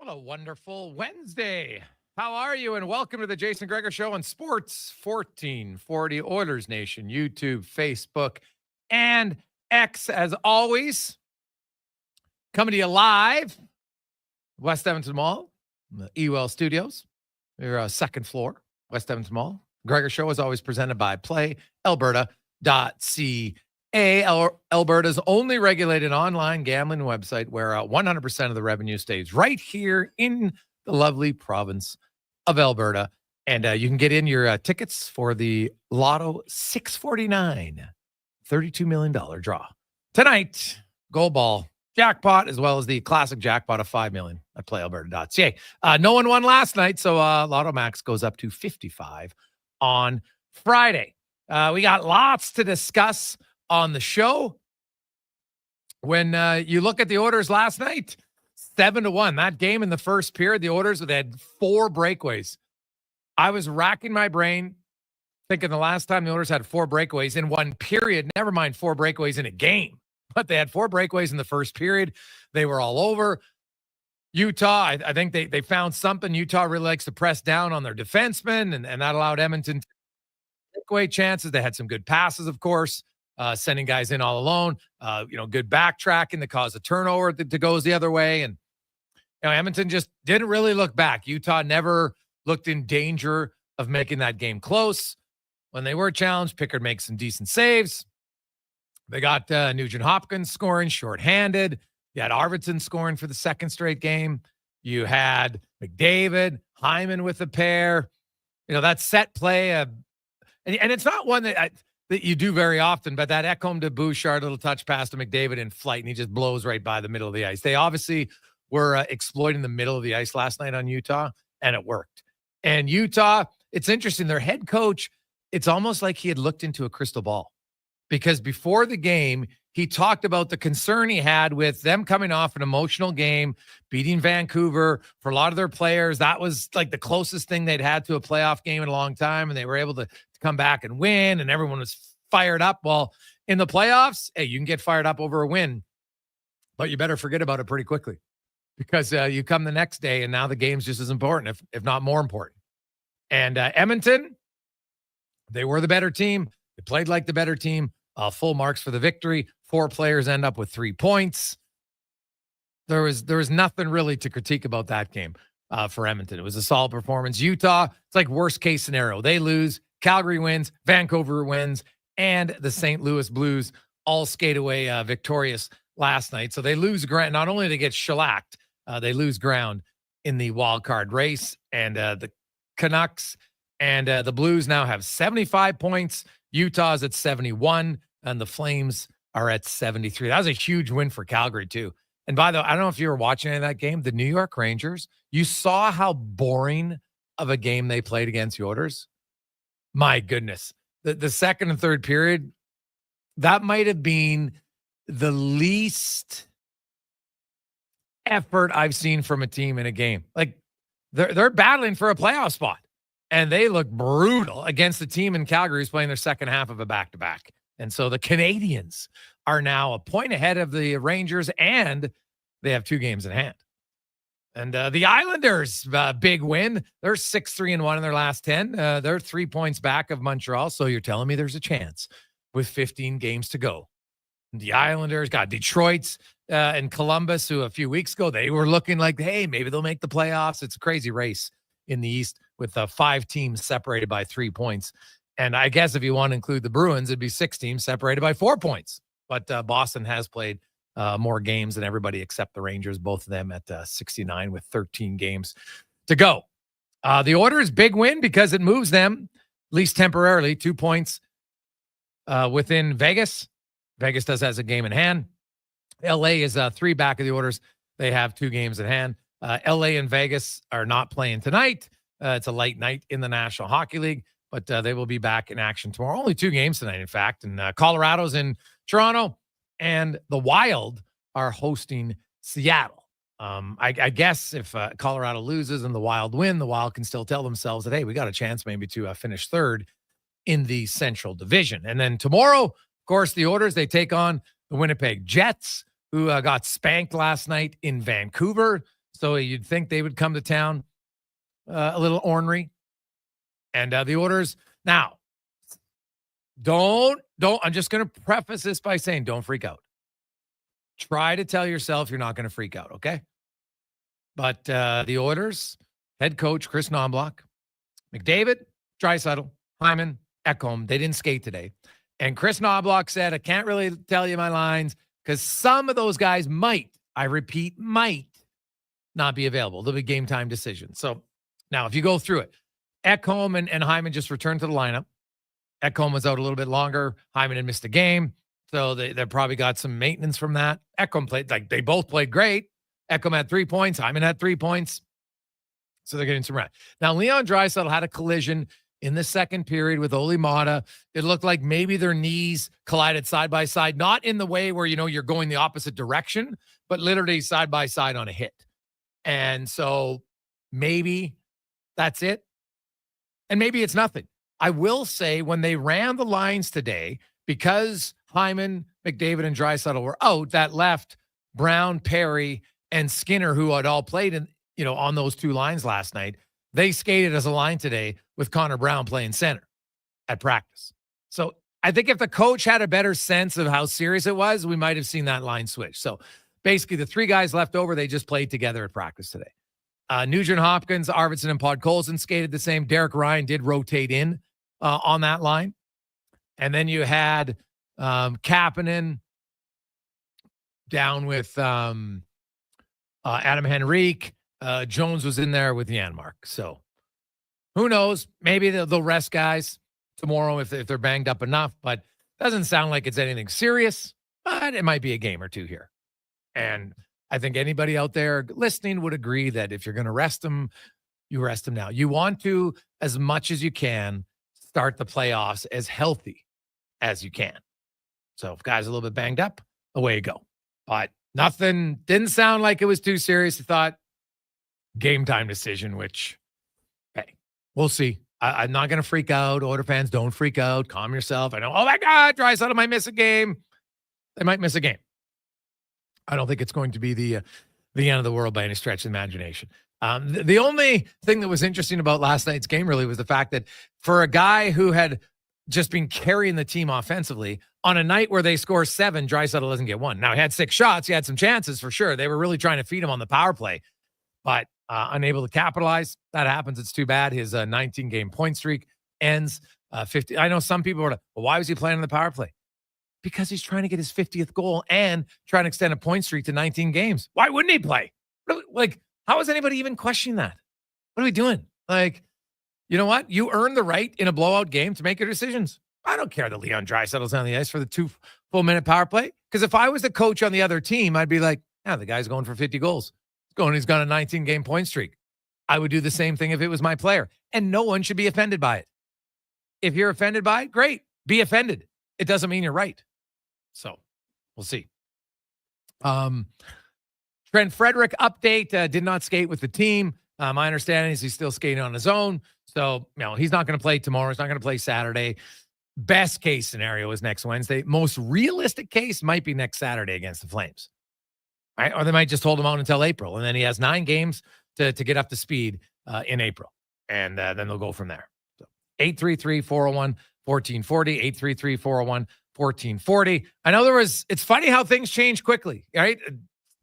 What a wonderful Wednesday. How are you? And welcome to the Jason Gregor Show on Sports 1440 Oilers Nation, YouTube, Facebook, and X. As always, coming to you live, West Edmonton Mall, the EUL Studios, your second floor, West Edmonton Mall. Gregor Show is always presented by PlayAlberta.ca. Alberta's only regulated online gambling website where 100% of the revenue stays right here in the lovely province of Alberta. And you can get in your tickets for the Lotto 649 $32 million draw. Tonight, gold ball jackpot, as well as the classic jackpot of $5 million at PlayAlberta.ca. No one won last night, so Lotto Max goes up to 55 on Friday. We got lots to discuss on the show. When you look at the Oilers last night, 7-1. That game in the first period, the Oilers had 4 breakaways. I was racking my brain thinking the last time the Oilers had 4 breakaways in one period, never mind 4 breakaways in a game, but they had 4 breakaways in the first period. They were all over. Utah, I think they found something. Utah really likes to press down on their defensemen, and that allowed Edmonton to take away chances. They had some good passes, of course, sending guys in all alone. Good backtracking that caused a turnover that goes the other way. And Edmonton just didn't really look back. Utah never looked in danger of making that game close. When they were challenged, Pickard makes some decent saves. They got Nuge and Hopkins scoring shorthanded. You had Arvidsson scoring for the second straight game. You had McDavid, Hyman with a pair. That set play. And it's not one that you do very often, but that Ekholm to Bouchard little touch pass to McDavid in flight, and he just blows right by the middle of the ice. They obviously were exploiting the middle of the ice last night on Utah, and it worked. And Utah, it's interesting. Their head coach, it's almost like he had looked into a crystal ball, because before the game, he talked about the concern he had with them coming off an emotional game, beating Vancouver. For a lot of their players, that was like the closest thing they'd had to a playoff game in a long time, and they were able to come back and win, and everyone was fired up. Well, in the playoffs, hey, you can get fired up over a win, but you better forget about it pretty quickly, because you come the next day, and now the game's just as important, if not more important. And Edmonton, they were the better team. They played like the better team. Full marks for the victory. 4 players end up with 3 points. There was nothing really to critique about that game for Edmonton. It was a solid performance. Utah, it's like worst case scenario. They lose, Calgary wins, Vancouver wins, and the St. Louis Blues all skate away victorious last night. So they lose ground. Not only do they get shellacked, they lose ground in the wild card race. And the Canucks and the Blues now have 75 points. Utah's at 71, and the Flames are at 73. That was a huge win for Calgary, too. And by the way, I don't know if you were watching any of that game, the New York Rangers, you saw how boring of a game they played against the Oilers. My goodness. The second and third period, that might have been the least effort I've seen from a team in a game. Like, they're battling for a playoff spot. And they look brutal against the team in Calgary who's playing their second half of a back-to-back. And so the Canadiens are now a point ahead of the Rangers, and they have 2 games in hand. And the Islanders, big win. They're 6-3-1 in their last 10. They're 3 points back of Montreal. So you're telling me there's a chance with 15 games to go. And the Islanders got Detroit's and Columbus, who a few weeks ago, they were looking like, hey, maybe they'll make the playoffs. It's a crazy race in the East with 5 teams separated by 3 points. And I guess if you want to include the Bruins, it'd be 6 teams separated by 4 points. But Boston has played more games than everybody except the Rangers, both of them at 69 with 13 games to go. The Oilers, big win because it moves them, at least temporarily, 2 points within Vegas. Vegas has a game in hand. LA is 3 back of the Oilers. They have 2 games in hand. LA and Vegas are not playing tonight. It's a light night in the National Hockey League, but they will be back in action tomorrow. Only 2 games tonight, in fact. And Colorado's in Toronto, and the Wild are hosting Seattle. I guess if Colorado loses and the Wild win, the Wild can still tell themselves that, hey, we got a chance maybe to finish third in the Central Division. And then tomorrow, of course, the Oilers, they take on the Winnipeg Jets, who got spanked last night in Vancouver. So you'd think they would come to town a little ornery. And the Oilers, now, I'm just going to preface this by saying don't freak out. Try to tell yourself you're not going to freak out, okay? But the Oilers, head coach Chris Knobloch, McDavid, Draisaitl, Hyman, Ekholm, they didn't skate today. And Chris Knobloch said, I can't really tell you my lines because some of those guys might, I repeat, might not be available. They'll be game time decisions. So now if you go through it, Ekholm and Hyman just returned to the lineup. Ekholm was out a little bit longer. Hyman had missed a game. So they probably got some maintenance from that. Ekholm played, like they both played great. Ekholm had 3 points. Hyman had 3 points. So they're getting some rest. Now, Leon Draisaitl had a collision in the second period with Oli Mata. It looked like maybe their knees collided side by side, not in the way where, you're going the opposite direction, but literally side by side on a hit. And so maybe that's it. And maybe it's nothing. I will say when they ran the lines today, because Hyman, McDavid, and Draisaitl were out, that left Brown, Perry, and Skinner, who had all played in, on those two lines last night. They skated as a line today with Connor Brown playing center at practice. So I think if the coach had a better sense of how serious it was, we might have seen that line switch. So basically the three guys left over, they just played together at practice today. Nugent Hopkins, Arvidsson, and Podkolzin skated the same. Derek Ryan did rotate in on that line. And then you had Kapanen down with Adam Henrique. Jones was in there with Janmark. So who knows? Maybe they'll rest guys tomorrow if they're banged up enough, but doesn't sound like it's anything serious, but it might be a game or two here. And I think anybody out there listening would agree that if you're going to rest them, you rest them now. You want to, as much as you can, start the playoffs as healthy as you can. So if guys are a little bit banged up, away you go. But nothing, didn't sound like it was too serious. I thought game time decision, which, hey, we'll see. I'm not going to freak out. Oilers fans, don't freak out. Calm yourself. I know, oh my God, Draisaitl might miss a game. They might miss a game. I don't think it's going to be the end of the world by any stretch of the imagination. The only thing that was interesting about last night's game really was the fact that for a guy who had just been carrying the team offensively on a night where they score 7, Draisaitl doesn't get 1. Now he had 6 shots. He had some chances for sure. They were really trying to feed him on the power play, but unable to capitalize. That happens. It's too bad. His 19-game point streak ends 50. I know some people are like, well, why was he playing on the power play? Because he's trying to get his 50th goal and trying to extend a point streak to 19 games. Why wouldn't he play? Like, how is anybody even questioning that? What are we doing? Like, you know what? You earn the right in a blowout game to make your decisions. I don't care that Leon Draisaitl's on the ice for the 2 full-minute power play. Because if I was the coach on the other team, I'd be like, yeah, the guy's going for 50 goals. He's got a 19-game point streak. I would do the same thing if it was my player. And no one should be offended by it. If you're offended by it, great. Be offended. It doesn't mean you're right. So we'll see. Trent Frederick update, did not skate with the team. My understanding is he's still skating on his own. So, he's not going to play tomorrow. He's not going to play Saturday. Best case scenario is next Wednesday. Most realistic case might be next Saturday against the Flames. Right? Or they might just hold him out until April. And then he has 9 games to get up to speed in April. And then they'll go from there. So 833-401-1440, 833-401-1440. I know it's funny how things change quickly, right?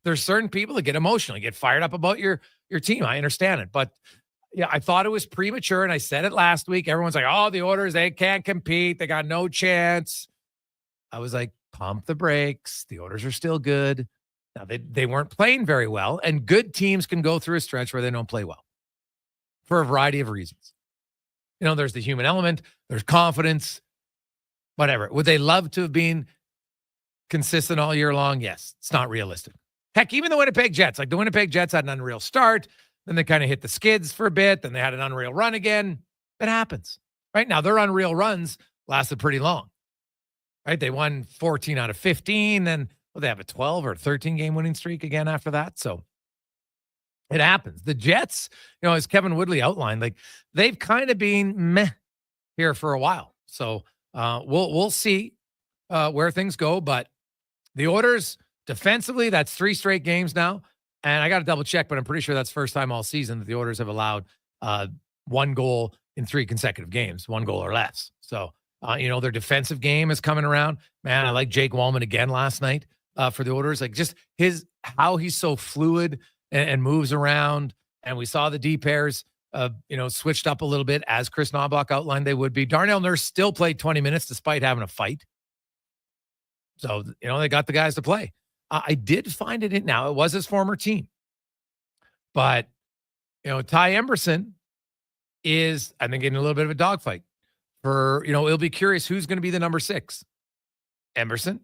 There's certain people that get emotional, get fired up about your team. I understand it. But yeah, I thought it was premature. And I said it last week. Everyone's like, oh, the Oilers, they can't compete. They got no chance. I was like, pump the brakes. The Oilers are still good. Now, they weren't playing very well. And good teams can go through a stretch where they don't play well for a variety of reasons. There's the human element. There's confidence. Whatever. Would they love to have been consistent all year long? Yes. It's not realistic. Heck, even the Winnipeg Jets. Like the Winnipeg Jets had an unreal start. Then they kind of hit the skids for a bit. Then they had an unreal run again. It happens. Right now, their unreal runs lasted pretty long. Right? They won 14 out of 15. Then they have a 12 or 13 game winning streak again after that. So it happens. The Jets, as Kevin Woodley outlined, like they've kind of been meh here for a while. So we'll see where things go. But the Oilers defensively, that's 3 straight games now. And I got to double check, but I'm pretty sure that's the first time all season that the Oilers have allowed one goal in 3 consecutive games, 1 goal or less. So, their defensive game is coming around. Man, I like Jake Wallman again last night for the Oilers. Like just how he's so fluid and moves around. And we saw the D pairs, switched up a little bit as Chris Knoblauch outlined they would be. Darnell Nurse still played 20 minutes despite having a fight. So, they got the guys to play. I did find it now. It was his former team. But, Ty Emberson is, I think, in a little bit of a dogfight. It'll be curious who's going to be the number 6. Emberson.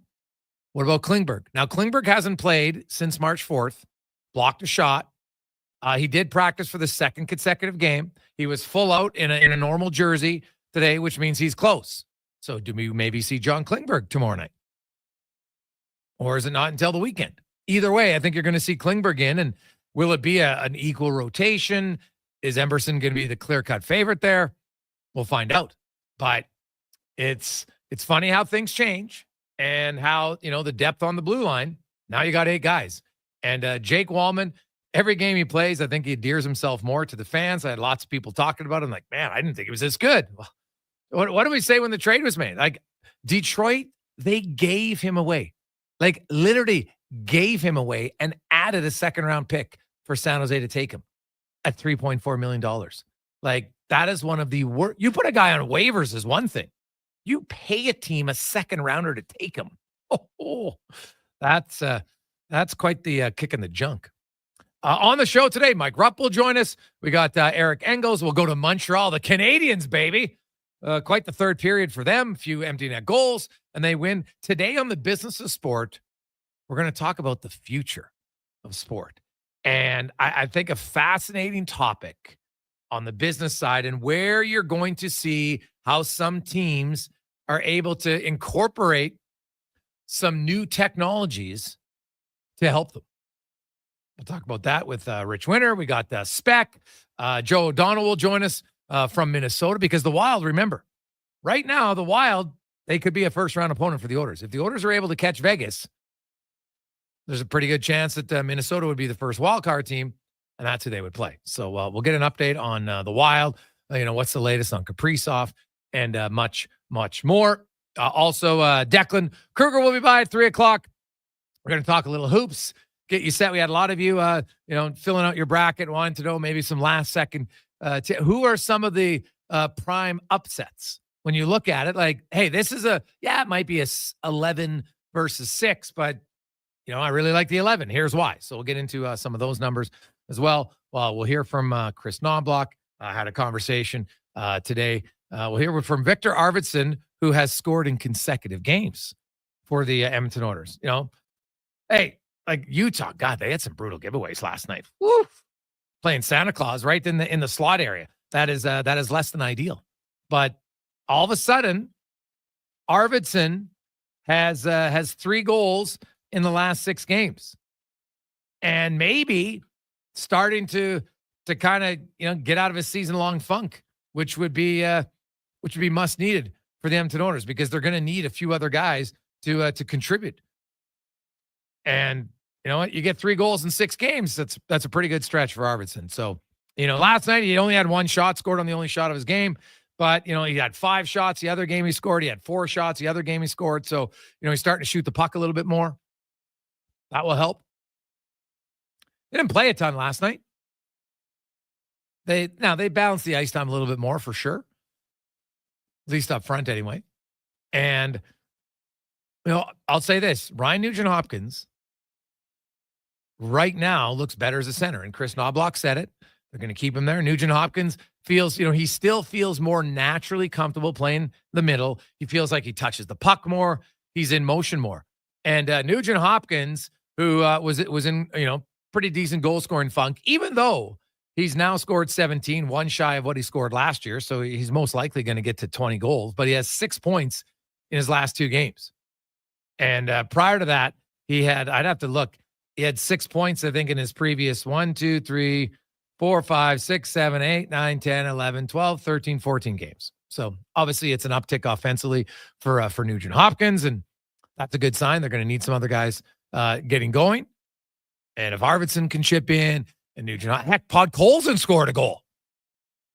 What about Klingberg? Now, Klingberg hasn't played since March 4th. Blocked a shot. He did practice for the 2nd consecutive game. He was full out in a normal jersey today, which means he's close. So do we maybe see John Klingberg tomorrow night? Or is it not until the weekend? Either way, I think you're going to see Klingberg in. And will it be an equal rotation? Is Emberson going to be the clear-cut favorite there? We'll find out. But it's funny how things change and how, the depth on the blue line. Now you got 8 guys. And Jake Wallman, every game he plays, I think he endears himself more to the fans. I had lots of people talking about him like, man, I didn't think he was this good. What did we say when the trade was made? Like, Detroit, they gave him away. Like, literally gave him away and added a 2nd-round pick for San Jose to take him at $3.4 million. Like, that is one of the worst. You put a guy on waivers is one thing. You pay a team a 2nd-rounder to take him. That's quite the kick in the junk. On the show today, Mike Rupp will join us. We got Eric Engles. We'll go to Montreal, the Canadiens, baby. Quite the third period for them. A few empty net goals, and they win. Today on the Business of Sport, we're going to talk about the future of sport. And I think a fascinating topic on the business side and where you're going to see how some teams are able to incorporate some new technologies to help them. We'll talk about that with Ritch Winter. We got Spec. Joe O'Donnell will join us from Minnesota because the Wild, remember, right now, the Wild, they could be a first-round opponent for the Oilers. If the Oilers are able to catch Vegas, there's a pretty good chance that Minnesota would be the first wild card team, and that's who they would play. So we'll get an update on the Wild, what's the latest on Kaprizov, and much, much more. Also, Declan Kruger will be by at 3 o'clock. We're going to talk a little hoops, get you set. We had a lot of you, filling out your bracket, wanting to know maybe some last-second who are some of the prime upsets. When you look at it, like, hey, this is it might be a 11 versus 6, but I really like the 11. Here's why. So we'll get into some of those numbers as well. Well, we'll hear from Chris Knoblauch. I had a conversation today. We'll hear from Victor Arvidsson, who has scored in consecutive games for the Edmonton Oilers. Hey, like Utah, God, they had some brutal giveaways last night. Woo! Playing Santa Claus right in the slot area. That is less than ideal. But all of a sudden, Arvidsson has 3 goals in the last 6 games, and maybe starting to kind of get out of his season-long funk, which would be must needed for the Edmonton Oilers because they're going to need a few other guys to contribute. And you know what? You get 3 goals in 6 games. That's a pretty good stretch for Arvidsson. So, last night he only had 1 shot, scored on the only shot of his game. But, he had 5 shots the other game he scored. He had 4 shots the other game he scored. So, he's starting to shoot the puck a little bit more. That will help. They didn't play a ton last night. They balanced the ice time a little bit more for sure. At least up front anyway. And, I'll say this. Ryan Nugent-Hopkins right now looks better as a center. And Chris Knoblauch said it. They're going to keep him there. Nugent-Hopkins feels, he still feels more naturally comfortable playing the middle. He feels like he touches the puck more. He's in motion more. And Nugent-Hopkins, who was in, pretty decent goal-scoring funk, even though he's now scored 17, 1 shy of what he scored last year. So he's most likely going to get to 20 goals. But he has 6 points in his last 2 games. And prior to that, I'd have to look. He had 6 points, I think, in his previous 1, 2, 3, 4, 5, 6, 7, 8, 9, 10, 11, 12, 13, 14 games. So obviously it's an uptick offensively for Nugent-Hopkins, and that's a good sign. They're going to need some other guys getting going. And if Arvidsson can chip in and Nuge, heck, Podkolzin scored a goal.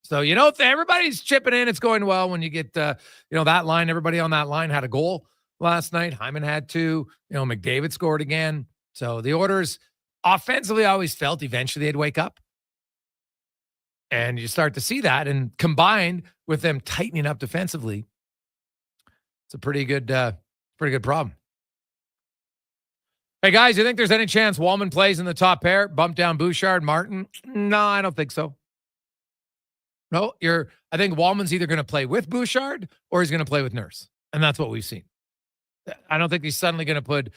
So, if everybody's chipping in, it's going well when you get, that line. Everybody on that line had a goal last night. Hyman had 2. McDavid scored again. So the Oilers offensively, I always felt eventually they'd wake up. And you start to see that. And combined with them tightening up defensively, it's a pretty good problem. Hey, guys, you think there's any chance Walman plays in the top pair? Bump down Bouchard, Martin? No, I don't think so. No, I think Walman's either going to play with Bouchard or he's going to play with Nurse. And that's what we've seen. I don't think he's suddenly going to put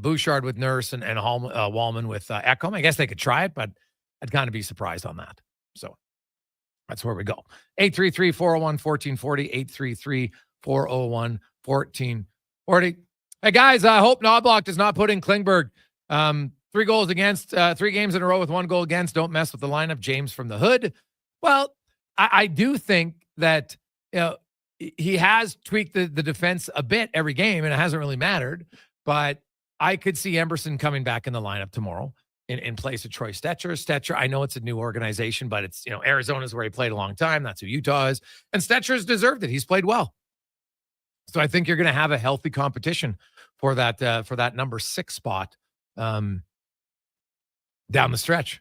Bouchard with Nurse and Walman with Ekholm. I guess they could try it, but I'd kind of be surprised on that. So that's where we go. 833-401-1440, 833-401-1440. Hey, guys, I hope Knobloch does not put in Klingberg. 3 goals against, 3 games in a row with 1 goal against. Don't mess with the lineup. James from the Hood. Well, I do think that he has tweaked the defense a bit every game, and it hasn't really mattered. But I could see Emberson coming back in the lineup tomorrow in place of Troy Stetcher. Stetcher, I know it's a new organization, but it's Arizona's where he played a long time. That's who Utah is, and Stetcher's deserved it. He's played well. So I think you're going to have a healthy competition for that number 6 spot down the stretch.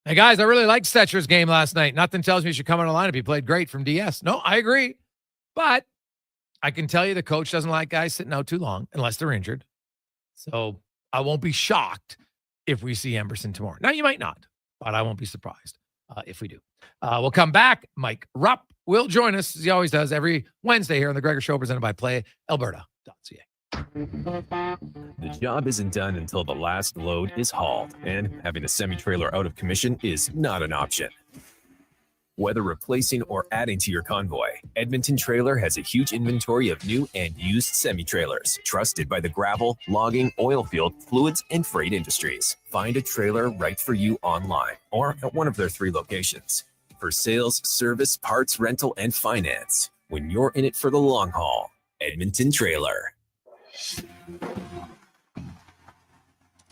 Hey, guys, I really liked Stetcher's game last night. Nothing tells me he should come on the lineup. He played great from DS. No, I agree. But I can tell you the coach doesn't like guys sitting out too long unless they're injured. So I won't be shocked if we see Emberson tomorrow. Now, you might not, but I won't be surprised if we do. We'll come back. Mike Rupp will join us, as he always does, every Wednesday here on the Gregor Show, presented by PlayAlberta.ca. The job isn't done until the last load is hauled, and having a semi-trailer out of commission is not an option. Whether replacing or adding to your convoy, Edmonton Trailer has a huge inventory of new and used semi-trailers, trusted by the gravel, logging, oil field, fluids, and freight industries. Find a trailer right for you online or at one of their 3 locations. For sales, service, parts, rental, and finance, when you're in it for the long haul, Edmonton Trailer.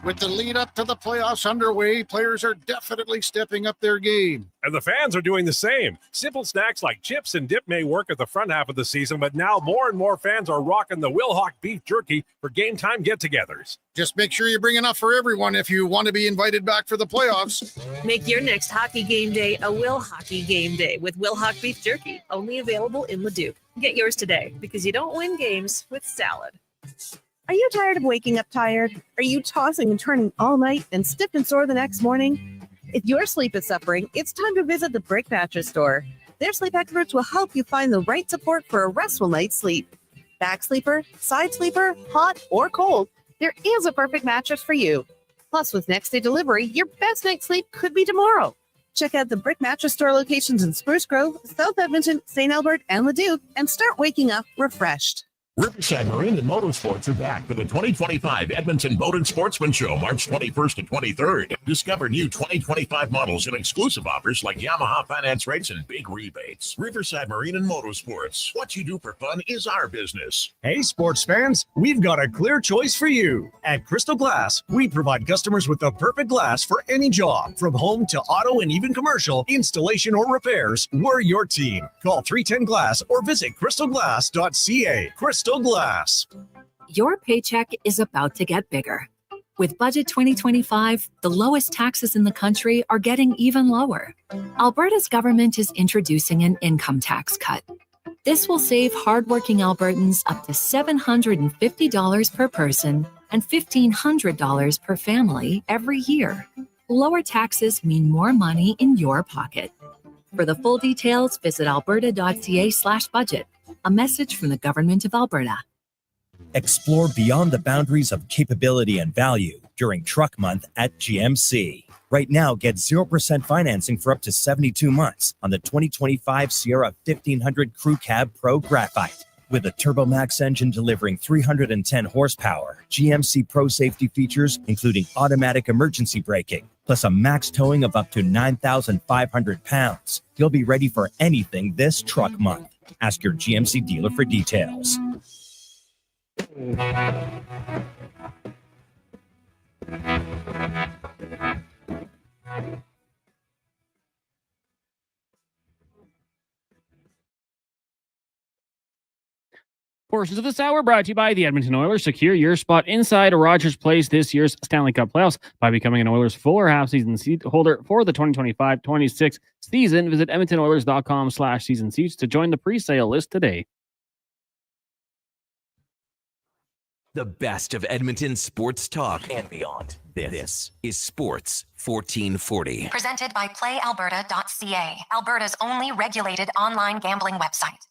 With the lead up to the playoffs underway, players are definitely stepping up their game. And the fans are doing the same. Simple snacks like chips and dip may work at the front half of the season, but now more and more fans are rocking the Wilhauk beef jerky for game time get-togethers. Just make sure you bring enough for everyone if you want to be invited back for the playoffs. Make your next hockey game day a Will Hockey game day with Wilhauk beef jerky, only available in Leduc. Get yours today, because you don't win games with salad. Are you tired of waking up tired? Are you tossing and turning all night and stiff and sore the next morning? If your sleep is suffering, it's time to visit the Brick Mattress Store. Their sleep experts will help you find the right support for a restful night's sleep. Back sleeper, side sleeper, hot or cold, there is a perfect mattress for you. Plus, with next day delivery, your best night's sleep could be tomorrow. Check out the Brick Mattress Store locations in Spruce Grove, South Edmonton, St. Albert, and Leduc, and start waking up refreshed. Riverside Marine and Motorsports are back for the 2025 Edmonton Boat and Sportsman Show, March 21st and 23rd. Discover new 2025 models and exclusive offers like Yamaha finance rates and big rebates. Riverside Marine and Motorsports. What you do for fun is our business. Hey, sports fans, we've got a clear choice for you. At Crystal Glass, we provide customers with the perfect glass for any job. From home to auto and even commercial, installation or repairs, we're your team. Call 310-GLASS or visit crystalglass.ca. Crystal Glass. Your paycheck is about to get bigger. With Budget 2025, the lowest taxes in the country are getting even lower. Alberta's government is introducing an income tax cut. This will save hardworking Albertans up to $750 per person and $1,500 per family every year. Lower taxes mean more money in your pocket. For the full details, visit alberta.ca/budget. A message from the Government of Alberta. Explore beyond the boundaries of capability and value during Truck Month at GMC. Right now, get 0% financing for up to 72 months on the 2025 Sierra 1500 Crew Cab Pro Graphite. With a TurboMax engine delivering 310 horsepower, GMC Pro safety features including automatic emergency braking, plus a max towing of up to 9,500 pounds. You'll be ready for anything this Truck Month. Ask your GMC dealer for details. Portions of this hour brought to you by the Edmonton Oilers. Secure your spot inside Rogers Place this year's Stanley Cup playoffs by becoming an Oilers full or half season seat holder for the 2025-26 season. Visit edmontonoilers.com/season seats to join the pre-sale list today. The best of Edmonton sports talk and beyond. This is Sports 1440. Presented by PlayAlberta.ca, Alberta's only regulated online gambling website.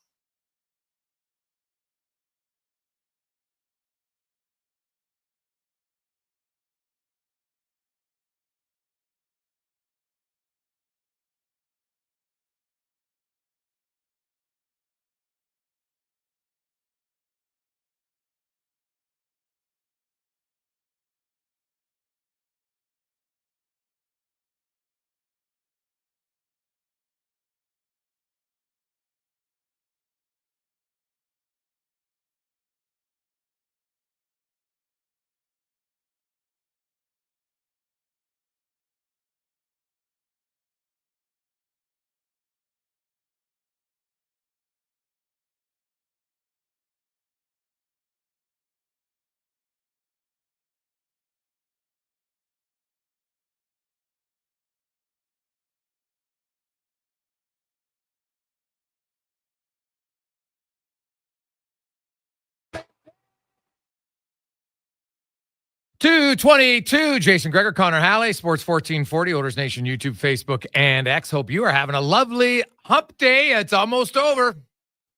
.222, Jason Gregor, Connor Halley, Sports 1440, Oilers Nation, YouTube, Facebook, and X. Hope you are having a lovely hump day. It's almost over.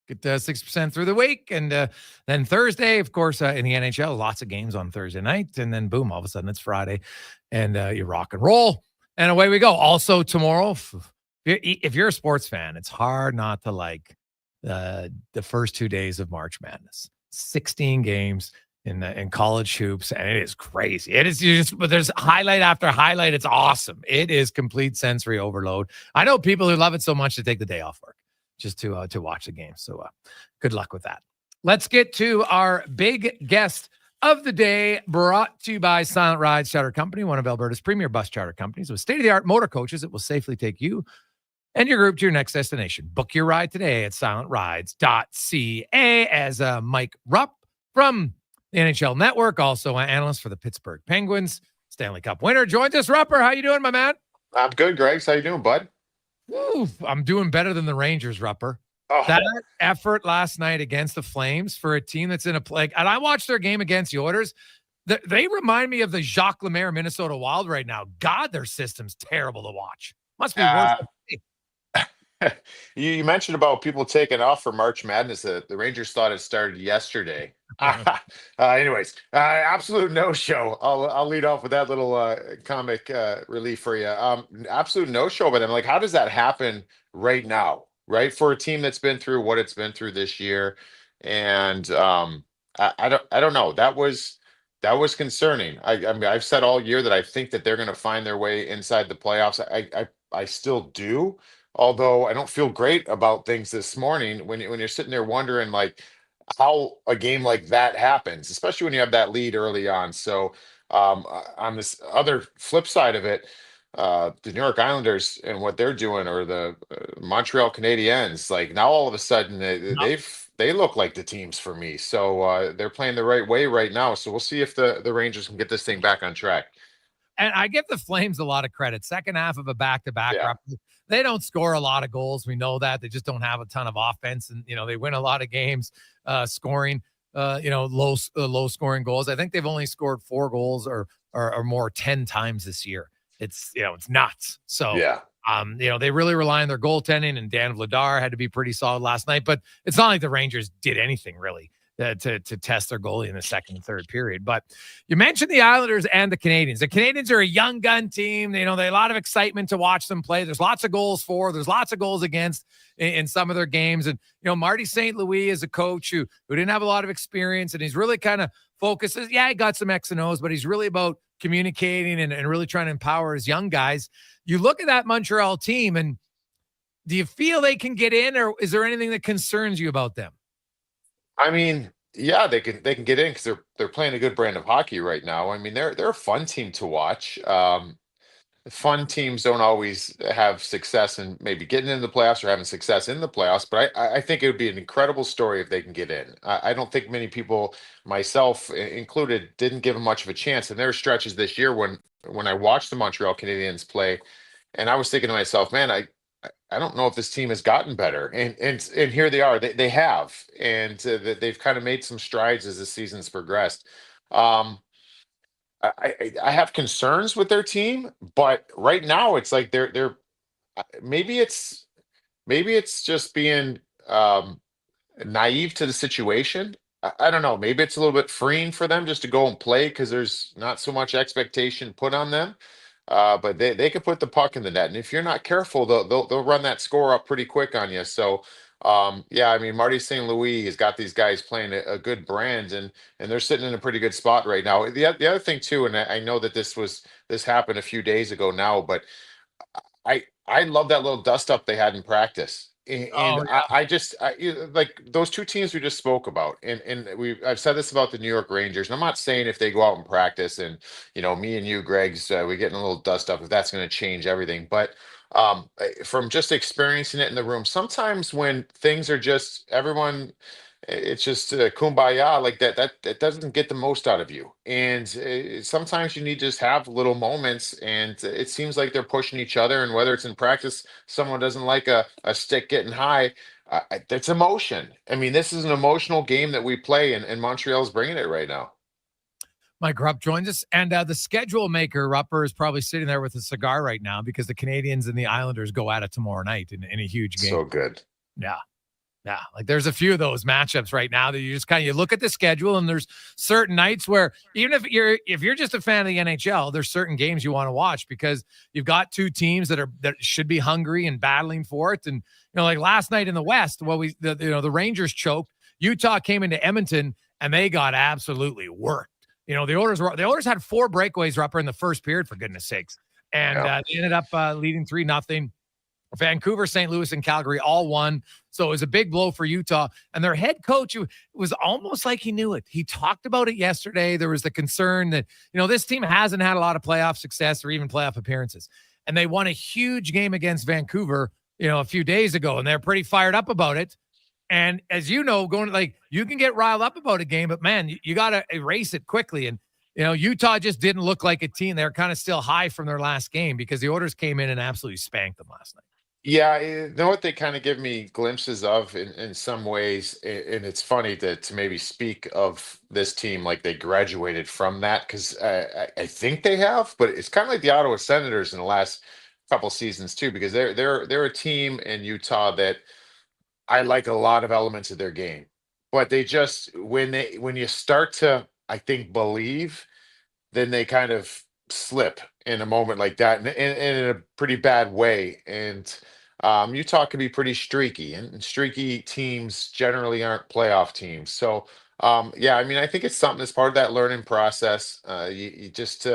Get 6% through the week. And then Thursday, of course, in the NHL, lots of games on Thursday night. And then boom, all of a sudden it's Friday. And you rock and roll. And away we go. Also tomorrow, if you're a sports fan, it's hard not to like the first 2 days of March Madness. 16 games in college hoops, and it is crazy. It is but there's highlight after highlight. It's awesome. It is complete sensory overload. I know people who love it so much to take the day off work just to watch the game. So good luck with that. Let's get to our big guest of the day, brought to you by Silent Rides Charter Company, one of Alberta's premier bus charter companies with state-of-the-art motor coaches that will safely take you and your group to your next destination. Book your ride today at silentrides.ca. As Mike Rupp from the NHL Network, also an analyst for the Pittsburgh Penguins, Stanley Cup winner, joins us. Rupper, how you doing, my man? I'm good, Greg. How you doing, bud? Ooh, I'm doing better than the Rangers, Rupper. Oh. That effort last night against the Flames for a team that's in a play, and I watched their game against the Oilers. They remind me of the Jacques Lemaire Minnesota Wild right now. God, their system's terrible to watch. Must be worse. You mentioned about people taking off for March Madness. The Rangers thought it started yesterday. Anyways, absolute no-show. I'll lead off with that little comic relief for you. Absolute no-show by them. Like, how does that happen right now? Right, for a team that's been through what it's been through this year, and I don't know. That was concerning. I mean, I've said all year that I think that they're going to find their way inside the playoffs. I still do. Although I don't feel great about things this morning when you're sitting there wondering like how a game like that happens, especially when you have that lead early on. So on this other flip side of it, the New York Islanders and what they're doing, or the Montreal Canadiens, like now all of a sudden they look like the teams for me. So they're playing the right way right now. So we'll see if the Rangers can get this thing back on track. And I give the Flames a lot of credit. Second half of a back-to-back, they don't score a lot of goals. We know that. They just don't have a ton of offense. And, they win a lot of games scoring, low scoring goals. I think they've only scored 4 goals or more 10 times this year. It's, it's nuts. So, they really rely on their goaltending, and Dan Vladar had to be pretty solid last night. But it's not like the Rangers did anything really to test their goalie in the second and third period. But you mentioned the Islanders and the Canadiens. The Canadiens are a young gun team. They have a lot of excitement to watch them play. There's lots of goals for, there's lots of goals against in some of their games. And, Marty St. Louis is a coach who didn't have a lot of experience, and he's really kind of focuses. Yeah, he got some X and O's, but he's really about communicating and really trying to empower his young guys. You look at that Montreal team, and do you feel they can get in, or is there anything that concerns you about them? I mean, yeah, they can get in because they're playing a good brand of hockey right now. I mean, they're a fun team to watch. fun teams don't always have success in maybe getting into the playoffs or having success in the playoffs. But I think it would be an incredible story if they can get in. I don't think many people, myself included, didn't give them much of a chance. And there are stretches this year when I watched the Montreal Canadiens play, and I was thinking to myself, man, I don't know if this team has gotten better, and here they are. They have, and they've kind of made some strides as the season's progressed. Um, I have concerns with their team, but right now it's like they're maybe it's just being naive to the situation. I don't know. Maybe it's a little bit freeing for them just to go and play because there's not so much expectation put on them. But they can put the puck in the net, and if you're not careful, they'll run that score up pretty quick on you. So, yeah, I mean, Marty St. Louis has got these guys playing a good brand, and they're sitting in a pretty good spot right now. The other thing too, and I know that this happened a few days ago now, but I love that little dust up they had in practice. And like those two teams we just spoke about, and I've said this about the New York Rangers, and I'm not saying if they go out and practice and me and you, Greg's, we getting a little dust up if that's going to change everything, but from just experiencing it in the room, sometimes when things are just everyone it's just kumbaya like that doesn't get the most out of you, and sometimes you need to just have little moments, and it seems like they're pushing each other, and whether it's in practice someone doesn't like a stick getting high, that's emotion. I mean, this is an emotional game that we play, and Montreal's bringing it right now. Mike Rupp joins us, and the schedule maker, Rupper, is probably sitting there with a cigar right now because the Canadiens and the Islanders go at it tomorrow night in a huge game. So good. Yeah. Yeah, like there's a few of those matchups right now that you just you look at the schedule, and there's certain nights where even if you're just a fan of the NHL, there's certain games you want to watch because you've got two teams that should be hungry and battling for it. And like last night in the West, the Rangers choked. Utah came into Edmonton and they got absolutely worked. The Oilers had 4 breakaways, Rupper, in the first period, for goodness sakes, and they ended up leading 3-0. Vancouver, St. Louis, and Calgary all won. So it was a big blow for Utah. And their head coach, it was almost like he knew it. He talked about it yesterday. There was the concern that, this team hasn't had a lot of playoff success or even playoff appearances. And they won a huge game against Vancouver, a few days ago. And they're pretty fired up about it. And as you know, you can get riled up about a game, but man, you got to erase it quickly. And, Utah just didn't look like a team. They're kind of still high from their last game because the Oilers came in and absolutely spanked them last night. Yeah, you know what they kind of give me glimpses of in some ways, and it's funny to maybe speak of this team like they graduated from that because I think they have, but it's kind of like the Ottawa Senators in the last couple seasons too, because they're a team in Utah that I like a lot of elements of their game, but they just when you start to believe, then they kind of slip in a moment like that, and in a pretty bad way. And Utah can be pretty streaky, and streaky teams generally aren't playoff teams. So, yeah, I mean, I think it's something that's part of that learning process. You just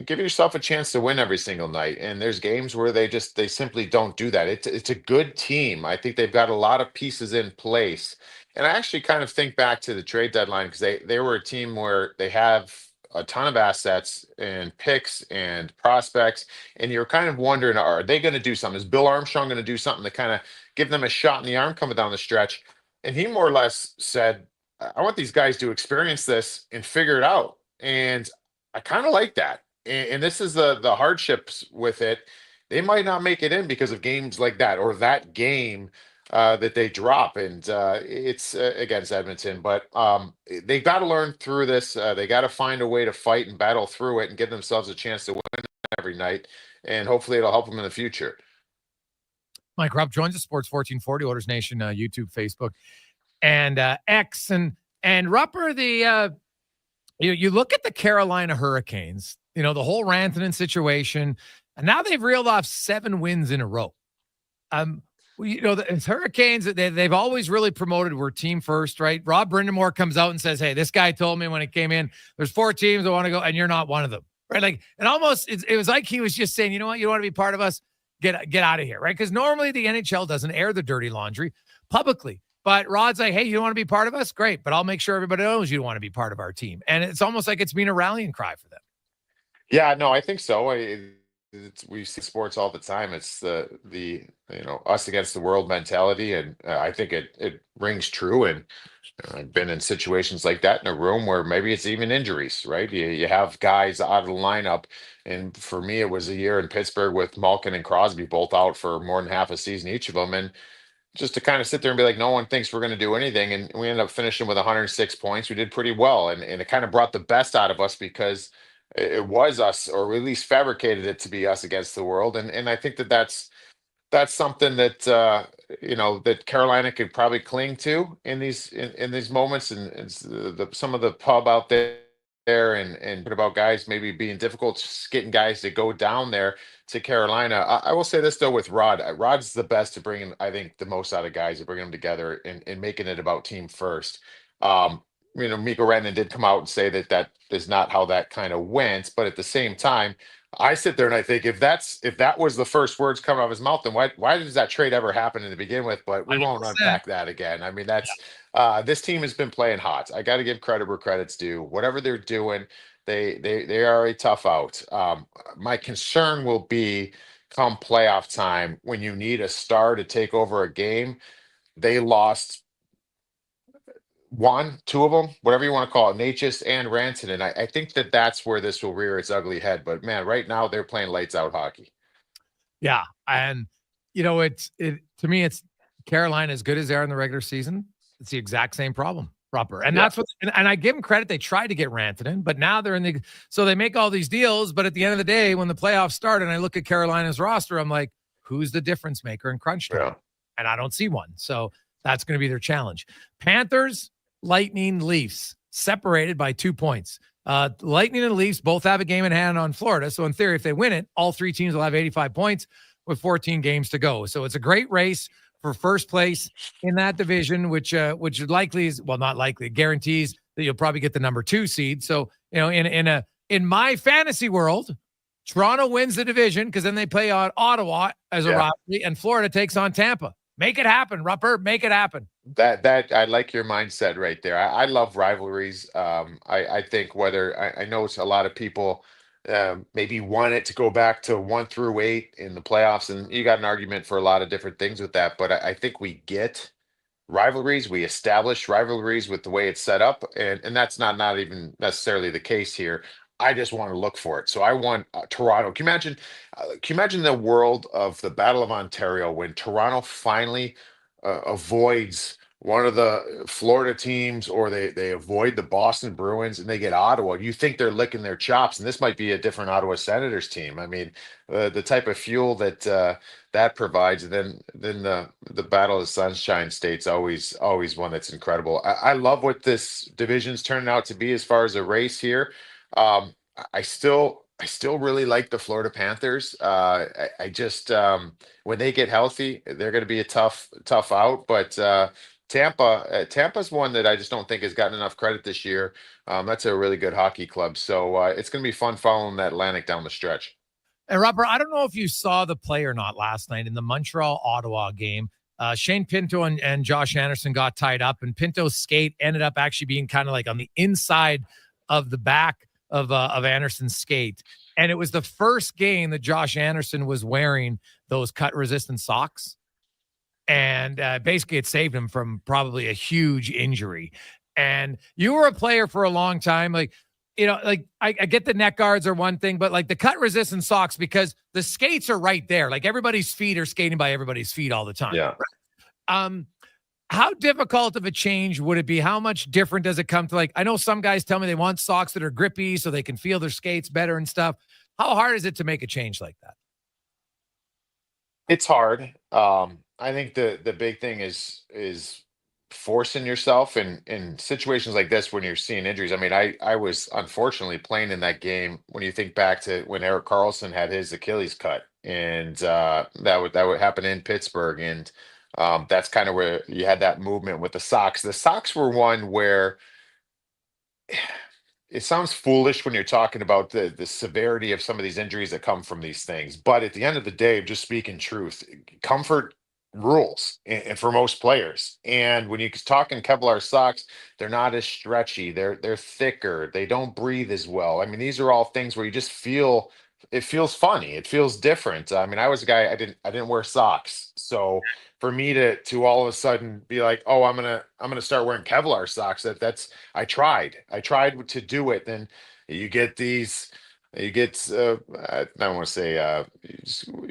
give yourself a chance to win every single night. And there's games where they simply don't do that. It's a good team. I think they've got a lot of pieces in place. And I actually kind of think back to the trade deadline because they were a team where they have a ton of assets and picks and prospects, and you're kind of wondering, are they going to do something? Is Bill Armstrong going to do something to kind of give them a shot in the arm coming down the stretch? And he more or less said, I want these guys to experience this and figure it out. And I kind of like that. And this is the hardships with it. They might not make it in because of games like that or that game that they drop, and it's against Edmonton. But they got to learn through this. They got to find a way to fight and battle through it and give themselves a chance to win every night. And hopefully it'll help them in the future. Mike Rupp joins us, Sports 1440, Oilers Nation, YouTube, Facebook, and X. And Rupper, you look at the Carolina Hurricanes, the whole Rantanen situation, and now they've reeled off 7 wins in a row. The Hurricanes, they've always really promoted we're team first, right? Rob Brindamore comes out and says, hey, this guy told me when he came in, there's 4 teams that want to go, and you're not one of them, right? Like, and almost it was like he was just saying, you know what, you want to be part of us? Get out of here, right? Because normally the NHL doesn't air the dirty laundry publicly. But Rod's like, hey, you don't want to be part of us? Great. But I'll make sure everybody knows you don't want to be part of our team. And it's almost like it's been a rallying cry for them. Yeah, no, I think so. we see sports all the time. It's the us against the world mentality, and I think it rings true. And I've been in situations like that in a room where maybe it's even injuries, right? You have guys out of the lineup, and for me, it was a year in Pittsburgh with Malkin and Crosby both out for more than half a season each of them, and just to kind of sit there and be like, no one thinks we're going to do anything, and we ended up finishing with 106 points. We did pretty well, and it kind of brought the best out of us because it was us, or at least fabricated it to be us against the world. And I think that's something that that Carolina could probably cling to in these moments, and it's some of the pub out there and about guys maybe being difficult, just getting guys to go down there to Carolina. I will say this though with Rod. Rod's the best to bring in, I think, the most out of guys, to bring them together and making it about team first. Mikko Rantanen did come out and say that is not how that kind of went, but at the same time, I sit there and I think if that was the first words coming out of his mouth, then why does that trade ever happen to begin with? But we won't 100%. unpack that again. I mean, that's this team has been playing hot. I got to give credit where credit's due. Whatever they're doing, they are a tough out. My concern will be come playoff time when you need a star to take over a game. They lost two of them, whatever you want to call it, Natchez and Rantanen. I think that's where this will rear its ugly head. But man, right now they're playing lights out hockey. Yeah, and to me, it's Carolina as good as they are in the regular season. It's the exact same problem, Rupper, and that's what. And I give them credit; they tried to get Rantanen, but now they're so they make all these deals. But at the end of the day, when the playoffs start, and I look at Carolina's roster, I'm like, who's the difference maker in crunch time? Yeah. And I don't see one. So that's going to be their challenge. Panthers, Lightning, Leafs separated by 2 points. Lightning and Leafs both have a game in hand on Florida. So in theory, if they win it, all three teams will have 85 points with 14 games to go. So it's a great race for first place in that division, which likely is, well, not likely, guarantees that you'll probably get the number 2 seed. So, in my fantasy world, Toronto wins the division because then they play on Ottawa as a rivalry, and Florida takes on Tampa. Make it happen, Rupper. Make it happen. That I like your mindset right there. I love rivalries. I think I know it's a lot of people maybe want it to go back to 1 through 8 in the playoffs, and you got an argument for a lot of different things with that. But I think we get rivalries. We establish rivalries with the way it's set up, and that's not even necessarily the case here. I just want to look for it. So I want Toronto. Can you imagine the world of the Battle of Ontario when Toronto finally avoids one of the Florida teams, or they avoid the Boston Bruins and they get Ottawa? You think they're licking their chops, and this might be a different Ottawa Senators team. I mean, the type of fuel that provides, and then the Battle of the Sunshine State's always one that's incredible. I love what this division's turning out to be as far as a race here. I still really like the Florida Panthers. I just when they get healthy, they're going to be a tough out. But Tampa's one that I just don't think has gotten enough credit this year. That's a really good hockey club. So it's going to be fun following that Atlantic down the stretch. And Robert, I don't know if you saw the play or not last night in the Montreal-Ottawa game. Shane Pinto and Josh Anderson got tied up, and Pinto's skate ended up actually being kind of like on the inside of the back of Anderson's skate. And it was the first game that Josh Anderson was wearing those cut-resistant socks. And basically it saved him from probably a huge injury. And you were a player for a long time. I get the neck guards are one thing, but like the cut-resistant socks, because the skates are right there. Like everybody's feet are skating by everybody's feet all the time. Yeah. How difficult of a change would it be? How much different does it come to? Like, I know some guys tell me they want socks that are grippy so they can feel their skates better and stuff. How hard is it to make a change like that? It's hard. I think the big thing is forcing yourself in situations like this when you're seeing injuries. I mean, I was unfortunately playing in that game when you think back to when Erik Karlsson had his Achilles cut, and that would happen in Pittsburgh, and that's kind of where you had that movement with the socks. The socks were one where it sounds foolish when you're talking about the severity of some of these injuries that come from these things. But at the end of the day, just speaking truth, comfort rules and for most players. And when you're talking Kevlar socks, they're not as stretchy. They're thicker. They don't breathe as well. I mean, these are all things where you just feel it feels funny. It feels different. I mean, I was a guy, I didn't wear socks. So for me to all of a sudden be like, oh, I'm gonna start wearing Kevlar socks. I tried to do it. Then you get these, you get I don't want to say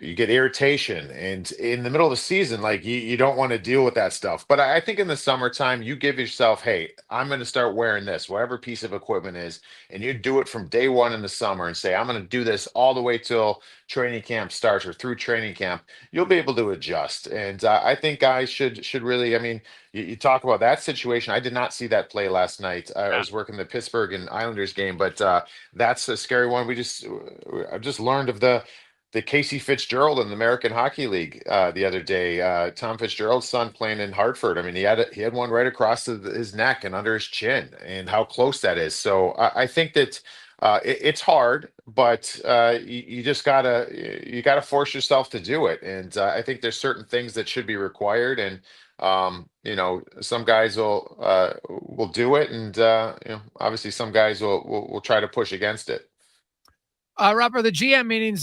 you get irritation, and in the middle of the season, like you don't want to deal with that stuff. But I think in the summertime, you give yourself, hey, I'm going to start wearing this, whatever piece of equipment is, and you do it from day one in the summer, and say, I'm going to do this all the way till training camp starts or through training camp. You'll be able to adjust, and I think guys should really. I mean, you talk about that situation. I did not see that play last night. I was working the Pittsburgh and Islanders game, but that's a scary one. I've just learned of the Casey Fitzgerald in the American Hockey League the other day. Tom Fitzgerald's son playing in Hartford. I mean, he had one right across his neck and under his chin, and how close that is. So I think that it's hard, but you just gotta force yourself to do it. And I think there's certain things that should be required, and some guys will do it, and obviously some guys will try to push against it. Robert, the GM meetings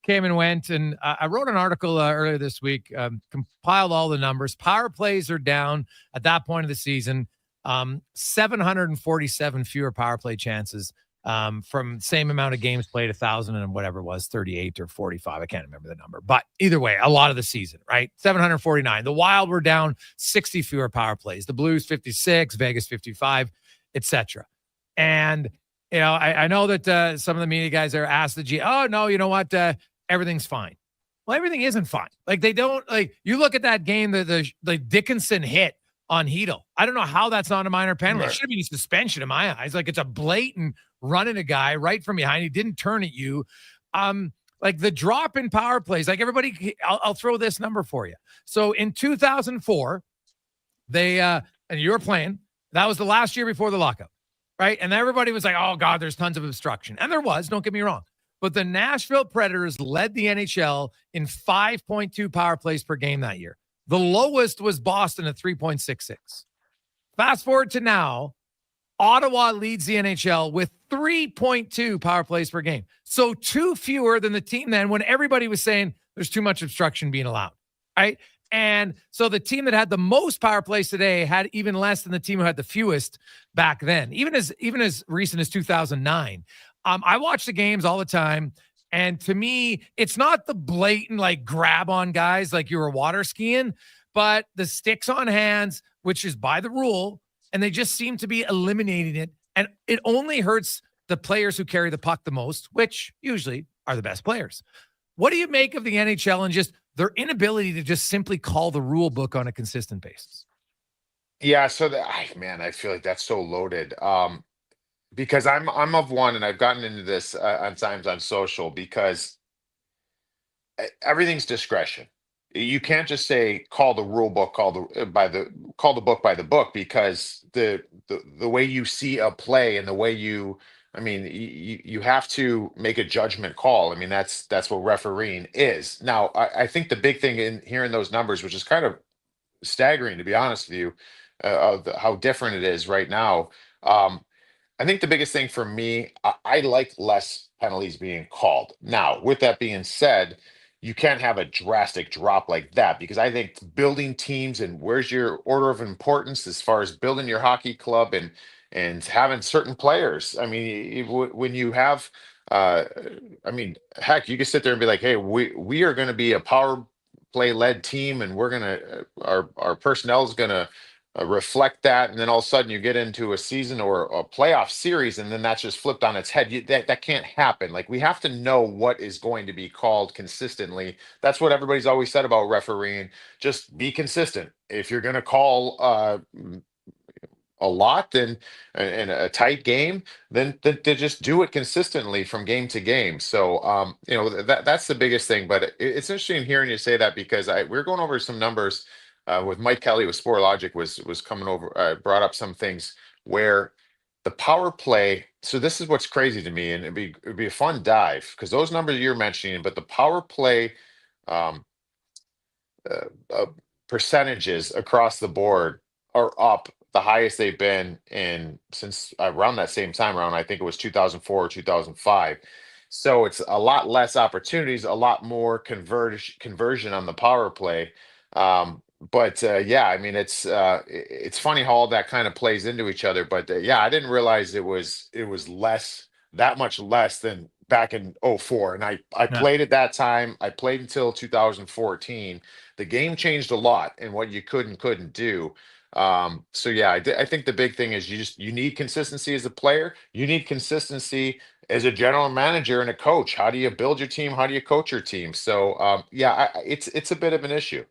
came and went, and I wrote an article earlier this week, compiled all the numbers. Power plays are down at that point of the season, 747 fewer power play chances from same amount of games played, 1,000 and whatever it was, 38 or 45. I can't remember the number, but either way, a lot of the season, right? 749. The Wild were down 60 fewer power plays. The Blues 56, Vegas 55, etc. And I know that some of the media guys are asked the G, oh, no, you know what? Everything's fine. Well, everything isn't fine. Like, they don't, like, you look at that game, the Dickinson hit on Hedel. I don't know how that's not a minor penalty. Right. It should be suspension in my eyes. Like, it's a blatant running a guy right from behind. He didn't turn at you. Like, the drop in power plays, like, everybody, I'll throw this number for you. So in 2004, they, and you were playing, that was the last year before the lockout. Right. And everybody was like, oh, God, there's tons of obstruction. And there was, don't get me wrong. But the Nashville Predators led the NHL in 5.2 power plays per game that year. The lowest was Boston at 3.66. Fast forward to now, Ottawa leads the NHL with 3.2 power plays per game. So 2 fewer than the team then, when everybody was saying there's too much obstruction being allowed. Right. And so the team that had the most power plays today had even less than the team who had the fewest back then, even as recent as 2009. I watch the games all the time. And to me, it's not the blatant, like, grab on guys like you were water skiing, but the sticks on hands, which is by the rule. And they just seem to be eliminating it. And it only hurts the players who carry the puck the most, which usually are the best players. What do you make of the NHL and just their inability to just simply call the rule book on a consistent basis? Yeah, so I feel like that's so loaded. Because I'm of one, and I've gotten into this on times on social, because everything's discretion. You can't just say call the rule book, call the book by the book, because the way you see a play and the way you have to make a judgment call. I mean, that's what refereeing is. Now, I think the big thing in hearing those numbers, which is kind of staggering, to be honest with you, of how different it is right now. I think the biggest thing for me, I like less penalties being called. Now, with that being said, you can't have a drastic drop like that, because I think building teams, and where's your order of importance as far as building your hockey club and having certain players. I mean, when you have, heck, you can sit there and be like, hey, we are going to be a power play led team, and we're going to, our personnel is going to reflect that. And then all of a sudden you get into a season or a playoff series, and then that's just flipped on its head. That can't happen. Like, we have to know what is going to be called consistently. That's what everybody's always said about refereeing. Just be consistent. If you're going to call a lot, then in a tight game, then to just do it consistently from game to game. So that's the biggest thing. But it's interesting hearing you say that, because we're going over some numbers with Mike Kelly with Sporologic was coming over, brought up some things where the power play. So this is what's crazy to me, and it'd be a fun dive, because those numbers you're mentioning, but the power play percentages across the board are up the highest they've been since around that same time around. I think it was 2004 or 2005. So it's a lot less opportunities, a lot more conversion on the power play. Yeah, I mean, it's funny how all that kind of plays into each other. But yeah, I didn't realize it was that much less than back in '04. And I played at that time. I played until 2014. The game changed a lot and what you could and couldn't do. Yeah, I think the big thing is you need consistency as a player. You need consistency as a general manager and a coach. How do you build your team? How do you coach your team? So yeah, it's a bit of an issue.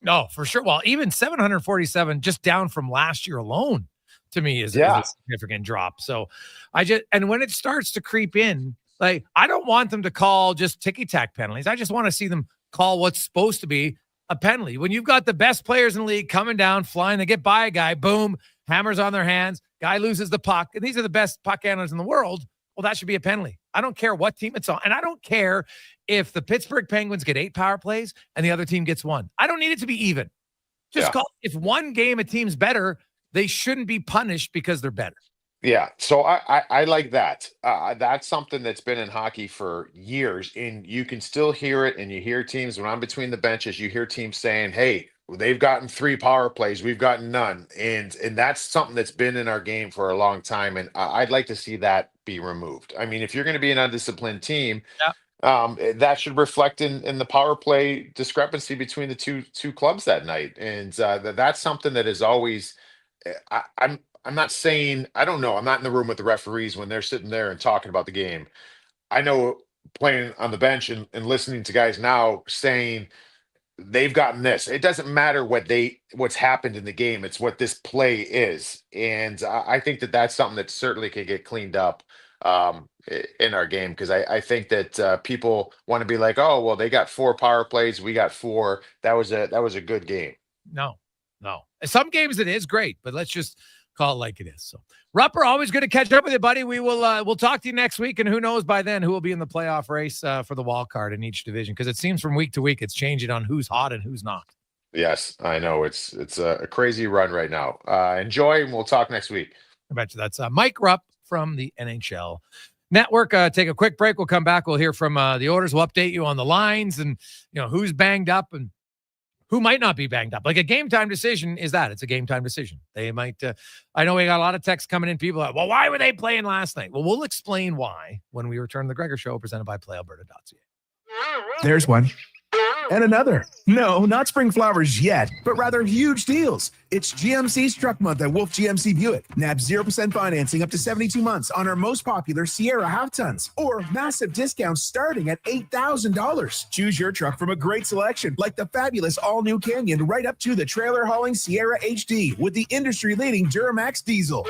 No, for sure. Well, even 747 just down from last year alone to me is a significant drop. So and when it starts to creep in, like, I don't want them to call just ticky-tack penalties. I just want to see them call what's supposed to be a penalty. When you've got the best players in the league coming down, flying, they get by a guy, boom, hammers on their hands, guy loses the puck, and these are the best puck handlers in the world. Well, that should be a penalty. I don't care what team it's on. And I don't care if the Pittsburgh Penguins get 8 power plays and the other team gets 1. I don't need it to be even. Just call. If one game a team's better, they shouldn't be punished because they're better. Yeah, so I like that. That's something that's been in hockey for years, and you can still hear it. And you hear teams, when I'm between the benches, you hear teams saying, "Hey, they've gotten 3 power plays, we've gotten none," and that's something that's been in our game for a long time. And I'd like to see that be removed. I mean, if you're going to be an undisciplined team, that should reflect in the power play discrepancy between the two clubs that night. And that's something that is always. I'm not saying, I don't know. I'm not in the room with the referees when they're sitting there and talking about the game. I know playing on the bench and listening to guys now saying they've gotten this. It doesn't matter what's happened in the game. It's what this play is. And I think that's something that certainly can get cleaned up in our game. Because I think that people want to be like, oh, well, they got 4 power plays, we got 4. That was a good game. No. Some games it is great, but let's just call it like it is. So, Rupper, always good to catch up with you, buddy. We'll talk to you next week, and who knows by then who will be in the playoff race for the wild card in each division, because it seems from week to week it's changing on who's hot and who's not. Yes, I know it's a crazy run right now. Enjoy, and we'll talk next week. I bet you that's Mike Rupp from the NHL Network. Take a quick break. We'll come back. We'll hear from the Oilers. We'll update you on the lines and who's banged up and who might not be banged up. Like a game time decision is that. It's a game time decision. They might, I know we got a lot of texts coming in. People are like, well, why were they playing last night? Well, we'll explain why when we return to the Gregor Show, presented by PlayAlberta.ca. There's one. And another. No, not spring flowers yet, but rather huge deals. It's GMC's Truck Month at Wolf GMC Buick. Nab 0% financing up to 72 months on our most popular Sierra half-tons, or massive discounts starting at $8,000. Choose your truck from a great selection, like the fabulous all-new Canyon, right up to the trailer-hauling Sierra HD with the industry-leading Duramax diesel.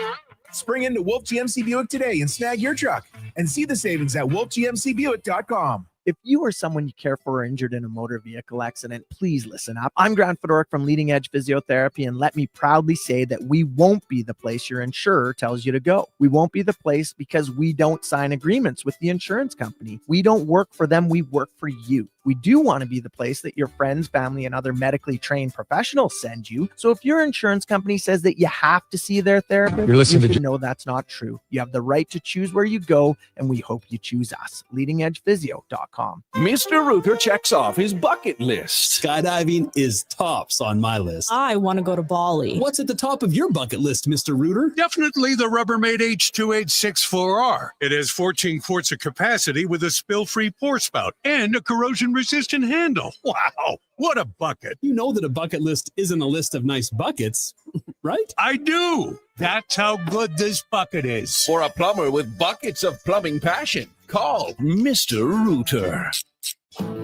Spring into Wolf GMC Buick today and snag your truck, and see the savings at wolfgmcbuick.com. If you or someone you care for are injured in a motor vehicle accident, please listen up. I'm Grant Fedoruk from Leading Edge Physiotherapy, and let me proudly say that we won't be the place your insurer tells you to go. We won't be the place because we don't sign agreements with the insurance company. We don't work for them, we work for you. We do want to be the place that your friends, family, and other medically trained professionals send you. So if your insurance company says that you have to see their therapist, you should know that's not true. You have the right to choose where you go, and we hope you choose us. LeadingEdgePhysio.com. Mr. Ruther checks off his bucket list. Skydiving is tops on my list. I want to go to Bali. What's at the top of your bucket list, Mr. Ruther? Definitely the Rubbermaid H2864R. It has 14 quarts of capacity with a spill-free pour spout and a corrosion-resistant handle. Wow, what a bucket. You know that a bucket list isn't a list of nice buckets, right? I do. That's how good this bucket is. For a plumber with buckets of plumbing passion, call Mr. Ruther.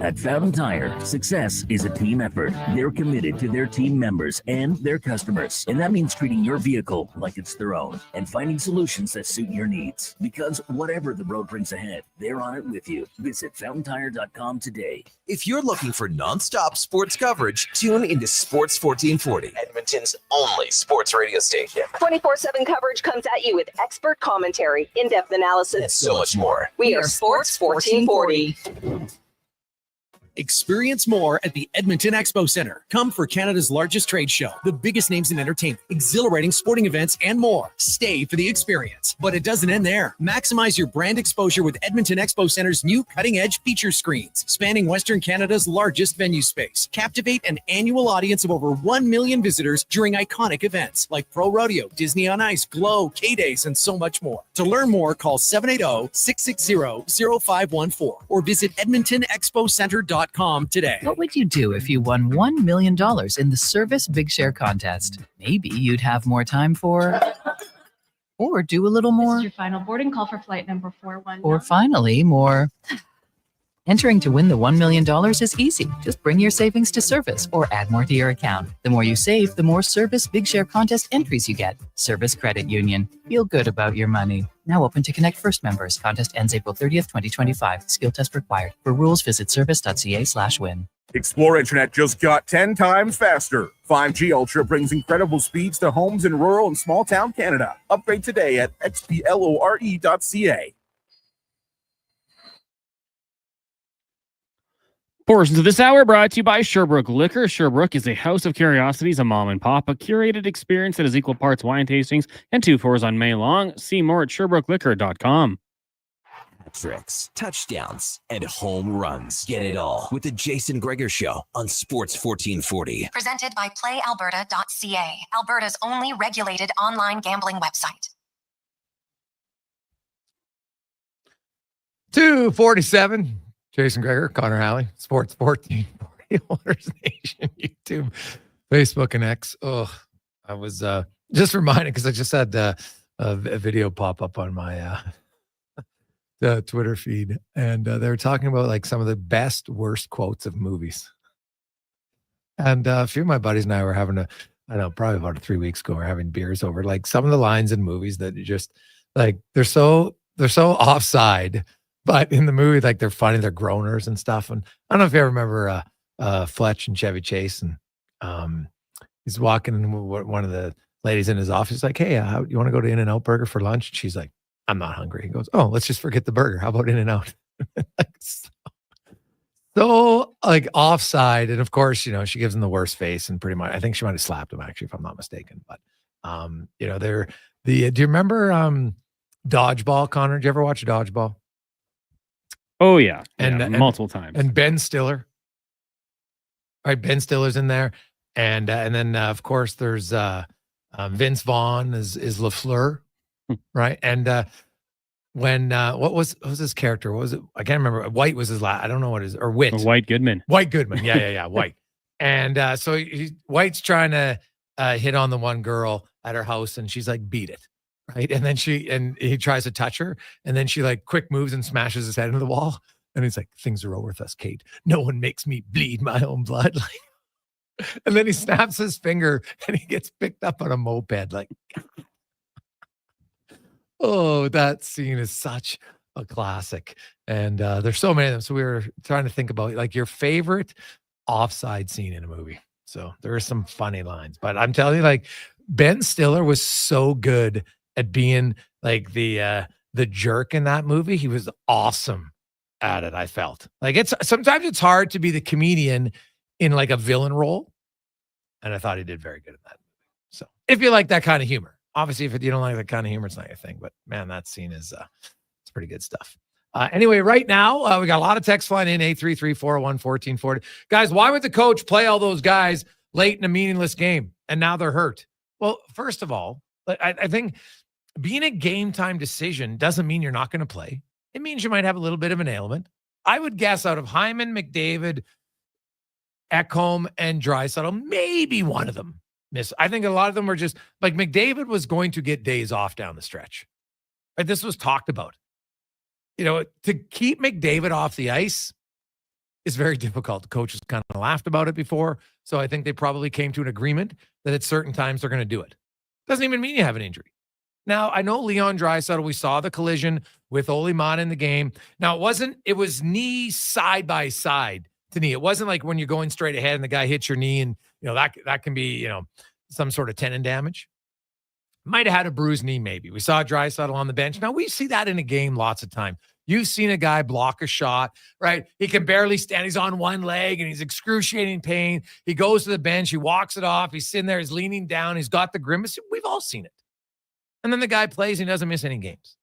At Fountain Tire, success is a team effort. They're committed to their team members and their customers. And that means treating your vehicle like it's their own and finding solutions that suit your needs. Because whatever the road brings ahead, they're on it with you. Visit FountainTire.com today. If you're looking for nonstop sports coverage, tune into Sports 1440, Edmonton's only sports radio station. 24/7 coverage comes at you with expert commentary, in-depth analysis, and so much more. We are Sports 1440. Experience more at the Edmonton Expo Center. Come for Canada's largest trade show, the biggest names in entertainment, exhilarating sporting events, and more. Stay for the experience. But it doesn't end there. Maximize your brand exposure with Edmonton Expo Center's new cutting-edge feature screens, spanning Western Canada's largest venue space. Captivate an annual audience of over 1 million visitors during iconic events like Pro Rodeo, Disney on Ice, Glow, K-Days, and so much more. To learn more, call 780-660-0514 or visit EdmontonExpoCenter.com today. What would you do if you won $1 million in the Service Big Share contest? Maybe you'd have more time for, or do a little This more, is your final boarding call for flight number 419. or finally more. Entering to win the $1 million is easy. Just bring your savings to Service or add more to your account. The more you save, the more Service Big Share contest entries you get. Service Credit Union. Feel good about your money. Now open to Connect First members. Contest ends April 30th, 2025. Skill test required. For rules, visit service.ca/win. Explore Internet just got 10 times faster. 5G Ultra brings incredible speeds to homes in rural and small town Canada. Upgrade today at xplore.ca. Portions of this hour brought to you by Sherbrooke Liquor. Sherbrooke is a house of curiosities, a mom and pop, a curated experience that is equal parts wine tastings and 2 floors on May long. See more at SherbrookeLiquor.com. Tricks, touchdowns, and home runs. Get it all with the Jason Gregor Show on Sports 1440. Presented by PlayAlberta.ca, Alberta's only regulated online gambling website. 247. Jason Gregor, Connor Halley, Sports 1440, Oilers Nation, YouTube, Facebook, and X. Oh, I was just reminded because I just had a video pop up on my the Twitter feed, and they were talking about like some of the best, worst quotes of movies. And a few of my buddies and I were having probably about 3 weeks ago, we're having beers over like some of the lines in movies that you just like, they're so offside. But in the movie, like they're funny, they're groaners and stuff. And I don't know if you ever remember Fletch and Chevy Chase, and he's walking in one of the ladies in his office, like, "Hey, you want to go to In-N-Out Burger for lunch?" And she's like, "I'm not hungry." He goes, "Oh, let's just forget the burger. How about In-N-Out?" Like, so like offside. And of course, she gives him the worst face, and pretty much, I think she might have slapped him actually, if I'm not mistaken. But do you remember Dodgeball, Connor? Did you ever watch Dodgeball? Oh, yeah. And multiple times. And Ben Stiller. Right, Ben Stiller's in there. And then, of course, there's Vince Vaughn is LaFleur, right? And when, what was his character? What was it? I can't remember. White was his last. I don't know what it is. Or Whit. White Goodman. White Goodman. Yeah, White. And so White's trying to hit on the one girl at her house, and she's like, "Beat it." Right. And then he tries to touch her, and then she like quick moves and smashes his head into the wall. And he's like, "Things are over with us, Kate. No one makes me bleed my own blood." Like, and then he snaps his finger and he gets picked up on a moped. Like, oh, that scene is such a classic. And there's so many of them. So we were trying to think about like your favorite offside scene in a movie. So there are some funny lines, but I'm telling you, like, Ben Stiller was so good at being like the jerk in that movie. He was awesome at it. I felt like sometimes it's hard to be the comedian in like a villain role. And I thought he did very good in that movie. So if you like that kind of humor, obviously, if you don't like that kind of humor, it's not your thing, but man, that scene is, it's pretty good stuff. Anyway, right now, we got a lot of text flying in, 833-401-1440. Guys, why would the coach play all those guys late in a meaningless game and now they're hurt? Well, first of all, I think being a game time decision doesn't mean you're not going to play. It means you might have a little bit of an ailment. I would guess out of Hyman, McDavid, Ekholm, and Draisaitl, maybe one of them miss. I think a lot of them were just like McDavid was going to get days off down the stretch. Right? This was talked about. To keep McDavid off the ice is very difficult. The coaches kind of laughed about it before. So I think they probably came to an agreement that at certain times they're going to do it. Doesn't even mean you have an injury. Now, I know Leon Draisaitl, we saw the collision with Ole Maan in the game. Now, it was knee side by side to knee. It wasn't like when you're going straight ahead and the guy hits your knee and, that can be, some sort of tendon damage. Might have had a bruised knee, maybe. We saw Draisaitl on the bench. Now, we see that in a game lots of time. You've seen a guy block a shot, right? He can barely stand. He's on one leg and he's excruciating pain. He goes to the bench. He walks it off. He's sitting there. He's leaning down. He's got the grimace. We've all seen it. And then the guy plays and he doesn't miss any games,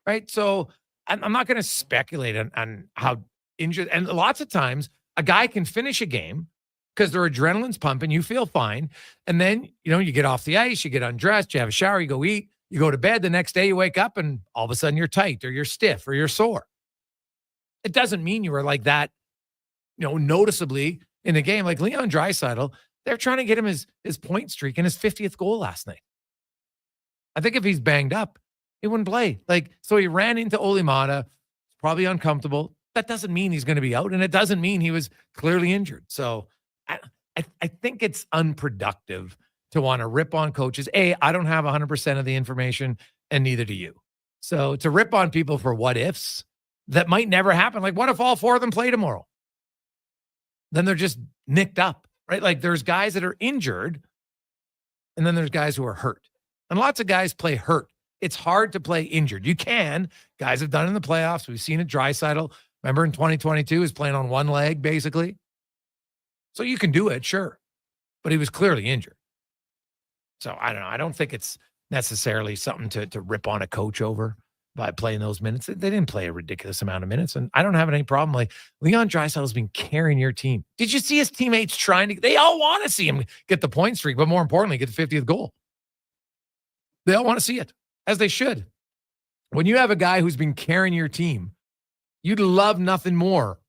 right? So I'm not going to speculate on how injured. And lots of times a guy can finish a game because their adrenaline's pumping. You feel fine. And then, you get off the ice, you get undressed, you have a shower, you go eat, you go to bed. The next day you wake up and all of a sudden you're tight or you're stiff or you're sore. It doesn't mean you were like that, noticeably in the game. Like Leon Draisaitl, they're trying to get him his point streak and his 50th goal last night. I think if he's banged up, he wouldn't play. So he ran into Olimata, probably uncomfortable. That doesn't mean he's going to be out, and it doesn't mean he was clearly injured. So I think it's unproductive to want to rip on coaches. I don't have 100% of the information, and neither do you. So to rip on people for what ifs that might never happen. Like, what if all four of them play tomorrow? Then they're just nicked up, right? There's guys that are injured, and then there's guys who are hurt. And lots of guys play hurt. It's hard to play injured. You can. Guys have done it in the playoffs. We've seen it. Draisaitl, remember in 2022, is playing on one leg, basically. So you can do it, sure. But he was clearly injured. So I don't know. I don't think it's necessarily something to rip on a coach over by playing those minutes. They didn't play a ridiculous amount of minutes. And I don't have any problem. Leon Draisaitl has been carrying your team. Did you see his teammates they all want to see him get the point streak, but more importantly, get the 50th goal. They all want to see it, as they should. When you have a guy who's been carrying your team, you'd love nothing more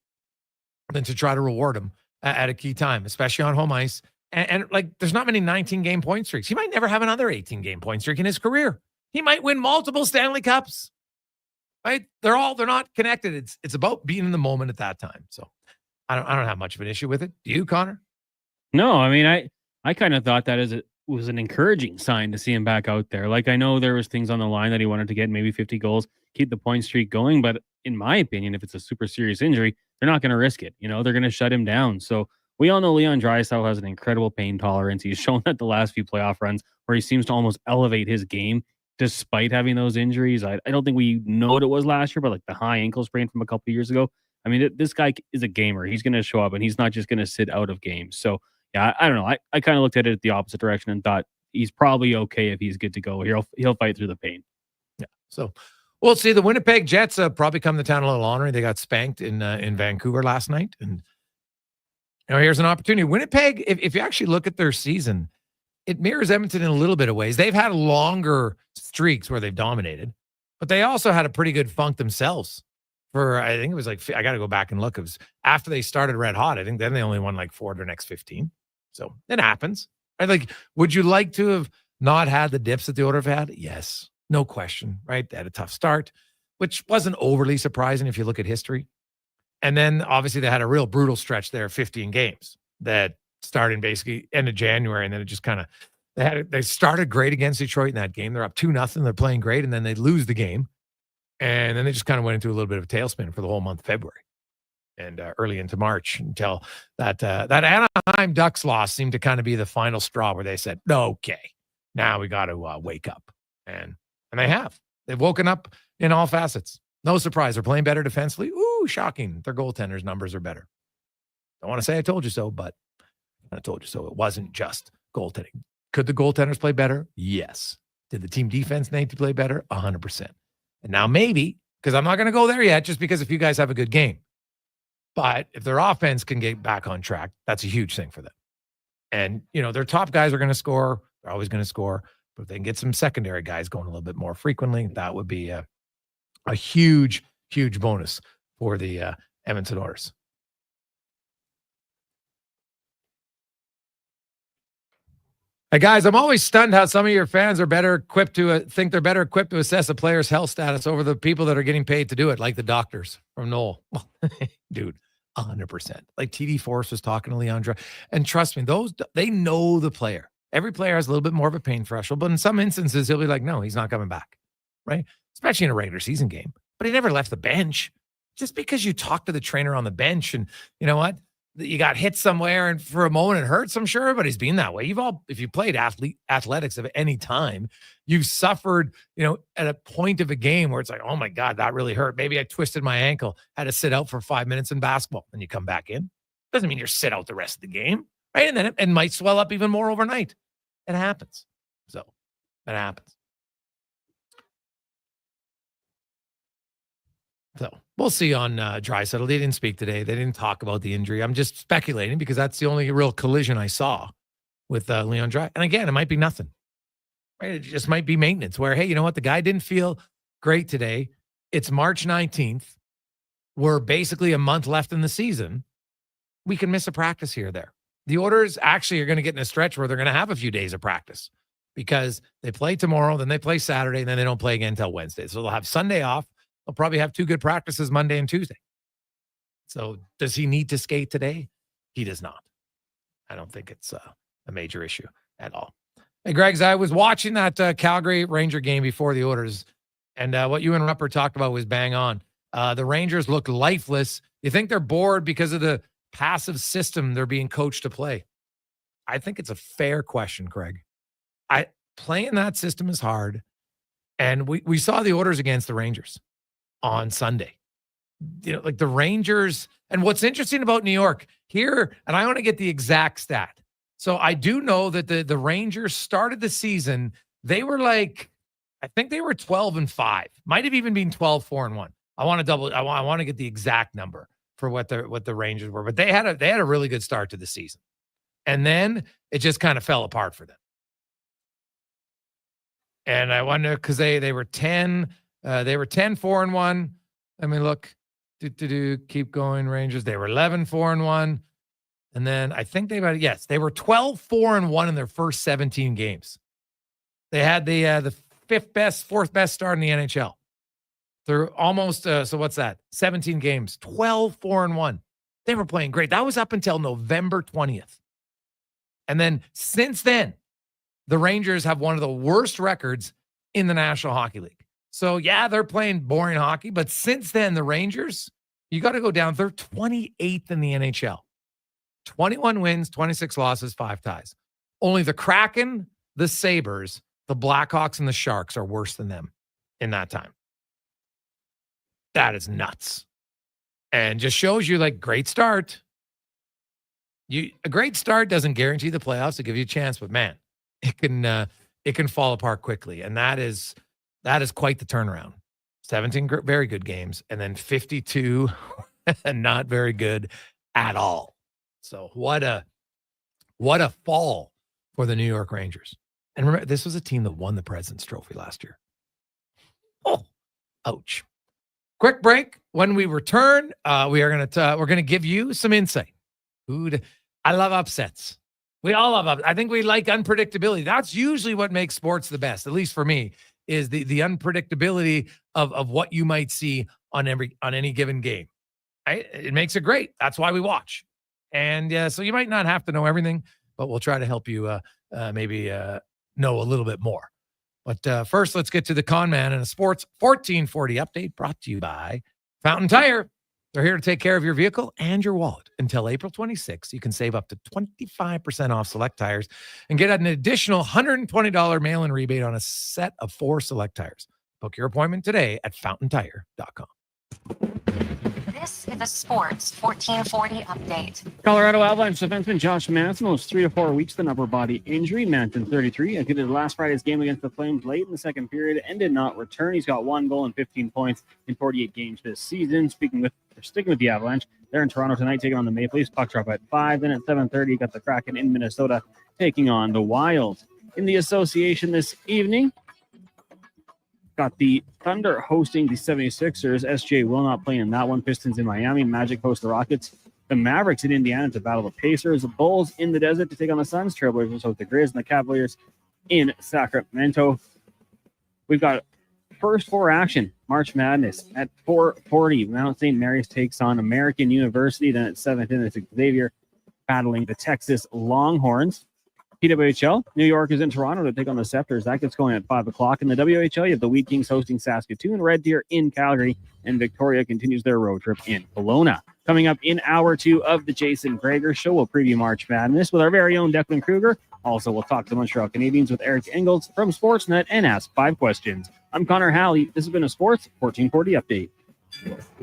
than to try to reward him at a key time, especially on home ice. And there's not many 19-game point streaks. He might never have another 18-game point streak in his career. He might win multiple Stanley Cups, right? They're not connected. It's about being in the moment at that time. So I don't have much of an issue with it. Do you, Connor? No, I mean, I kind of thought that it was an encouraging sign to see him back out there. I know there was things on the line that he wanted to get, maybe 50 goals, keep the point streak going. But in my opinion, if it's a super serious injury, they're not going to risk it. They're going to shut him down. So we all know Leon Draisaitl has an incredible pain tolerance. He's shown that the last few playoff runs where he seems to almost elevate his game despite having those injuries. I don't think we know what it was last year, but the high ankle sprain from a couple of years ago. I mean, this guy is a gamer. He's going to show up and he's not just going to sit out of games. So yeah, I don't know. I kind of looked at it the opposite direction and thought he's probably okay if he's good to go. He'll fight through the pain. Yeah. So we'll see. The Winnipeg Jets probably come to town a little honoring. They got spanked in Vancouver last night. And here's an opportunity. Winnipeg, if you actually look at their season, it mirrors Edmonton in a little bit of ways. They've had longer streaks where they've dominated, but they also had a pretty good funk themselves. I think it was I got to go back and look. It was after they started red hot. I think then they only won 4 of their next 15. So it happens. Right? Would you like to have not had the dips that they would have had? Yes, no question. Right? They had a tough start, which wasn't overly surprising if you look at history. And then obviously they had a real brutal stretch there, 15 games that started basically end of January, and then it just kind of they started great against Detroit in that game. They're up 2-0. They're playing great, and then they lose the game. And then they just kind of went into a little bit of a tailspin for the whole month of February and early into March until that Anaheim Ducks loss seemed to kind of be the final straw where they said, okay, now we got to wake up. And they have. They've woken up in all facets. No surprise. They're playing better defensively. Ooh, shocking. Their goaltenders' numbers are better. Don't want to say I told you so, but I told you so. It wasn't just goaltending. Could the goaltenders play better? Yes. Did the team defense need to play better? 100%. And now maybe, because I'm not going to go there yet, just because if you guys have a good game. But if their offense can get back on track, that's a huge thing for them. And, their top guys are going to score. They're always going to score. But if they can get some secondary guys going a little bit more frequently, that would be a huge, huge bonus for the Edmonton Oilers. Hey guys, I'm always stunned how some of your fans are better equipped to think they're better equipped to assess a player's health status over the people that are getting paid to do it, like the doctors from Noel. Dude, 100%. TD Force was talking to Leandra, and trust me, they know the player. Every player has a little bit more of a pain threshold, but in some instances, he'll be like, no, he's not coming back, right? Especially in a regular season game. But he never left the bench. Just because you talk to the trainer on the bench and you know what? you got hit somewhere and for a moment it hurts. I'm sure everybody's been that way. If you played athletics of any time, you've suffered, at a point of a game where it's like, oh my God, that really hurt. Maybe I twisted my ankle, had to sit out for 5 minutes in basketball, and you come back in. Doesn't mean you're sit out the rest of the game, right? And then it might swell up even more overnight. It happens. So it happens. So we'll see on Draisaitl. They didn't speak today. They didn't talk about the injury. I'm just speculating because that's the only real collision I saw with Leon Draisaitl. And again, it might be nothing. Right? It just might be maintenance where, hey, you know what? The guy didn't feel great today. It's March 19th. We're basically a month left in the season. We can miss a practice here or there. The Oilers actually are going to get in a stretch where they're going to have a few days of practice because they play tomorrow, then they play Saturday, and then they don't play again until Wednesday. So they'll have Sunday off. They'll probably have 2 good practices Monday and Tuesday. So does he need to skate today? He does not. I don't think it's a major issue at all. Hey, Greg's, I was watching that Calgary Ranger game before the Oilers, and what you and Rupper talked about was bang on. The Rangers look lifeless. You think they're bored because of the passive system they're being coached to play? I think it's a fair question, Craig. Playing that system is hard, and we saw the Oilers against the Rangers on Sunday. Like the Rangers, and what's interesting about New York here, and I want to get the exact stat. So I do know that the Rangers started the season, they were like, I think they were 12-5, might have even been 12-4-1. I want to get the exact number for what the Rangers were, but they had a really good start to the season. And then it just kind of fell apart for them. And I wonder, because they were 10-4-1. I mean, look, keep going, Rangers. They were 11-4-1. And then I think they were 12-4-1 in their first 17 games. They had the fourth best start in the NHL. They're almost, so what's that? 17 games, 12-4-1. They were playing great. That was up until November 20th. And then since then, the Rangers have one of the worst records in the National Hockey League. So, yeah, they're playing boring hockey. But since then, the Rangers, you got to go down. They're 28th in the NHL. 21 wins, 26 losses, 5 ties. Only the Kraken, the Sabres, the Blackhawks, and the Sharks are worse than them in that time. That is nuts. And just shows you, like, great start. A great start doesn't guarantee the playoffs. It gives you a chance, but man, it can fall apart quickly. And that is quite the turnaround. 17 very good games, and then 52 not very good at all. So what a fall for the New York Rangers. And remember, this was a team that won the President's Trophy last year. Oh, ouch. Quick break. When we return, we're going to give you some insight. I love upsets. We all love upsets. I think we like unpredictability. That's usually what makes sports the best, at least for me, is the unpredictability of what you might see on any given game. Right? It makes it great. That's why we watch. And so you might not have to know everything, but we'll try to help you maybe know a little bit more. But first, let's get to the Con Man and a Sports 1440 update brought to you by Fountain Tire. They're here to take care of your vehicle and your wallet. Until April 26th, you can save up to 25% off select tires and get an additional $120 mail-in rebate on a set of 4 select tires. Book your appointment today at fountaintire.com. This is a Sports 1440 update. Colorado Avalanche defenseman Josh Manson was 3 to 4 weeks with an upper body injury. Manson, 33, attended last Friday's game against the Flames late in the second period and did not return. He's got 1 goal and 15 points in 48 games this season. Sticking with the Avalanche, they're in Toronto tonight taking on the Maple Leafs. Puck drop at 5. Then at 7:30, you got the Kraken in Minnesota taking on the Wild. In the association this evening, got the Thunder hosting the 76ers. SJ will not play in that one. Pistons in Miami. Magic host the Rockets. The Mavericks in Indiana to battle the Pacers. The Bulls in the desert to take on the Suns. Trailblazers host the Grizz. And the Cavaliers in Sacramento. We've got first 4 action. March Madness at 4:40. Mount St. Mary's takes on American University. Then at 7:10, it's Xavier battling the Texas Longhorns. PWHL, New York is in Toronto to take on the Scepters. That gets going at 5 o'clock. In the WHL, you have the Wheat Kings hosting Saskatoon, Red Deer in Calgary, and Victoria continues their road trip in Kelowna. Coming up in hour 2 of the Jason Gregor Show, we'll preview March Madness with our very own Declan Kruger. Also, we'll talk to the Montreal Canadiens with Eric Engles from Sportsnet and ask 5 questions. I'm Connor Halley. This has been a Sports 1440 update.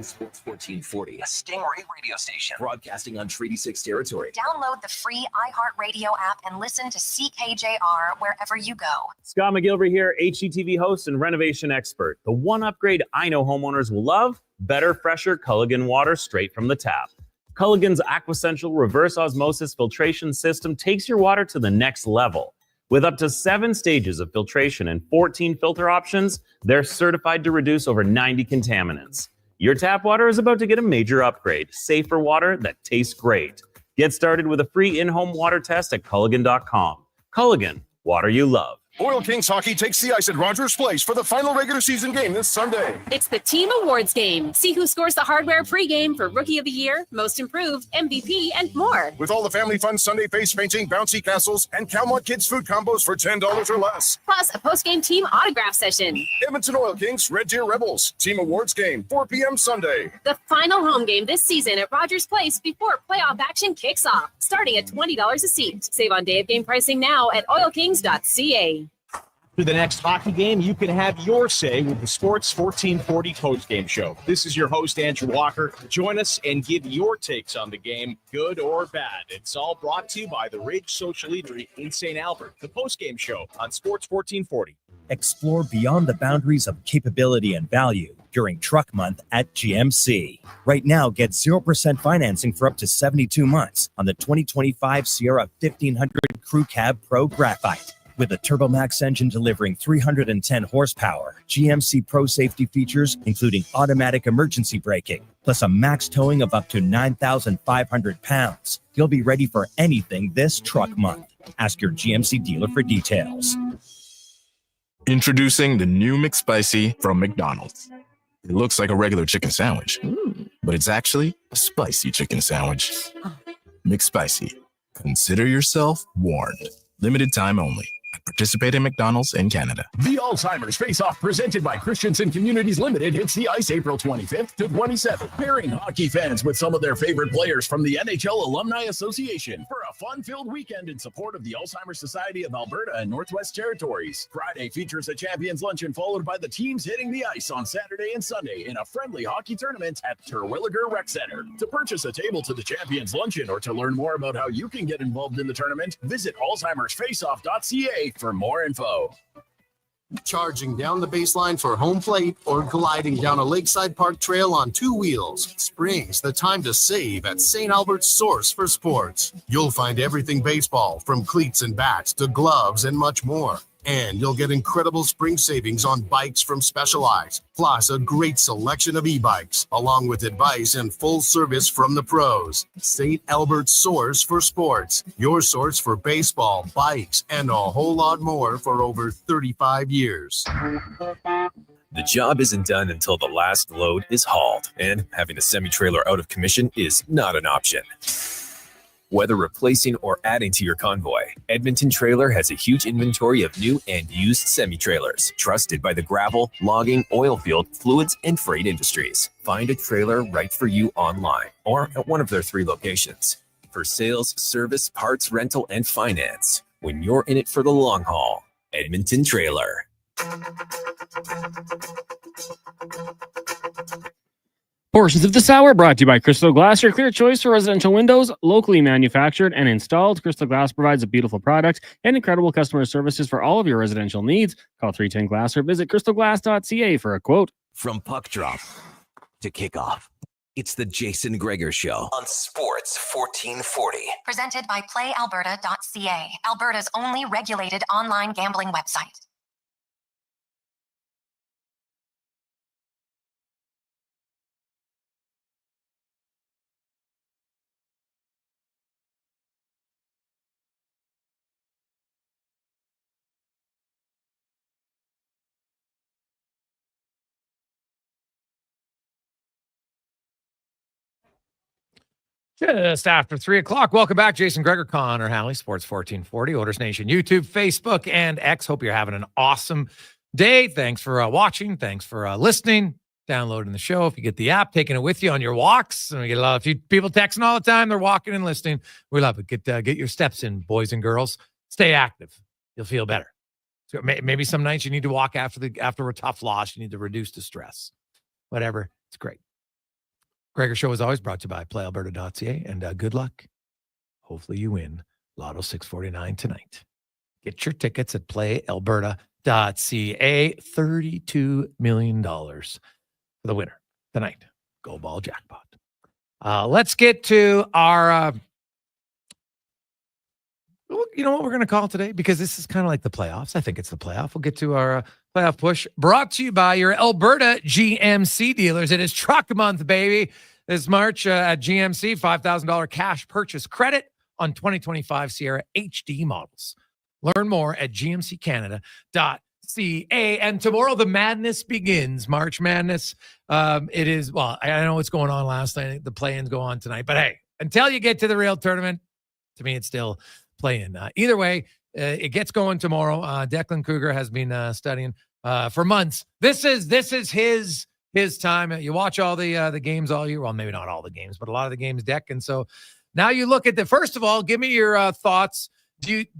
Sports 1440, a Stingray radio station broadcasting on Treaty 6 territory. Download the free iHeartRadio app and listen to CKJR wherever you go. Scott McGilvery here, HGTV host and renovation expert. The one upgrade I know homeowners will love: better, fresher Culligan water straight from the tap. Culligan's Aquasential reverse osmosis filtration system takes your water to the next level. With up to 7 stages of filtration and 14 filter options, they're certified to reduce over 90 contaminants. Your tap water is about to get a major upgrade. Safer water that tastes great. Get started with a free in-home water test at Culligan.com. Culligan, water you love. Oil Kings hockey takes the ice at Rogers Place for the final regular season game this Sunday. It's the Team Awards game. See who scores the hardware pregame for Rookie of the Year, Most Improved, MVP, and more. With all the family fun Sunday face painting, bouncy castles, and Calmont Kids food combos for $10 or less. Plus a post-game team autograph session. Edmonton Oil Kings, Red Deer Rebels. Team Awards game, 4 p.m. Sunday. The final home game this season at Rogers Place before playoff action kicks off. Starting at $20 a seat. Save on day of game pricing now at oilkings.ca. For the next hockey game, you can have your say with the Sports 1440 postgame show. This is your host, Andrew Walker. Join us and give your takes on the game, good or bad. It's all brought to you by the Ridge Social Eatery in St. Albert. The postgame show on Sports 1440. Explore beyond the boundaries of capability and value during Truck Month at GMC. Right now, get 0% financing for up to 72 months on the 2025 Sierra 1500 Crew Cab Pro Graphite. With a TurboMax engine delivering 310 horsepower, GMC Pro safety features including automatic emergency braking, plus a max towing of up to 9,500 pounds. You'll be ready for anything this Truck Month. Ask your GMC dealer for details. Introducing the new McSpicy from McDonald's. It looks like a regular chicken sandwich, but it's actually a spicy chicken sandwich. McSpicy. Consider yourself warned. Limited time only. Participate in McDonald's in Canada. The Alzheimer's Face-Off presented by Christensen Communities Limited hits the ice April 25th to 27th, pairing hockey fans with some of their favorite players from the NHL Alumni Association for a fun-filled weekend in support of the Alzheimer's Society of Alberta and Northwest Territories. Friday features a Champions Luncheon followed by the teams hitting the ice on Saturday and Sunday in a friendly hockey tournament at Terwilliger Rec Center. To purchase a table to the Champions Luncheon or to learn more about how you can get involved in the tournament, visit alzheimersfaceoff.ca for more info. Charging down the baseline for home plate or gliding down a lakeside park trail on 2 wheels. Spring's the time to save at St. Albert's Source for Sports. You'll find everything baseball, from cleats and bats to gloves and much more. And you'll get incredible spring savings on bikes from Specialized, plus a great selection of e-bikes, along with advice and full service from the pros. St. Albert's Source for Sports, your source for baseball, bikes, and a whole lot more for over 35 years. The job isn't done until the last load is hauled, and having a semi-trailer out of commission is not an option. Whether replacing or adding to your convoy, Edmonton Trailer has a huge inventory of new and used semi-trailers, trusted by the gravel, logging, oil field, fluids, and freight industries. Find a trailer right for you online or at one of their 3 locations. For sales, service, parts, rental, and finance, when you're in it for the long haul, Edmonton Trailer. Portions of this hour brought to you by Crystal Glass, your clear choice for residential windows, locally manufactured and installed. Crystal Glass provides a beautiful product and incredible customer services for all of your residential needs. Call 310 Glass or visit crystalglass.ca for a quote. From puck drop to kickoff, it's the Jason Gregor Show on Sports 1440. Presented by PlayAlberta.ca, Alberta's only regulated online gambling website. Just after 3 o'clock. Welcome back. Jason Gregor, Connor Halley, Sports 1440, Oilers Nation, YouTube, Facebook, and X. Hope you're having an awesome day. Thanks for watching. Thanks for listening, downloading the show. If you get the app, taking it with you on your walks. And we get a few people texting all the time. They're walking and listening. We love it. Get your steps in, boys and girls. Stay active. You'll feel better. So maybe some nights you need to walk after a tough loss. You need to reduce the stress. Whatever. It's great. Gregor Show is always brought to you by playalberta.ca, and good luck. Hopefully you win Lotto 649 tonight. Get your tickets at playalberta.ca. $32 million for the winner tonight. Go ball jackpot. Let's get to our, you know what we're going to call today? Because this is kind of like the playoffs. I think it's the playoff. We'll get to our playoff push, brought to you by your Alberta GMC dealers. It is truck month, baby. This March at GMC, $5,000 cash purchase credit on 2025 Sierra HD models. Learn more at gmccanada.ca. And tomorrow the madness begins. March Madness. It is, well, I know what's going on last night. The play-ins go on tonight. But hey, until you get to the real tournament, to me, it's still play-in. Either way, it gets going tomorrow. Declan Kruger has been studying for months. This is his time. You watch all the games all year. Well, maybe not all the games, but a lot of the games, Deck. And so now you look at first of all, give me your thoughts. Did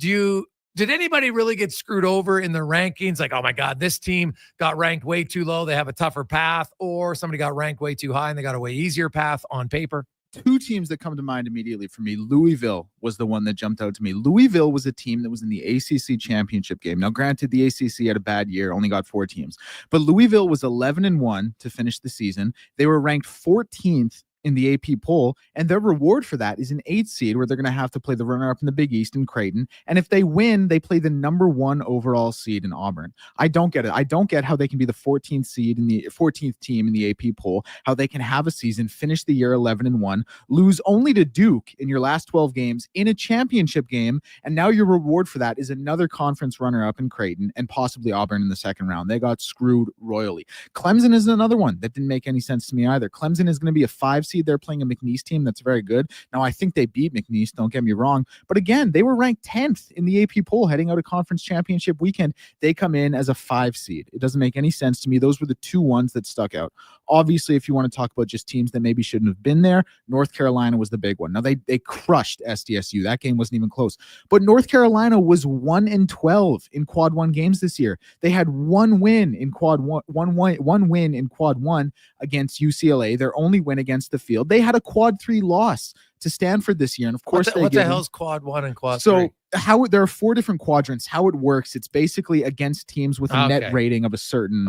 anybody really get screwed over in the rankings? Like, oh my God, this team got ranked way too low. They have a tougher path, or somebody got ranked way too high and they got a way easier path on paper. Two teams that come to mind immediately for me. Louisville was the one that jumped out to me. Louisville was a team that was in the ACC championship game. Now, granted, the ACC had a bad year, only got 4 teams. But Louisville was 11-1 to finish the season. They were ranked 14th in the AP poll, and their reward for that is an 8th seed where they're going to have to play the runner-up in the Big East in Creighton. And if they win, they play the number 1 overall seed in Auburn. I don't get it. I don't get how they can be the 14th seed in the 14th team in the AP poll, how they can have a season, finish the year 11-1, lose only to Duke in your last 12 games in a championship game, and now your reward for that is another conference runner-up in Creighton and possibly Auburn in the second round. They got screwed royally. Clemson is another one that didn't make any sense to me either. Clemson is going to be a 5 seed. They're playing a McNeese team that's very good. Now, I think they beat McNeese, don't get me wrong. But again, they were ranked 10th in the AP poll heading out of conference championship weekend. They come in as a 5 seed. It doesn't make any sense to me. Those were the 2 ones that stuck out. Obviously, if you want to talk about just teams that maybe shouldn't have been there, North Carolina was the big one. Now, they crushed SDSU. That game wasn't even close. But North Carolina was 1-12 in quad 1 games this year. They had one win in quad 1 against UCLA, their only win against the field. They had a quad 3 loss to Stanford this year. And of course, what the hell's quad 1 and quad 3? So there are 4 different quadrants. How it works, it's basically against teams with a net rating of a certain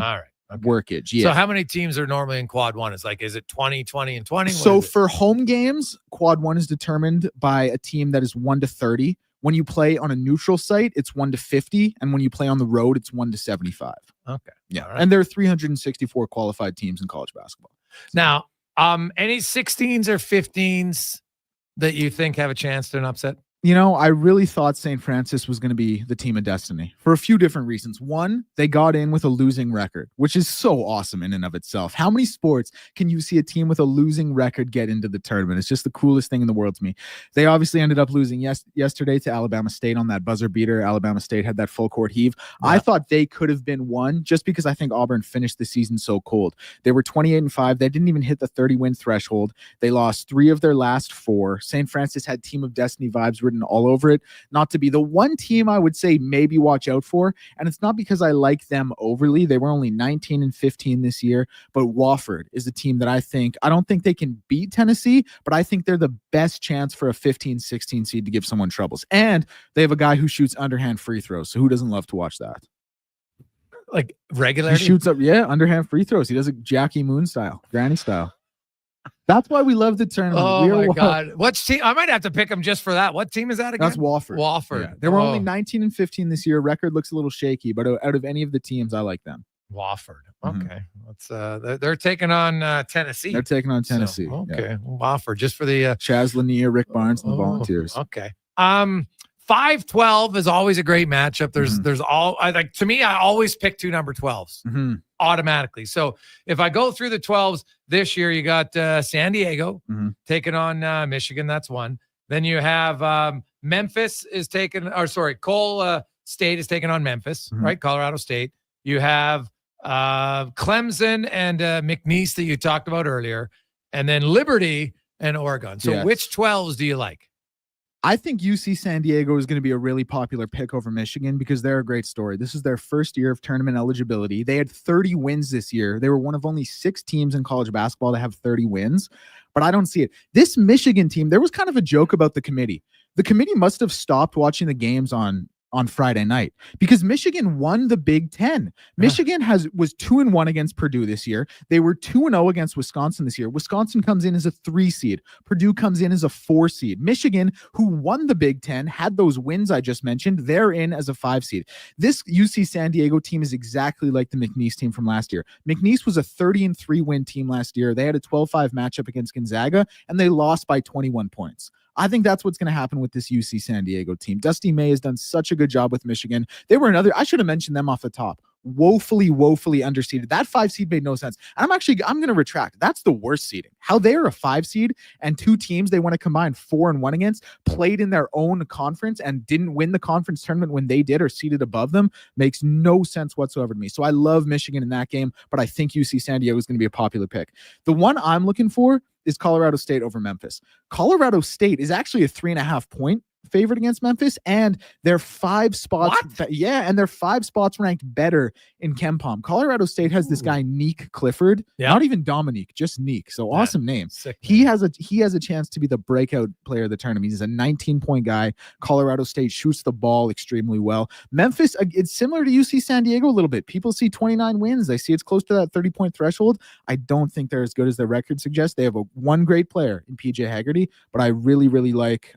workage. Yeah. So how many teams are normally in quad 1? Is it 20, 20, and 20? So for home games, quad 1 is determined by a team that is 1-30. When you play on a neutral site, it's 1-50. And when you play on the road, it's 1-75. Okay. Yeah. Right. And there are 364 qualified teams in college basketball. Now, any 16s or 15s that you think have a chance to an upset? You know, I really thought St. Francis was going to be the team of destiny for a few different reasons. One, they got in with a losing record, which is so awesome in and of itself. How many sports can you see a team with a losing record get into the tournament? It's just the coolest thing in the world to me. They obviously ended up losing yesterday to Alabama State on that buzzer beater. Alabama State had that full court heave. Yeah. I thought they could have been one just because I think Auburn finished the season so cold. They were 28-5. They didn't even hit the 30-win threshold. They lost 3 of their last 4. St. Francis had team of destiny vibes written all over it. Not to be the one team I would say maybe watch out for, and it's not because I like them overly. They were only 19-15 this year, but Wofford is a team that I don't think they can beat Tennessee, but I think they're the best chance for a 15-16 seed to give someone troubles. And they have a guy who shoots underhand free throws, so who doesn't love to watch that? Like regularly? He shoots up, underhand free throws. He does it Jackie Moon style, granny style. That's why we love the tournament. Oh, my God. What's team? I might have to pick them just for that. What team is that again? That's Wofford. Yeah. They were only 19-15 this year. Record looks a little shaky, but out of any of the teams, I like them. Wofford. Okay. Let's they're taking on Tennessee. They're taking on Tennessee. So, okay. Yeah. Wofford, just for the Chaz Lanier, Rick Barnes, and the Volunteers. Okay. 5-12 is always a great matchup. There's all I like. To me, I always pick 2 number 12s automatically. So if I go through the 12s this year, you got San Diego taking on Michigan. That's one. Then you have Memphis is taking, or sorry, Cole State is taking on Memphis, right? Colorado State. You have Clemson and McNeese that you talked about earlier, and then Liberty and Oregon. So which 12s do you like? I think UC San Diego is going to be a really popular pick over Michigan because they're a great story. This is their first year of tournament eligibility. They had 30 wins this year. They were one of only 6 teams in college basketball to have 30 wins, but I don't see it. This Michigan team, there was kind of a joke about the committee. The committee must have stopped watching the games on Friday night because Michigan won the Big Ten. Michigan was 2-1 against Purdue this year. They were 2-0 against Wisconsin this year. Wisconsin comes in as a 3 seed. Purdue comes in as a 4 seed. Michigan, who won the Big Ten, had those wins I just mentioned. They're in as a 5 seed. This UC San Diego team is exactly like the McNeese team from last year. McNeese was a 30-3 win team last year. They had a 12-5 matchup against Gonzaga, and they lost by 21 points. I think that's what's going to happen with this UC San Diego team. Dusty May has done such a good job with Michigan. They were I should have mentioned them off the top. Woefully underseeded. That 5 seed made no sense. And I'm going to retract. That's the worst seeding. How they're a 5 seed and 2 teams they want to combine 4-1 against played in their own conference and didn't win the conference tournament when they did or seeded above them makes no sense whatsoever to me. So I love Michigan in that game, but I think UC San Diego is going to be a popular pick. The one I'm looking for is Colorado State over Memphis. Colorado State is actually a 3.5 point favorite against Memphis, and they're 5 spots. And they're 5 spots ranked better in KenPom. Colorado State has this guy Neek Clifford, not even Dominique, just Neek. So awesome name. He has a chance to be the breakout player of the tournament. He's a 19-point guy. Colorado State shoots the ball extremely well. Memphis, it's similar to UC San Diego a little bit. People see 29 wins. They see it's close to that 30-point threshold. I don't think they're as good as their record suggests. They have one great player in PJ Haggerty, but I really like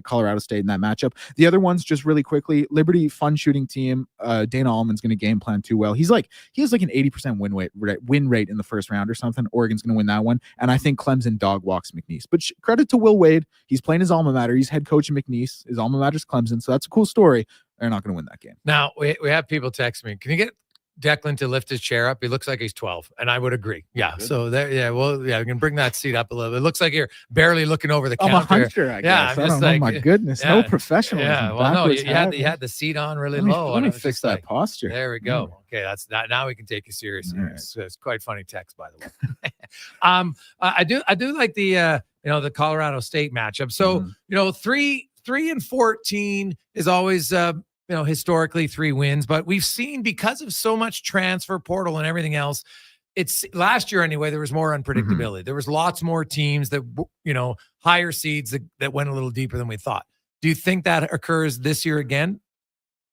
Colorado State in that matchup. The other ones, just really quickly, Liberty, fun shooting team. Dana Allman's going to game plan too well. He has like an 80% win rate in the first round or something. Oregon's going to win that one, and I think Clemson dog walks McNeese. But credit to Will Wade, he's playing his alma mater. He's head coach of McNeese. His alma mater's Clemson, so that's a cool story. They're not going to win that game. Now we have people text me. Can you get Declan to lift his chair up? He looks like he's 12, and I would agree. Yeah. So there, we can bring that seat up a little bit. It looks like you're barely looking over the counter. I'm a hunter, I guess. I'm just like, oh my goodness, no professionalism. Yeah. Well, no, you had the seat on really low. Let me fix that posture. There we go. Okay, that's not. Now we can take you seriously. Right. It's quite funny text, by the way. I do like the the Colorado State matchup. So 3-14 is always historically 3 wins, but we've seen because of so much transfer portal and everything else, it's last year anyway, there was more unpredictability. There was lots more teams that, higher seeds that went a little deeper than we thought. Do you think that occurs this year again?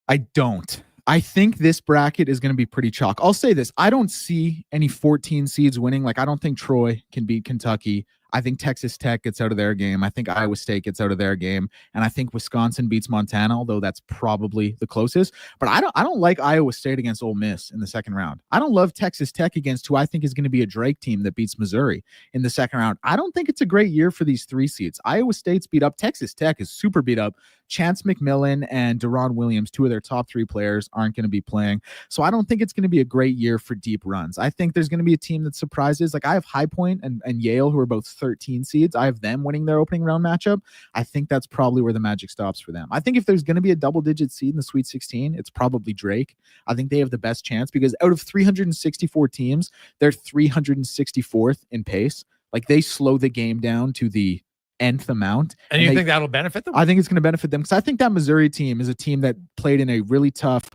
I don't. I think this bracket is going to be pretty chalk. I'll say this. I don't see any 14 seeds winning. Like, I don't think Troy can beat Kentucky. I think Texas Tech gets out of their game. I think Iowa State gets out of their game. And I think Wisconsin beats Montana, although that's probably the closest. But I don't like Iowa State against Ole Miss in the second round. I don't love Texas Tech against who I think is going to be a Drake team that beats Missouri in the second round. I don't think it's a great year for these 3 seeds. Iowa State's beat up. Texas Tech is super beat up. Chance McMillan and Deron Williams, 2 of their top 3 players, aren't going to be playing. So I don't think it's going to be a great year for deep runs. I think there's going to be a team that surprises. Like, I have High Point and Yale, who are both 13 seeds. I have them winning their opening round matchup. I think that's probably where the magic stops for them. I think if there's going to be a double-digit seed in the Sweet 16, it's probably Drake. I think they have the best chance because out of 364 teams, they're 364th in pace. Like, they slow the game down to the nth amount. And you think that'll benefit them? I think it's going to benefit them because I think that Missouri team is a team that played in a really tough,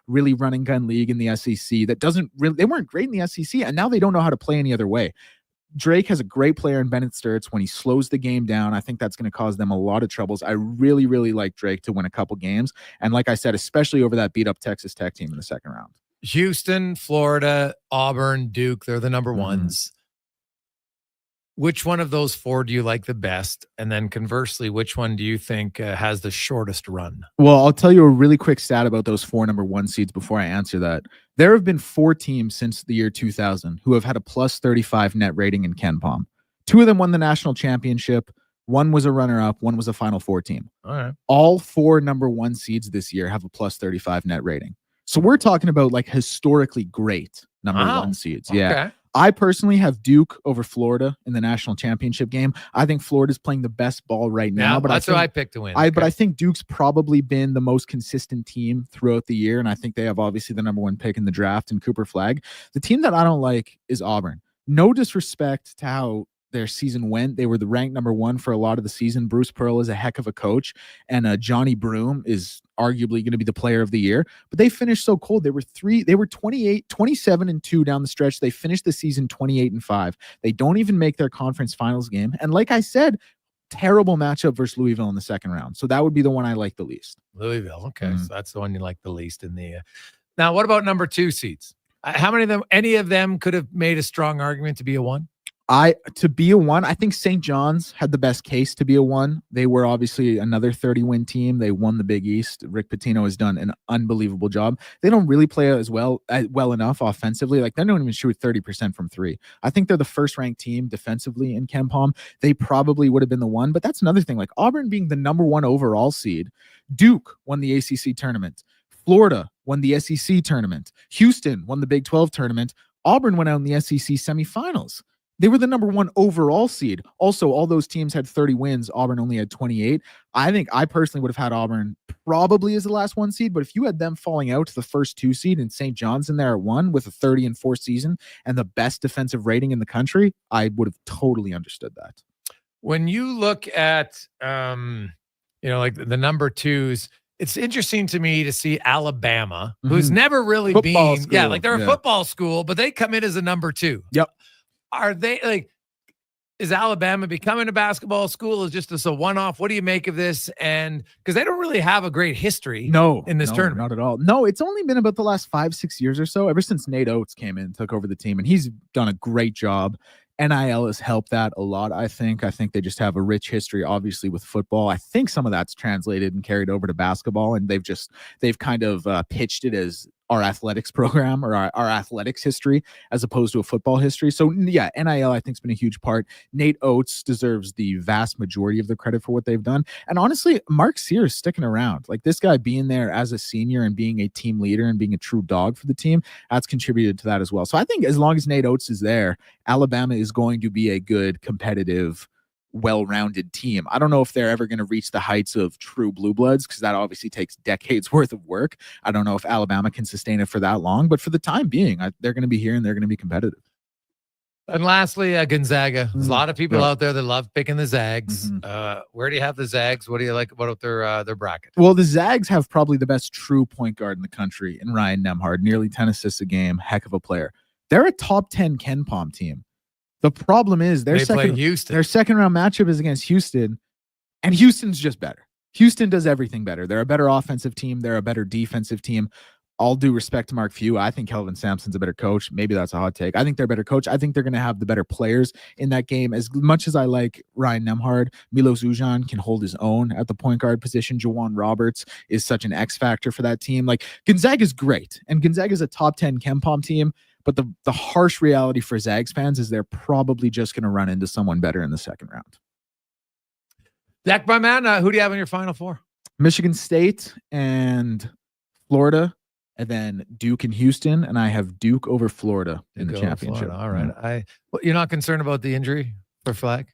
really running gun league in the SEC that they weren't great in the SEC, and now they don't know how to play any other way. Drake has a great player in Bennett Sturts. When he slows the game down, I think that's going to cause them a lot of troubles. I really, really like Drake to win a couple games. And like I said, especially over that beat up Texas Tech team in the second round. Houston, Florida, Auburn, Duke, they're the number ones. Which one of those 4 do you like the best? And then conversely, which one do you think has the shortest run? Well, I'll tell you a really quick stat about those 4 number 1 seeds before I answer that. There have been 4 teams since the year 2000 who have had a plus 35 net rating in KenPom. 2 of them won the national championship. One was a runner-up. One was a Final Four team. All right. All 4 number 1 seeds this year have a plus 35 net rating. So we're talking about like historically great number 1 seeds. Yeah. Okay. I personally have Duke over Florida in the national championship game. I think Florida's playing the best ball right now. Yeah, but that's who I picked to win. But I think Duke's probably been the most consistent team throughout the year, and I think they have obviously the number 1 pick in the draft in Cooper Flagg. The team that I don't like is Auburn. No disrespect to how their season went. They were the ranked number 1 for a lot of the season. Bruce Pearl is a heck of a coach, and Johnny Broome is arguably going to be the player of the year. But they finished so cold. They were 27-2 down the stretch. They finished the season 28-5. They don't even make their conference finals game. And like I said, terrible matchup versus Louisville in the second round. So that would be the one I like the least. Louisville. Okay. So that's the one you like the least in the Now, what about number 2 seeds? How many of them, any of them could have made a strong argument to be a 1? To be a 1, I think St. John's had the best case to be a 1. They were obviously another 30-win team. They won the Big East. Rick Pitino has done an unbelievable job. They don't really play as well enough offensively. Like, they don't even shoot 30% from 3. I think they're the first-ranked team defensively in KenPom. They probably would have been the 1, but that's another thing. Like, Auburn being the number 1 overall seed, Duke won the ACC tournament. Florida won the SEC tournament. Houston won the Big 12 tournament. Auburn went out in the SEC semifinals. They were the number 1 overall seed. Also, all those teams had 30 wins. Auburn only had 28. I think I personally would have had Auburn probably as the last 1 seed, but if you had them falling out to the first 2 seed and St. John's in there at 1 with a 30-4 season and the best defensive rating in the country, I would have totally understood that. When you look at, like the number 2s, it's interesting to me to see Alabama, who's never really Football been, school. they're a football school, but they come in as a number 2. Yep. Are they like, is Alabama becoming a basketball school? Is just a one-off? What do you make of this? And because they don't really have a great history in this tournament. Not at all. No, it's only been about the last 5-6 years or so, ever since Nate Oates came in, took over the team, and he's done a great job. NIL has helped that a lot, I think. I think they just have a rich history, obviously, with football. I think some of that's translated and carried over to basketball, and they've kind of pitched it as our athletics program or our athletics history as opposed to a football history. So yeah, NIL I think has been a huge part. Nate Oates deserves the vast majority of the credit for what they've done. And honestly, Mark Sears sticking around. Like, this guy being there as a senior and being a team leader and being a true dog for the team, that's contributed to that as well. So I think as long as Nate Oates is there, Alabama is going to be a good, competitive, well-rounded team. I don't know if they're ever going to reach the heights of true blue bloods, because that obviously takes decades worth of work. I don't know if Alabama can sustain it for that long, but for the time being, they're going to be here and they're going to be competitive. And lastly, Gonzaga. There's a lot of people out there that love picking the Zags. Where do you have the Zags? What do you like about their bracket? Well, the Zags have probably the best true point guard in the country in Ryan Nembhard, nearly 10 assists a game, heck of a player. They're a top 10 KenPom team. The problem is their second round matchup is against Houston, and Houston's just better. Houston does everything better. They're a better offensive team. They're a better defensive team. All due respect to Mark Few, I think Kelvin Sampson's a better coach. Maybe that's a hot take. I think they're a better coach. I think they're going to have the better players in that game. As much as I like Ryan Nembhard, Milos Ujan can hold his own at the point guard position. Jawan Roberts is such an X factor for that team. Like, Gonzaga is great, and Gonzaga is a top 10 KenPom team. But the harsh reality for Zags fans is they're probably just going to run into someone better in the second round. Dak, my man, who do you have in your Final Four? Michigan State and Florida, and then Duke and Houston, and I have Duke over Florida in the championship. Florida. All right. You're not concerned about the injury for Flagg?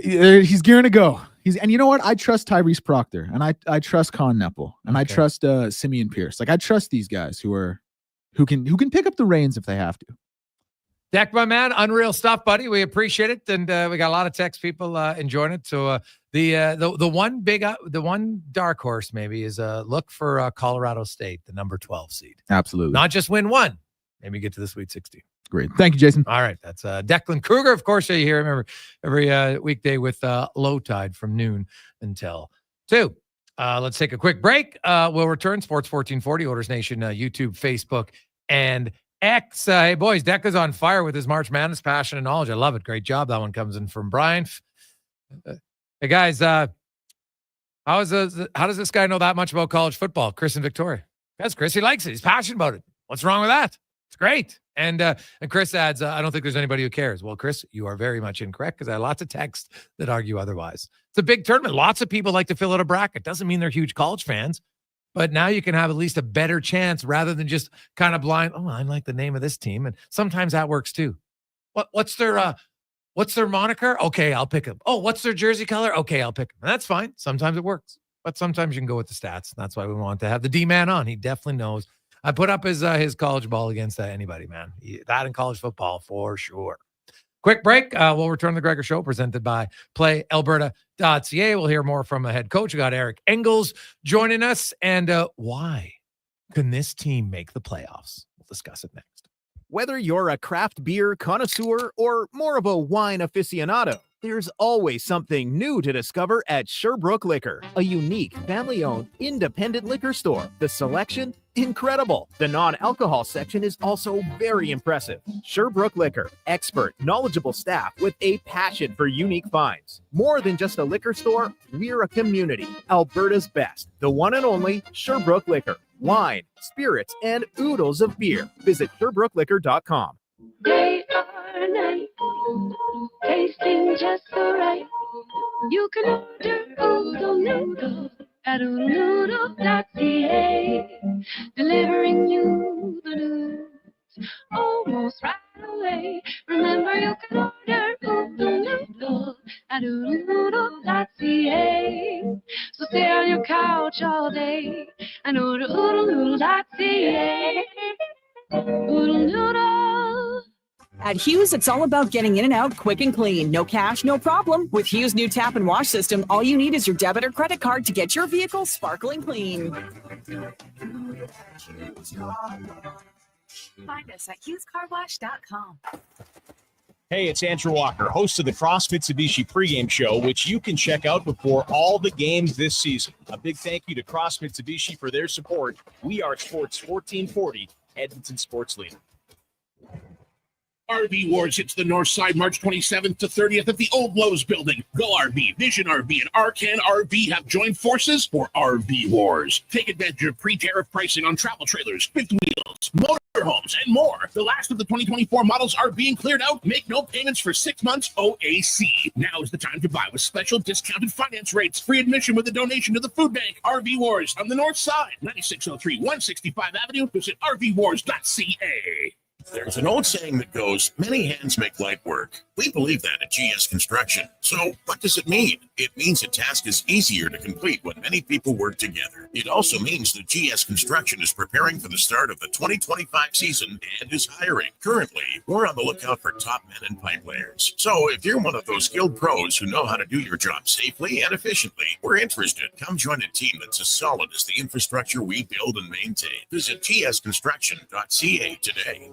He's gearing to go. And you know what? I trust Tyrese Proctor, and I trust Con Nepple, and I trust Simeon Pierce. Like, I trust these guys who can pick up the reins if they have to. Dak, my man, unreal stuff, buddy. We appreciate it, and we got a lot of text people enjoying it. So the one dark horse maybe is look for Colorado State, the number 12 seed. Absolutely, not just win one, maybe get to the Sweet 16. Great, thank you, Jason. All right, that's Declan Kruger. Of course, you hear him every weekday with Low Tide from noon until 2. Let's take a quick break. We'll return. Sports 1440, Oilers Nation, YouTube, Facebook, and X. Hey, boys, Declan's on fire with his March Madness passion and knowledge. I love it. Great job. That one comes in from Brian. Hey, guys, how does this guy know that much about college football? Chris and Victoria. That's Chris. He likes it. He's passionate about it. What's wrong with that? It's great. And Chris adds, I don't think there's anybody who cares. Well, Chris, you are very much incorrect because I have lots of texts that argue otherwise. It's a big tournament. Lots of people like to fill out a bracket. Doesn't mean they're huge college fans, but now you can have at least a better chance rather than just kind of blind. Oh, I like the name of this team. And sometimes that works too. What's their moniker? Okay, I'll pick them. Oh, what's their jersey color? Okay, I'll pick them. And that's fine. Sometimes it works, but sometimes you can go with the stats. That's why we want to have the D-man on. He definitely knows. I put up his college ball against anybody, man. That in college football for sure. Quick break. We'll return to the Gregor Show presented by PlayAlberta.ca. We'll hear more from the head coach. We got Eric Engles joining us. And why can this team make the playoffs? We'll discuss it next. Whether you're a craft beer connoisseur or more of a wine aficionado, there's always something new to discover at Sherbrooke Liquor, a unique, family-owned, independent liquor store. The selection, incredible. The non-alcohol section is also very impressive. Sherbrooke Liquor, expert, knowledgeable staff with a passion for unique finds. More than just a liquor store, we're a community. Alberta's best, the one and only Sherbrooke Liquor. Wine, spirits, and oodles of beer. Visit SherbrookeLiquor.com. Day or night, tasting just so right. You can order oodle noodle at oodlenoodle.ca, delivering you the news almost right away. Remember, you can order oodle noodle at oodlenoodle.ca. So stay on your couch all day and order oodlenoodle.ca. Oodle noodle. At Hughes, it's all about getting in and out quick and clean. No cash, no problem. With Hughes' new tap and wash system, all you need is your debit or credit card to get your vehicle sparkling clean. Find us at HughesCarWash.com. Hey, it's Andrew Walker, host of the Cross Mitsubishi pregame show, which you can check out before all the games this season. A big thank you to Cross Mitsubishi for their support. We are Sports 1440, Edmonton Sports Leader. RV Wars hits the north side March 27th to 30th at the Old Lowe's building. Go RV, Vision RV, and Arcan RV have joined forces for RV Wars. Take advantage of pre-tariff pricing on travel trailers, fifth wheels, motorhomes, and more. The last of the 2024 models are being cleared out. Make no payments for 6 months OAC. Now is the time to buy with special discounted finance rates. Free admission with a donation to the food bank. RV Wars on the north side, 9603 165 Avenue. Visit rvwars.ca. There's an old saying that goes, many hands make light work. We believe that at GS Construction. So what does it mean? It means a task is easier to complete when many people work together. It also means that GS Construction is preparing for the start of the 2025 season and is hiring. Currently, we're on the lookout for top men and pipe layers. So if you're one of those skilled pros who know how to do your job safely and efficiently, we're interested. Come join a team that's as solid as the infrastructure we build and maintain. Visit gsconstruction.ca today.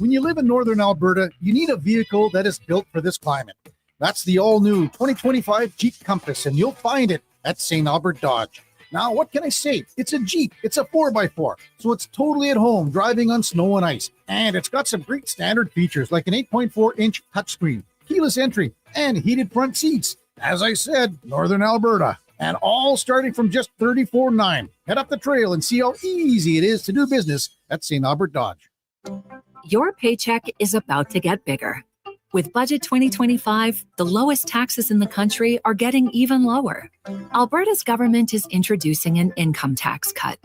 When you live in northern Alberta, you need a vehicle that is built for this climate. That's the all-new 2025 Jeep Compass, and you'll find it at St. Albert Dodge. Now, what can I say? It's a Jeep. It's a 4x4, so it's totally at home driving on snow and ice. And it's got some great standard features like an 8.4-inch touchscreen, keyless entry, and heated front seats. As I said, northern Alberta. And all starting from just $34,900. Head up the trail and see how easy it is to do business at St. Albert Dodge. Your paycheck is about to get bigger. With Budget 2025, the lowest taxes in the country are getting even lower. Alberta's government is introducing an income tax cut.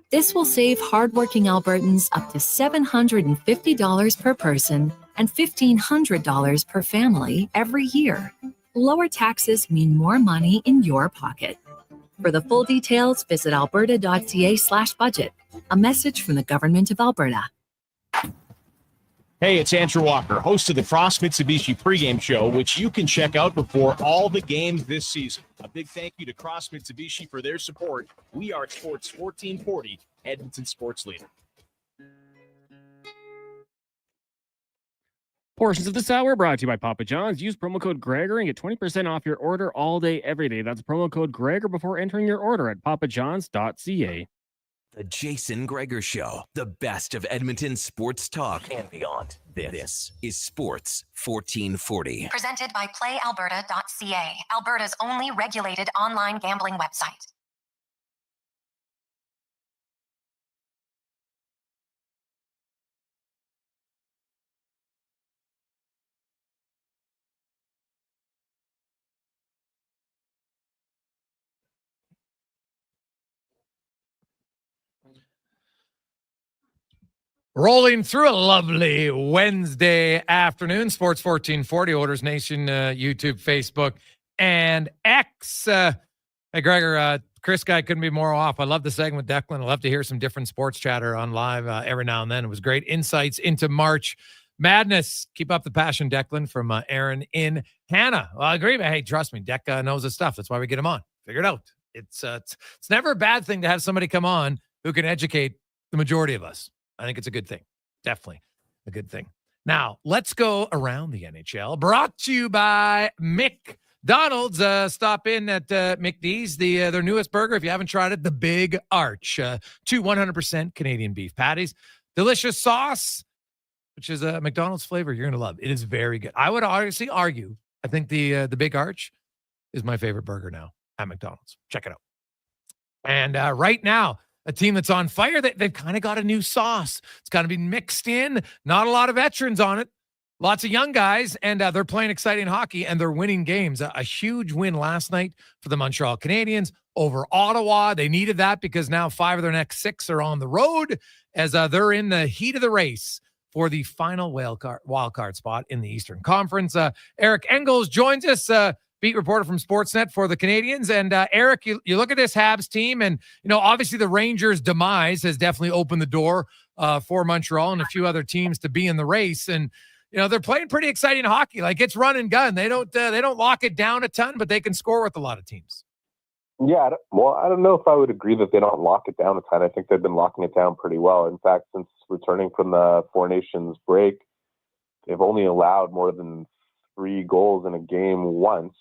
This will save hardworking Albertans up to $750 per person and $1,500 per family every year. Lower taxes mean more money in your pocket. For the full details, visit alberta.ca/budget. A message from the Government of Alberta. Hey, it's Andrew Walker, host of the Cross Mitsubishi pregame show, which you can check out before all the games this season. A big thank you to Cross Mitsubishi for their support. We are Sports 1440, Edmonton Sports Leader. Portions of this hour brought to you by Papa John's. Use promo code Gregor and get 20% off your order all day, every day. That's promo code Gregor before entering your order at papajohns.ca. The Jason Gregor Show, the best of Edmonton sports talk and beyond. This is Sports 1440. Presented by PlayAlberta.ca, Alberta's only regulated online gambling website. Rolling through a lovely Wednesday afternoon. Sports 1440, Oilers Nation, YouTube, Facebook, and X. Hey, Gregor, Chris guy couldn't be more off. I love the segment with Declan. I love to hear some different sports chatter on live every now and then. It was great insights into March Madness. Keep up the passion, Declan, from Aaron in Hannah. Well, I agree, man. Hey, trust me, Deck knows his stuff. That's why we get him on. Figure it out. It's never a bad thing to have somebody come on who can educate the majority of us. I think it's a good thing. Definitely a good thing. Now, let's go around the NHL. Brought to you by McDonald's. Stop in at McD's, their newest burger. If you haven't tried it, the Big Arch. 2 100% Canadian beef patties. Delicious sauce, which is a McDonald's flavor you're going to love. It is very good. I would honestly argue, I think the Big Arch is my favorite burger now at McDonald's. Check it out. And right now, a team that's on fire, they've kind of got a new sauce. It's got to be mixed in. Not a lot of veterans on it. Lots of young guys, and they're playing exciting hockey, and they're winning games. A huge win last night for the Montreal Canadiens over Ottawa. They needed that because now 5 of their next 6 are on the road as they're in the heat of the race for the final wild card spot in the Eastern Conference. Eric Engles joins us, beat reporter from Sportsnet for the Canadiens. And Eric, you look at this Habs team, and obviously the Rangers' demise has definitely opened the door for Montreal and a few other teams to be in the race. And they're playing pretty exciting hockey. Like, it's run and gun. They don't lock it down a ton, but they can score with a lot of teams. Yeah, I don't know if I would agree that they don't lock it down a ton. I think they've been locking it down pretty well. In fact, since returning from the Four Nations break, they've only allowed more than 3 goals in a game once.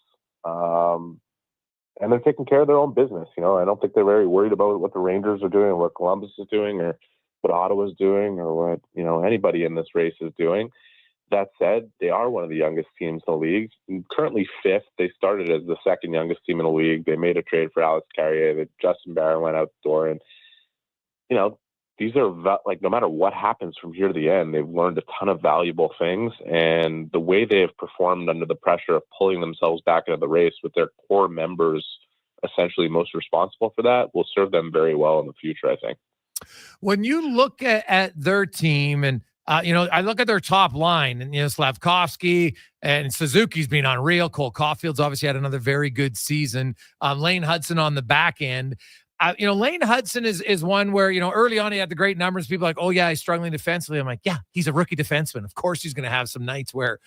And they're taking care of their own business. I don't think they're very worried about what the Rangers are doing or what Columbus is doing or what Ottawa's doing or what, anybody in this race is doing. That said, they are one of the youngest teams in the league. Currently 5th. They started as the 2nd youngest team in the league. They made a trade for Alex Carrier. Justin Barron went out the door. And, these are no matter what happens from here to the end, they've learned a ton of valuable things. And the way they have performed under the pressure of pulling themselves back into the race with their core members essentially most responsible for that will serve them very well in the future, I think. When you look at their team and, I look at their top line and, Slavkovsky and Suzuki's been unreal. Cole Caulfield's obviously had another very good season. Lane Hudson on the back end. Lane Hudson is one where, early on he had the great numbers. People are like, oh yeah, he's struggling defensively. I'm like, yeah, he's a rookie defenseman. Of course he's going to have some nights where,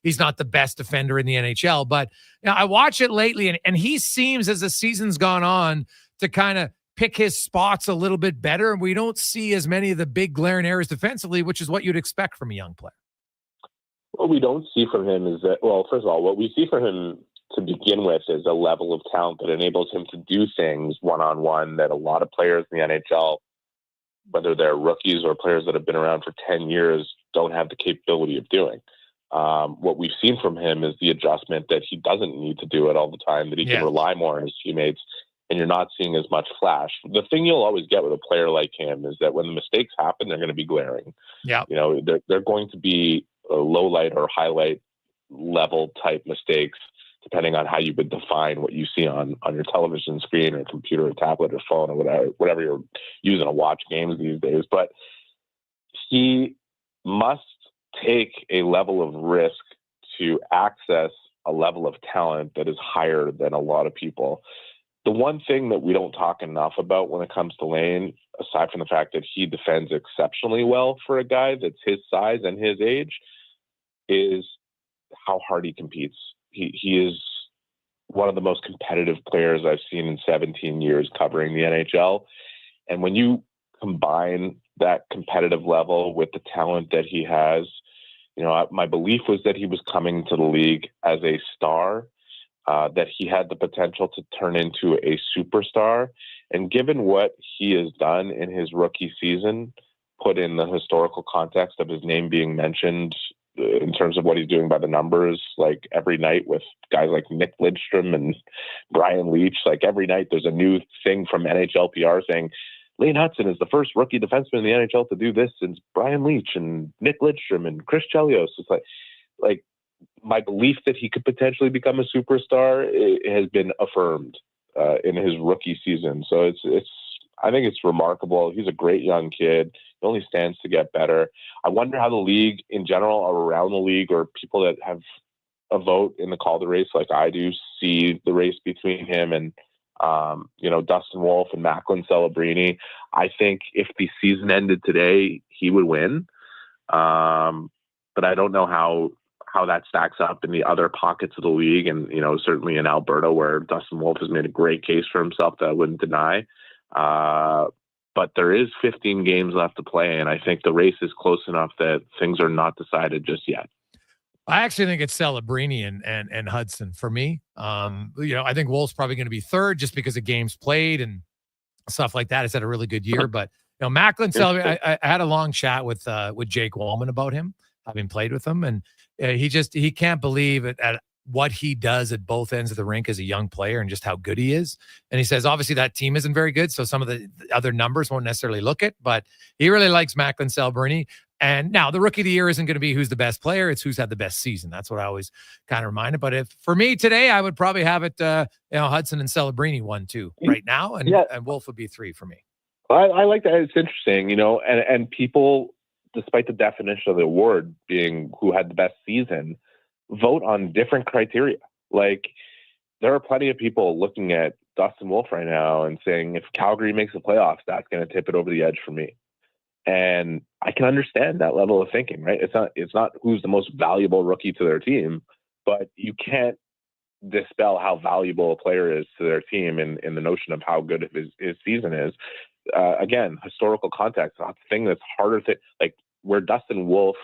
he's not the best defender in the NHL. But I watch it lately and he seems, as the season's gone on, to kind of pick his spots a little bit better. And we don't see as many of the big glaring errors defensively, which is what you'd expect from a young player. What we don't see from him is that, well, first of all, what we see from him to begin with is a level of talent that enables him to do things one-on-one that a lot of players in the NHL, whether they're rookies or players that have been around for 10 years, don't have the capability of doing. What we've seen from him is the adjustment that he doesn't need to do it all the time, that he can rely more on his teammates, and you're not seeing as much flash. The thing you'll always get with a player like him is that when the mistakes happen, they're going to be glaring. Yeah. They're going to be low light or highlight level type mistakes, depending on how you would define what you see on your television screen or computer or tablet or phone or whatever you're using to watch games these days. But he must take a level of risk to access a level of talent that is higher than a lot of people. The one thing that we don't talk enough about when it comes to Lane, aside from the fact that he defends exceptionally well for a guy that's his size and his age, is how hard he competes. He is one of the most competitive players I've seen in 17 years covering the NHL. And when you combine that competitive level with the talent that he has, my belief was that he was coming to the league as a star, that he had the potential to turn into a superstar. And given what he has done in his rookie season, put in the historical context of his name being mentioned in terms of what he's doing by the numbers, like every night with guys like Nick Lidstrom and Brian Leetch, like every night there's a new thing from NHL PR saying Lane Hudson is the first rookie defenseman in the NHL to do this since Brian Leetch and Nick Lidstrom and Chris Chelios. It's like my belief that he could potentially become a superstar has been affirmed in his rookie season. So I think it's remarkable. He's a great young kid. He only stands to get better. I wonder how the league in general, or around the league, or people that have a vote in the Calder race like I do, see the race between him and Dustin Wolf and Macklin Celebrini. I think if the season ended today, he would win. But I don't know how that stacks up in the other pockets of the league, and certainly in Alberta, where Dustin Wolf has made a great case for himself that I wouldn't deny. But there is 15 games left to play, and I think the race is close enough that things are not decided just yet. I actually think it's Celebrini and Hudson for me. I think Wolf's probably going to be third just because of games played and stuff like that. He's had a really good year, but Macklin Celebrini. I had a long chat with Jake Wallman about him, having played with him, and he can't believe it at what he does at both ends of the rink as a young player and just how good he is. And he says, obviously that team isn't very good, so some of the other numbers won't necessarily look it, but he really likes Macklin Celebrini. And now the rookie of the year isn't going to be who's the best player. It's who's had the best season. That's what I always kind of remind it. But for me today, I would probably have it, Hudson and Celebrini 1-2 right now. And Wolf would be 3 for me. I like that. It's interesting, and people, despite the definition of the award being who had the best season, vote on different criteria. Like, there are plenty of people looking at Dustin Wolf right now and saying, if Calgary makes the playoffs, that's going to tip it over the edge for me. And I can understand that level of thinking, right? It's not who's the most valuable rookie to their team, but you can't dispel how valuable a player is to their team in the notion of how good his season is. Again, historical context, not the thing that's harder to, like, where Dustin Wolf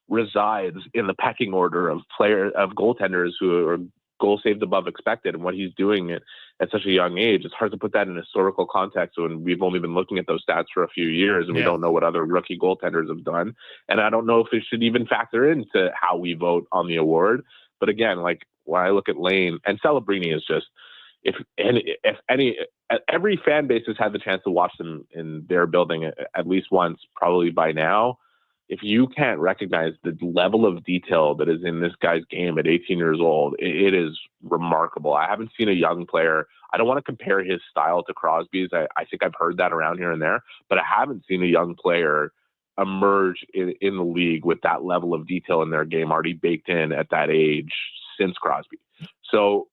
resides in the pecking order of goaltenders who are goal saved above expected, and what he's doing at such a young age. It's hard to put that in historical context when we've only been looking at those stats for a few years, and we don't know what other rookie goaltenders have done. And I don't know if it should even factor into how we vote on the award. But again, like, when I look at Lane and Celebrini, is just, if every fan base has had the chance to watch them in their building at least once, probably by now. If you can't recognize the level of detail that is in this guy's game at 18 years old, it is remarkable. I haven't seen a young player. I don't want to compare his style to Crosby's. I think I've heard that around here and there, but I haven't seen a young player emerge in the league with that level of detail in their game already baked in at that age since Crosby. So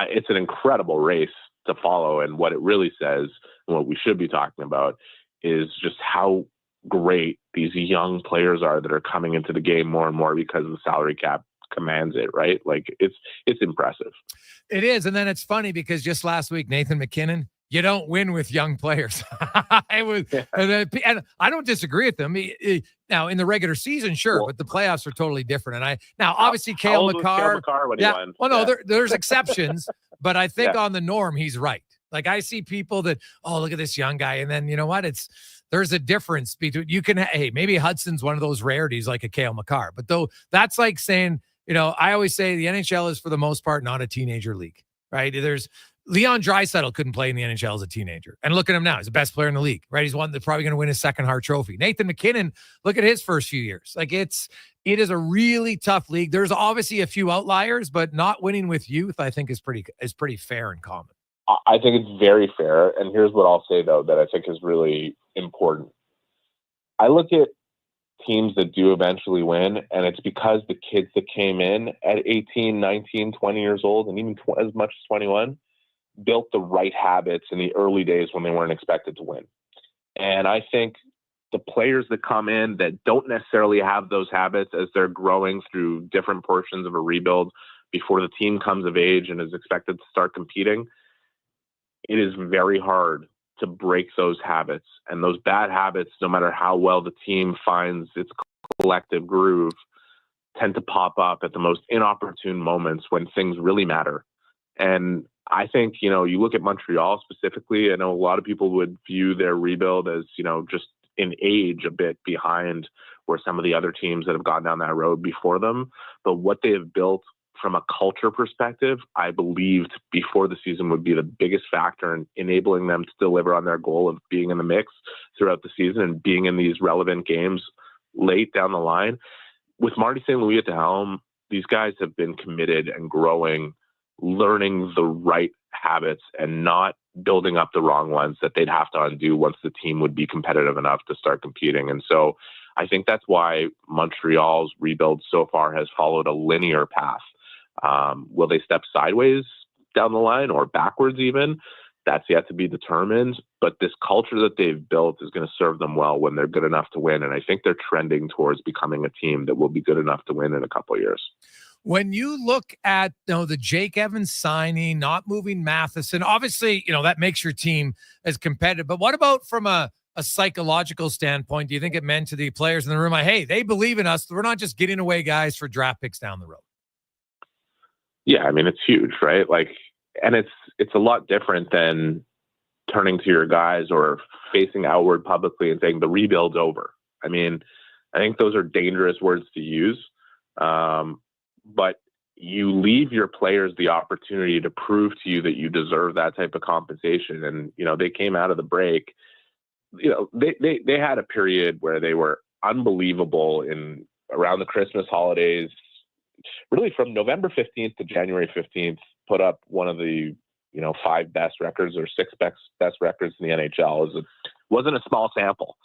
it's an incredible race to follow. And what it really says, and what we should be talking about, is just how great these young players are that are coming into the game more and more because the salary cap commands it, right? Like, it's impressive. It is. And then it's funny because just last week, Nathan McKinnon, you don't win with young players. And I don't disagree with them. Now, in the regular season, sure, but the playoffs are totally different. And obviously, Cale Makar when he won. Well, no, there's exceptions, but I think on the norm, he's right. Like, I see people that, look at this young guy. And then, you know what? There's a difference between, maybe Hudson's one of those rarities like a Cale Makar, but though that's like saying, I always say the NHL is for the most part not a teenager league, right? There's Leon Draisaitl couldn't play in the NHL as a teenager, and look at him now; he's the best player in the league, right? He's one that's probably going to win his second Hart Trophy. Nathan McKinnon, look at his first few years. Like, it is a really tough league. There's obviously a few outliers, but not winning with youth, I think, is pretty fair and common. I think it's very fair. And here's what I'll say, though, that I think is really important. I look at teams that do eventually win, and it's because the kids that came in at 18, 19, 20 years old, and even as much as 21, built the right habits in the early days when they weren't expected to win. And I think the players that come in that don't necessarily have those habits as they're growing through different portions of a rebuild before the team comes of age and is expected to start competing, it is very hard to break those habits. And those bad habits, no matter how well the team finds its collective groove, tend to pop up at the most inopportune moments when things really matter. And I think, you look at Montreal specifically, I know a lot of people would view their rebuild as, just in age a bit behind where some of the other teams that have gone down that road before them. But what they have built from a culture perspective, I believed before the season would be the biggest factor in enabling them to deliver on their goal of being in the mix throughout the season and being in these relevant games late down the line. With Marty St. Louis at the helm, these guys have been committed and growing, learning the right habits and not building up the wrong ones that they'd have to undo once the team would be competitive enough to start competing. And so I think that's why Montreal's rebuild so far has followed a linear path. Will they step sideways down the line or backwards even? That's yet to be determined. But this culture that they've built is going to serve them well when they're good enough to win. And I think they're trending towards becoming a team that will be good enough to win in a couple of years. When you look at the Jake Evans signing, not moving Matheson, obviously, that makes your team as competitive. But what about from a psychological standpoint? Do you think it meant to the players in the room, like, hey, they believe in us. We're not just getting away guys for draft picks down the road? Yeah, I mean, it's huge, right? And it's a lot different than turning to your guys or facing outward publicly and saying the rebuild's over. I mean, I think those are dangerous words to use. But you leave your players the opportunity to prove to you that you deserve that type of compensation. And, they came out of the break, they had a period where they were unbelievable in around the Christmas holidays, really from November 15th to January 15th, put up one of the, 5 best records or 6 best records in the NHL. It wasn't a small sample,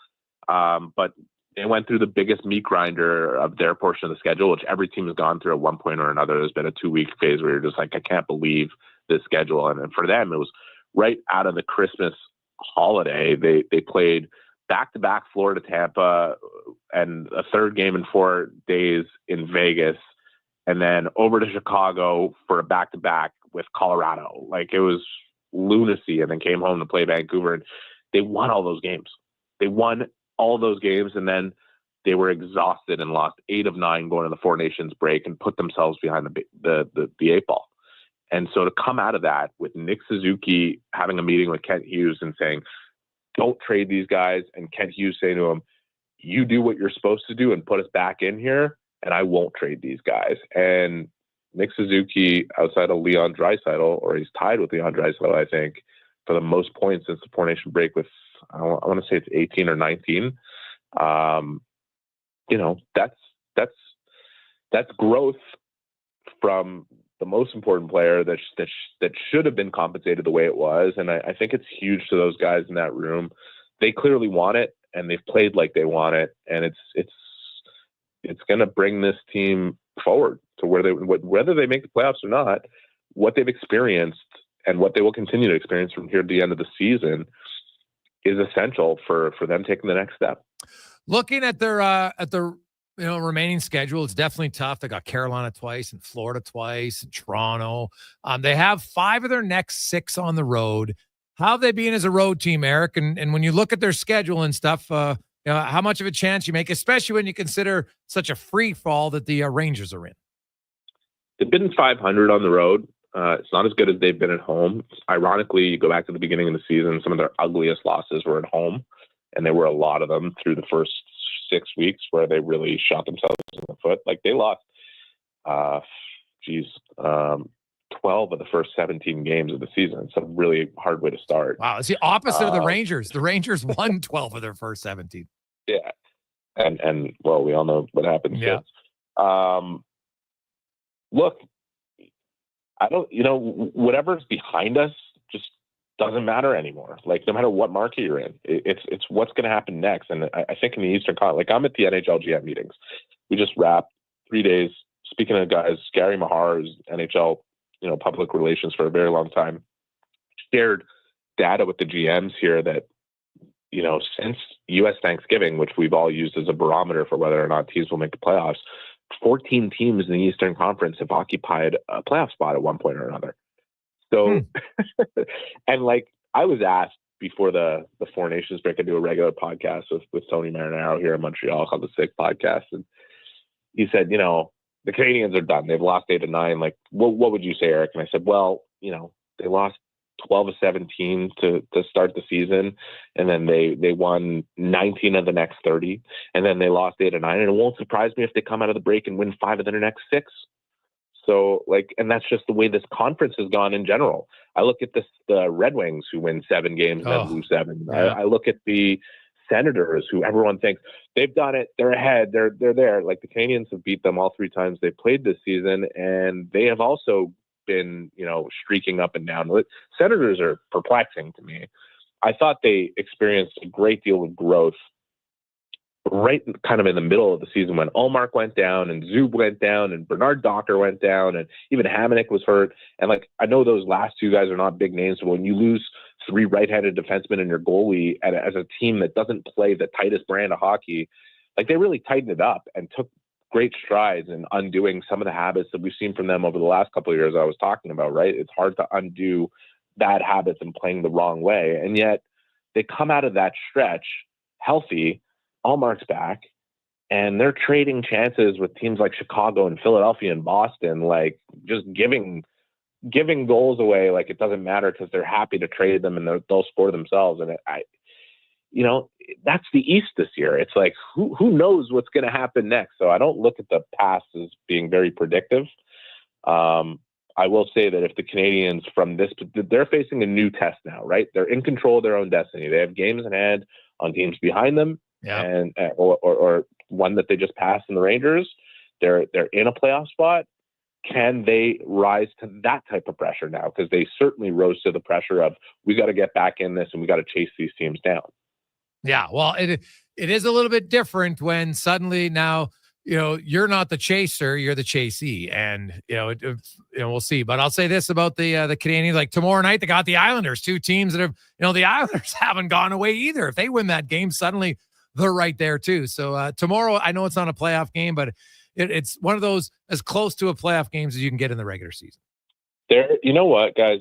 but they went through the biggest meat grinder of their portion of the schedule, which every team has gone through at one point or another. There's been a 2-week phase where you're just like, I can't believe this schedule. And for them, it was right out of the Christmas holiday. They played back-to-back Florida, Tampa, and a third game in 4 days in Vegas, and then over to Chicago for a back-to-back with Colorado. It was lunacy, and then came home to play Vancouver, and they won all those games. They won all those games, and then they were exhausted and lost 8 of 9 going to the Four Nations break and put themselves behind the 8 ball. And so to come out of that with Nick Suzuki having a meeting with Kent Hughes and saying, don't trade these guys, and Kent Hughes saying to him, you do what you're supposed to do and put us back in here, and I won't trade these guys. And Nick Suzuki, outside of Leon Draisaitl, or he's tied with Leon Draisaitl, I think, for the most points since the Four Nation break with, I want to say it's 18 or 19. That's growth from the most important player that should have been compensated the way it was. And I think it's huge to those guys in that room. They clearly want it, and they've played like they want it. And it's going to bring this team forward to whether they make the playoffs or not, what they've experienced and what they will continue to experience from here to the end of the season is essential for them taking the next step. Looking at their remaining schedule, it's definitely tough. They got Carolina twice and Florida twice and Toronto. They have 5 of their next 6 on the road. How have they been as a road team, Eric? And when you look at their schedule and stuff, how much of a chance you make, especially when you consider such a free fall that the Rangers are in? They've been 500 on the road. It's not as good as they've been at home. Ironically, you go back to the beginning of the season, some of their ugliest losses were at home, and there were a lot of them through the first 6 weeks where they really shot themselves in the foot. They lost, 12 of the first 17 games of the season. It's a really hard way to start. Wow, it's the opposite of the Rangers. The Rangers won 12 of their first 17. Yeah, and well, we all know what happened. Yeah. Look, I don't, whatever's behind us just doesn't matter anymore. No matter what market you're in, it's what's going to happen next. And I think in the Eastern Continent, I'm at the NHL GM meetings. We just wrapped 3 days. Speaking of guys, Gary Mahar is NHL, public relations for a very long time, shared data with the GMs here that, since U.S. Thanksgiving, which we've all used as a barometer for whether or not teams will make the playoffs, 14 teams in the Eastern Conference have occupied a playoff spot at one point or another. So, and I was asked before the Four Nations break, I do a regular podcast with Tony Marinaro here in Montreal called the Sick Podcast. And he said, the Canadiens are done. They've lost 8 of 9. What would you say, Eric? And I said, well, they lost 12 of 17 to start the season. And then they won 19 of the next 30. And then they lost 8 of 9. And it won't surprise me if they come out of the break and win 5 of their next 6. So and that's just the way this conference has gone in general. I look at the Red Wings who win 7 games and then lose 7. Yeah. I look at the Senators who everyone thinks they've done it. They're ahead. They're there. The Canadiens have beat them all 3 times they played this season. And they have also been, streaking up and down. Senators are perplexing to me. I thought they experienced a great deal of growth right kind of in the middle of the season when Ullmark went down and Zub went down and Bernard Docker went down and even Hamonic was hurt. And I know those last two guys are not big names, but when you lose 3 right-handed defensemen and your goalie as a team that doesn't play the tightest brand of hockey, they really tightened it up and took great strides in undoing some of the habits that we've seen from them over the last couple of years I was talking about, right? It's hard to undo bad habits and playing the wrong way. And yet they come out of that stretch healthy, Allmark's back, and they're trading chances with teams like Chicago and Philadelphia and Boston, just giving goals away it doesn't matter because they're happy to trade them and they'll score themselves. And that's the East this year. It's who knows what's going to happen next. So I don't look at the past as being very predictive. I will say that if the Canadiens they're facing a new test now, right? They're in control of their own destiny. They have games in hand on teams behind them. Yeah. And or one that they just passed in the Rangers. They're in a playoff spot. Can they rise to that type of pressure now? Because they certainly rose to the pressure of we got to get back in this and we got to chase these teams down. Yeah, well, it is a little bit different when suddenly now you're not the chaser, you're the chasee, and we'll see. But I'll say this about the Canadiens: tomorrow night they got the Islanders, 2 teams that have the Islanders haven't gone away either. If they win that game, suddenly they're right there too. So tomorrow, I know it's not a playoff game, but it's one of those as close to a playoff games as you can get in the regular season. You know what, guys?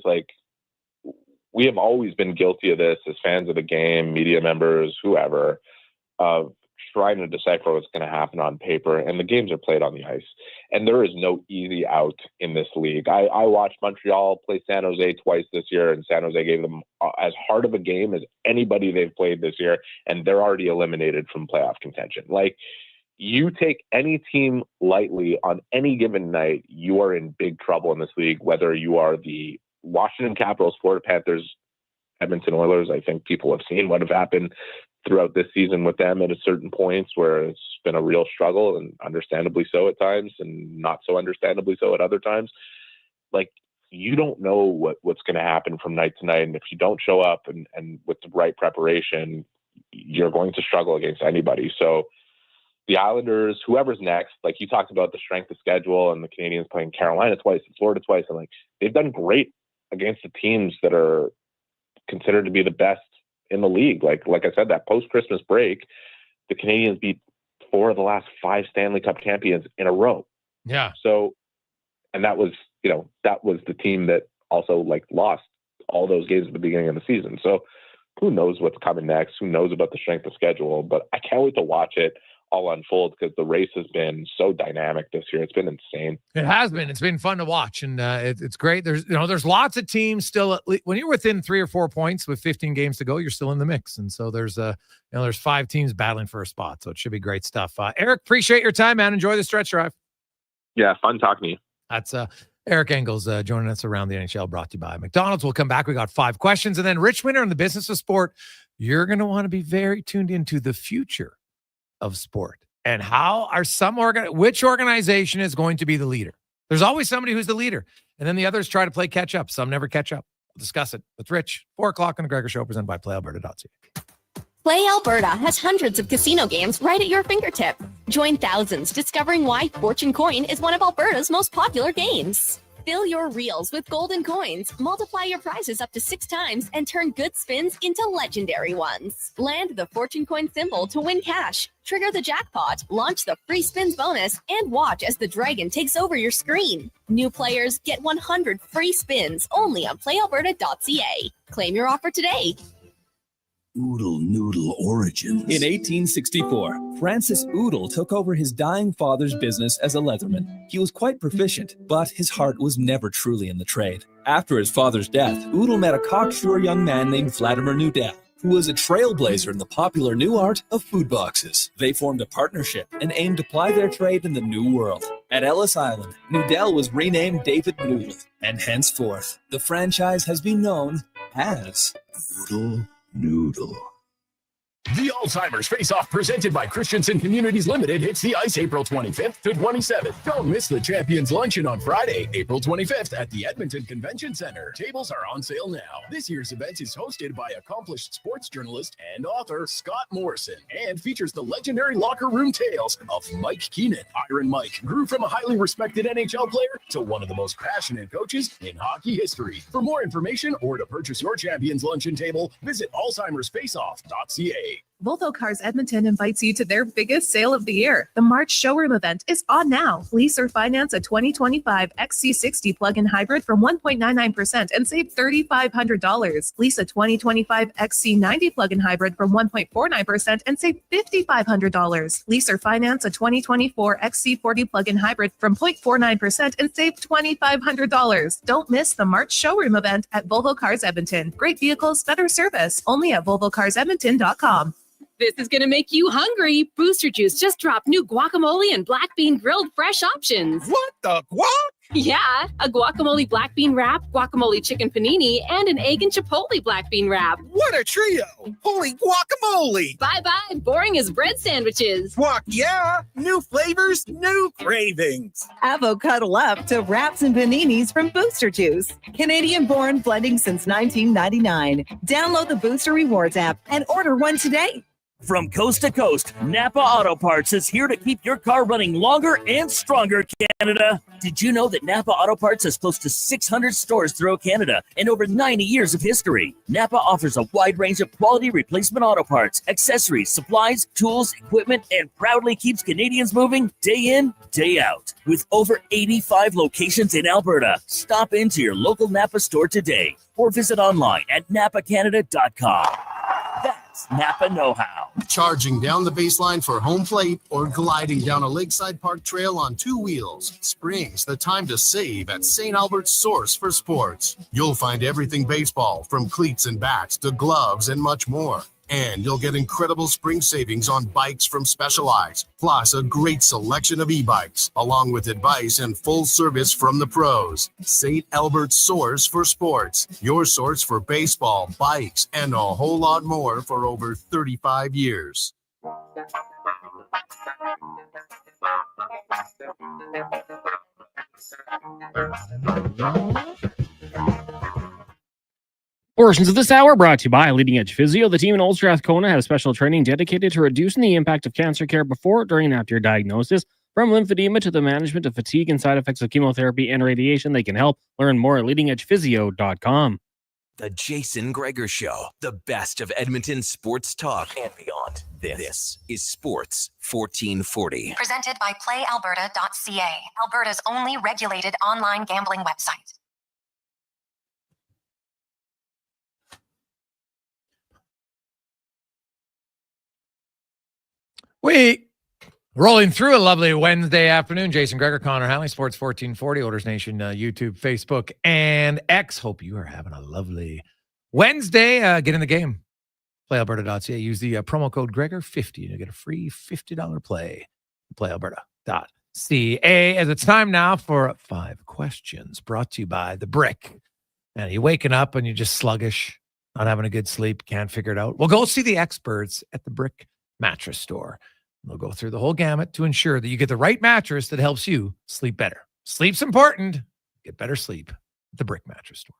We have always been guilty of this as fans of the game, media members, whoever, of trying to decipher what's going to happen on paper. And the games are played on the ice. And there is no easy out in this league. I watched Montreal play San Jose twice this year, and San Jose gave them as hard of a game as anybody they've played this year, and they're already eliminated from playoff contention. You take any team lightly on any given night, you are in big trouble in this league, whether you are the Washington Capitals, Florida Panthers, Edmonton Oilers. I think people have seen what have happened throughout this season with them at a certain points where it's been a real struggle, and understandably so at times and not so understandably so at other times. You don't know what's going to happen from night to night. And if you don't show up and with the right preparation, you're going to struggle against anybody. So the Islanders, whoever's next, you talked about the strength of schedule and the Canadiens playing Carolina twice and Florida twice. And they've done great against the teams that are considered to be the best in the league. Like I said, that post-Christmas break, the Canadiens beat 4 of the last 5 Stanley Cup champions in a row. Yeah. So, and that was the team that also lost all those games at the beginning of the season. So who knows what's coming next? Who knows about the strength of schedule? But I can't wait to watch it all unfold because the race has been so dynamic this year. It's been insane. It has been. It's been fun to watch, and it's great. There's lots of teams still. When you're within 3 or 4 points with 15 games to go, you're still in the mix, and so there's 5 teams battling for a spot. So it should be great stuff. Eric, appreciate your time, man. Enjoy the stretch drive. Yeah, fun talking to you. That's Eric Engles joining us around the NHL, brought to you by McDonald's. We'll come back. We got 5 questions, and then Ritch Winter in the business of sport. You're going to want to be very tuned into the future of sport and how are which organization is going to be the leader. There's always somebody who's the leader, and then the others try to play catch up. Some never catch up. We'll discuss it with Ritch. 4:00 on the Gregor Show, presented by PlayAlberta.ca. Play Alberta has hundreds of casino games right at your fingertip. Join thousands discovering why Fortune Coin is one of Alberta's most popular games. Fill your reels with golden coins, multiply your prizes up to 6 times, and turn good spins into legendary ones. Land the Fortune Coin symbol to win cash, trigger the jackpot, launch the free spins bonus, and watch as the dragon takes over your screen. New players get 100 free spins only on playalberta.ca. Claim your offer today. Oodle Noodle origins. In 1864, Francis Oodle took over his dying father's business as a leatherman. He was quite proficient, but his heart was never truly in the trade. After his father's death, Oodle met a cocksure young man named Vladimir Nudel, who was a trailblazer in the popular new art of food boxes. They formed a partnership and aimed to ply their trade in the new world. At Ellis Island, Nudel was renamed David Noodle, and henceforth, the franchise has been known as Oodle Noodle. The Alzheimer's Face-Off presented by Christensen Communities Limited hits the ice April 25th to 27th. Don't miss the Champions Luncheon on Friday, April 25th at the Edmonton Convention Center. Tables are on sale now. This year's event is hosted by accomplished sports journalist and author Scott Morrison and features the legendary locker room tales of Mike Keenan. Iron Mike grew from a highly respected NHL player to one of the most passionate coaches in hockey history. For more information or to purchase your Champions Luncheon table, visit alzheimersfaceoff.ca. Volvo Cars Edmonton invites you to their biggest sale of the year. The March showroom event is on now. Lease or finance a 2025 XC60 plug-in hybrid from 1.99% and save $3,500. Lease a 2025 XC90 plug-in hybrid from 1.49% and save $5,500. Lease or finance a 2024 XC40 plug-in hybrid from 0.49% and save $2,500. Don't miss the March showroom event at Volvo Cars Edmonton. Great vehicles, better service. Only at VolvoCarsEdmonton.com. This is going to make you hungry. Booster Juice just dropped new guacamole and black bean grilled fresh options. What the guac? Yeah, a guacamole black bean wrap, guacamole chicken panini, and an egg and chipotle black bean wrap. What a trio! Holy guacamole! Bye-bye, boring as bread sandwiches. Guac, yeah! New flavors, new cravings. Avocado up to wraps and paninis from Booster Juice. Canadian-born blending since 1999. Download the Booster Rewards app and order one today. From coast to coast, Napa Auto Parts is here to keep your car running longer and stronger, Canada. Did you know that Napa Auto Parts has close to 600 stores throughout Canada and over 90 years of history? Napa offers a wide range of quality replacement auto parts, accessories, supplies, tools, equipment, and proudly keeps Canadians moving day in, day out. With over 85 locations in Alberta, stop into your local Napa store today or visit online at napacanada.com. That's Napa know-how. Charging down the baseline for home plate or gliding down a lakeside park trail on two wheels. Spring's the time to save at St. Albert's Source for Sports. You'll find everything baseball, from cleats and bats to gloves and much more. And you'll get incredible spring savings on bikes from Specialized, plus a great selection of e-bikes, along with advice and full service from the pros. St. Albert's Source for Sports, your source for baseball, bikes, and a whole lot more for over 35 years. Portions of this hour brought to you by Leading Edge Physio. The team in Old Strathcona had a special training dedicated to reducing the impact of cancer care before, during, and after your diagnosis. From lymphedema to the management of fatigue and side effects of chemotherapy and radiation, they can help. Learn more at leadingedgephysio.com. The Jason Gregor Show, the best of Edmonton sports talk and beyond. This is Sports 1440. Presented by PlayAlberta.ca, Alberta's only regulated online gambling website. We rolling through a lovely Wednesday afternoon. Jason Gregor, Connor Halley, Sports 1440, Oilers Nation, YouTube, Facebook, and X. Hope you are having a lovely Wednesday. Get in the game. PlayAlberta.ca. Use the promo code Gregor50 to get a free $50 play. PlayAlberta.ca. As it's time now for 5 questions brought to you by The Brick. And you're waking up and you're just sluggish, not having a good sleep, can't figure it out. Well, go see the experts at The Brick Mattress Store. They'll go through the whole gamut to ensure that you get the right mattress that helps you sleep better. Sleep's important. Get better sleep at The Brick Mattress Store.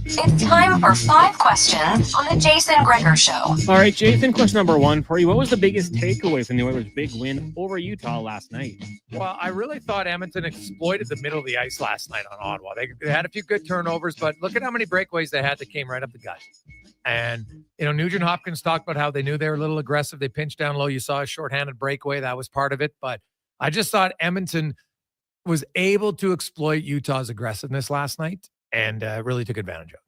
It's time for 5 questions on the Jason Gregor Show. All right, Jason, question number 1 for you. What was the biggest takeaway from the Oilers' big win over Utah last night? Well, I really thought Edmonton exploited the middle of the ice last night on Ottawa. They had a few good turnovers, but look at how many breakaways they had that came right up the gut. And, Nuge and Hopkins talked about how they knew they were a little aggressive. They pinched down low. You saw a shorthanded breakaway. That was part of it. But I just thought Edmonton was able to exploit Utah's aggressiveness last night and really took advantage of it.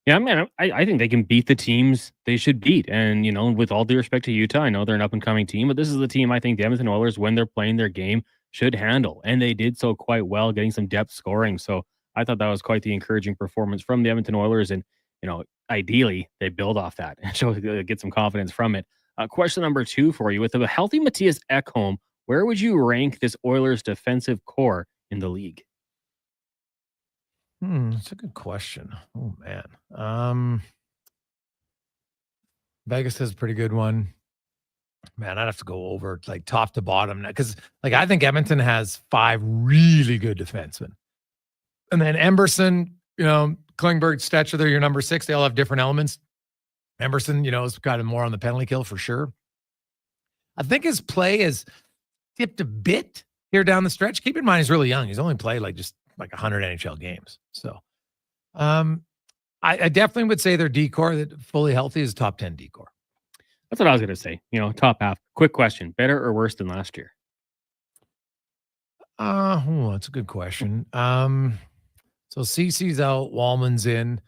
Yeah, man, I think they can beat the teams they should beat. And, with all due respect to Utah, I know they're an up-and-coming team, but this is the team I think the Edmonton Oilers, when they're playing their game, should handle. And they did so quite well, getting some depth scoring. So I thought that was quite the encouraging performance from the Edmonton Oilers. And, ideally, they build off that and get some confidence from it. Question number 2 for you. With a healthy Matthias Ekholm, where would you rank this Oilers defensive core in the league? That's a good question. Oh man. Vegas has a pretty good one. Man, I'd have to go over like top to bottom because like I think Edmonton has 5 really good defensemen. And then Emberson, Klingberg, Stetcher, they're your number 6. They all have different elements. Emberson, is kind of more on the penalty kill for sure. I think his play has dipped a bit here down the stretch. Keep in mind, he's really young. He's only played like 100 NHL games. So I definitely would say their decor that fully healthy is top 10 decor. That's what I was going to say. Top half. Quick question. Better or worse than last year? That's a good question. So CC's out, Wallman's in.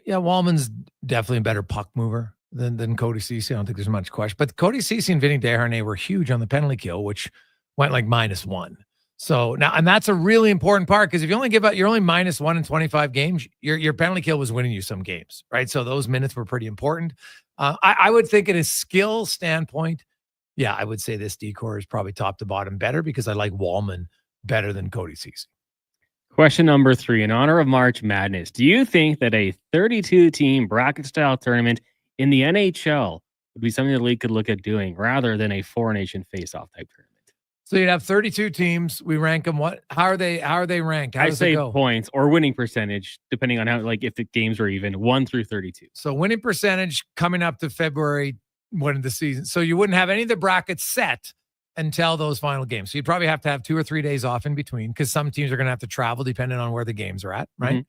Yeah, Wallman's definitely a better puck mover than Cody Ceci. I don't think there's much question. But Cody Ceci and Vinny Desharnais were huge on the penalty kill, which went like -1. So now, and that's a really important part because if you only give out, you're only -1 in 25 games, your penalty kill was winning you some games, right? So those minutes were pretty important. I would think in a skill standpoint, yeah, I would say this decor is probably top to bottom better because I like Wallman better than Cody Ceci. Question number 3, in honor of March Madness, do you think that a 32-team bracket-style tournament in the NHL would be something the league could look at doing rather than a 4-nation face-off type tournament? So you'd have 32 teams. We rank them. How are they ranked? How I does say it go? points or winning percentage, depending on how, if the games were even 1 through 32. So winning percentage coming up to February, one of the season. So you wouldn't have any of the brackets set until those final games. So you'd probably have to have 2 or 3 days off in between because some teams are going to have to travel depending on where the games are at, right?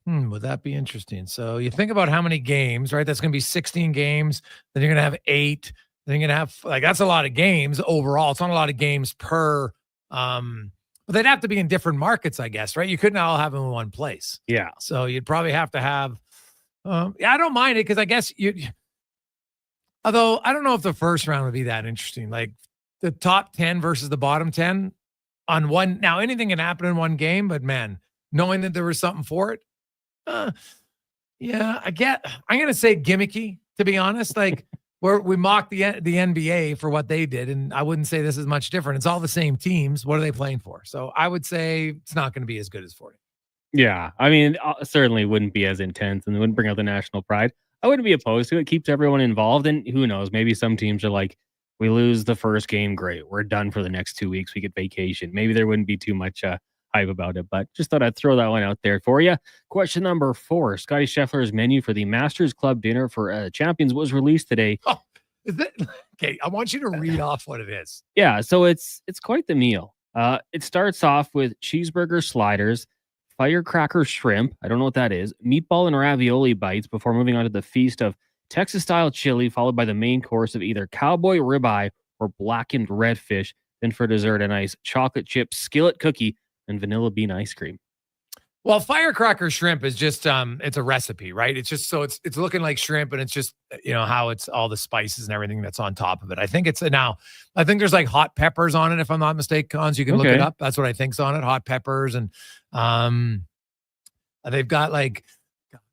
Would that be interesting? So you think about how many games, right? That's going to be 16 games. Then you're going to have 8. Then you're going to have that's a lot of games overall. It's not a lot of games per, but they'd have to be in different markets, I guess, right? You couldn't all have them in one place. Yeah. So you'd probably have to have, I don't mind it because I guess although I don't know if the first round would be that interesting, like the top 10 versus the bottom 10 on one. Now anything can happen in one game, but man, knowing that there was something for it. Yeah, I'm going to say gimmicky, to be honest, like, where we mock the NBA for what they did, and I wouldn't say this is much different. It's all the same teams. What are they playing for? So I would say it's not going to be as good as 40. Yeah, I mean, certainly wouldn't be as intense and wouldn't bring out the national pride. I wouldn't be opposed to it. Keeps everyone involved, and who knows? Maybe some teams are like, we lose the first game, great, we're done for the next 2 weeks. We get vacation. Maybe there wouldn't be too much hype about it, but just thought I'd throw that one out there for you. Question number 4: Scotty Scheffler's menu for the Masters Club dinner for champions was released today. Oh, is it? Okay, I want you to read off what it is. Yeah, so it's quite the meal. It starts off with cheeseburger sliders, firecracker shrimp, I don't know what that is, meatball and ravioli bites before moving on to the feast of Texas-style chili, followed by the main course of either cowboy ribeye or blackened redfish. Then for dessert, a nice chocolate chip skillet cookie and vanilla bean ice cream. Well, firecracker shrimp is just it's a recipe, right? It's just so it's looking like shrimp, and it's just how it's all the spices and everything that's on top of it. I think I think there's like hot peppers on it, if I'm not mistaken, Cons. You can look it up. That's what I think's on it. Hot peppers, and they've got like,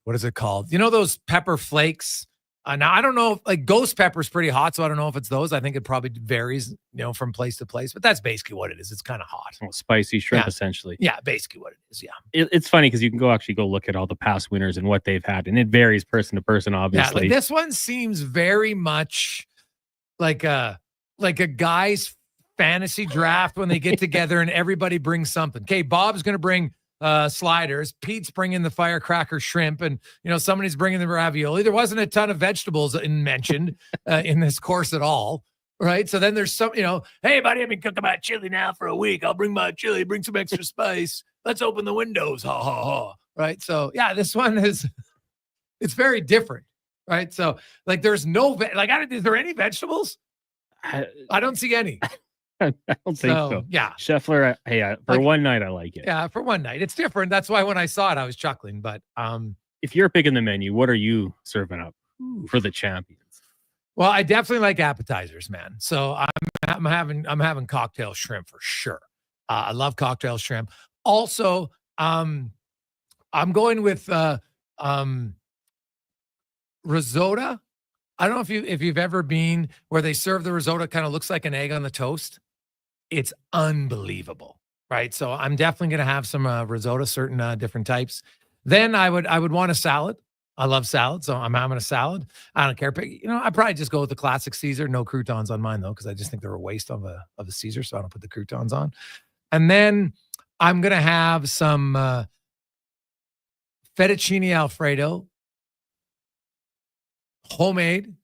what is it called? Those pepper flakes. Now I don't know, like ghost pepper is pretty hot, so I don't know if it's those. I think it probably varies, from place to place, but that's basically what it is. It's kind of hot. Well, spicy shrimp, essentially. Yeah, basically what it is. Yeah. It's funny because you can go look at all the past winners and what they've had, and it varies person to person, obviously. Yeah, like this one seems very much like a guy's fantasy draft when they get together and everybody brings something. Okay, Bob's going to bring sliders. Pete's bringing the firecracker shrimp, and somebody's bringing the ravioli. There wasn't a ton of vegetables mentioned in this course at all, right? So then there's some, hey buddy, I've been cooking my chili now for a week. I'll bring my chili, bring some extra spice. Let's open the windows, ha ha ha. Right? So yeah, this one it's very different, right? So like, there's no is there any vegetables? I don't see any. I don't think so. Yeah. Scheffler, for one night, I like it. Yeah, for one night. It's different. That's why when I saw it, I was chuckling. But if you're picking the menu, what are you serving up for the champions? Well, I definitely like appetizers, man. So I'm having cocktail shrimp for sure. I love cocktail shrimp. Also, I'm going with risotto. I don't know if you've ever been where they serve the risotto, kind of looks like an egg on the toast. It's unbelievable, right? So I'm definitely going to have some risotto, certain different types. Then I would want a salad. I love salad, so I'm having a salad. I don't care. I'd probably just go with the classic Caesar. No croutons on mine, though, because I just think they're a waste of a Caesar, so I don't put the croutons on. And then I'm going to have some fettuccine Alfredo, homemade.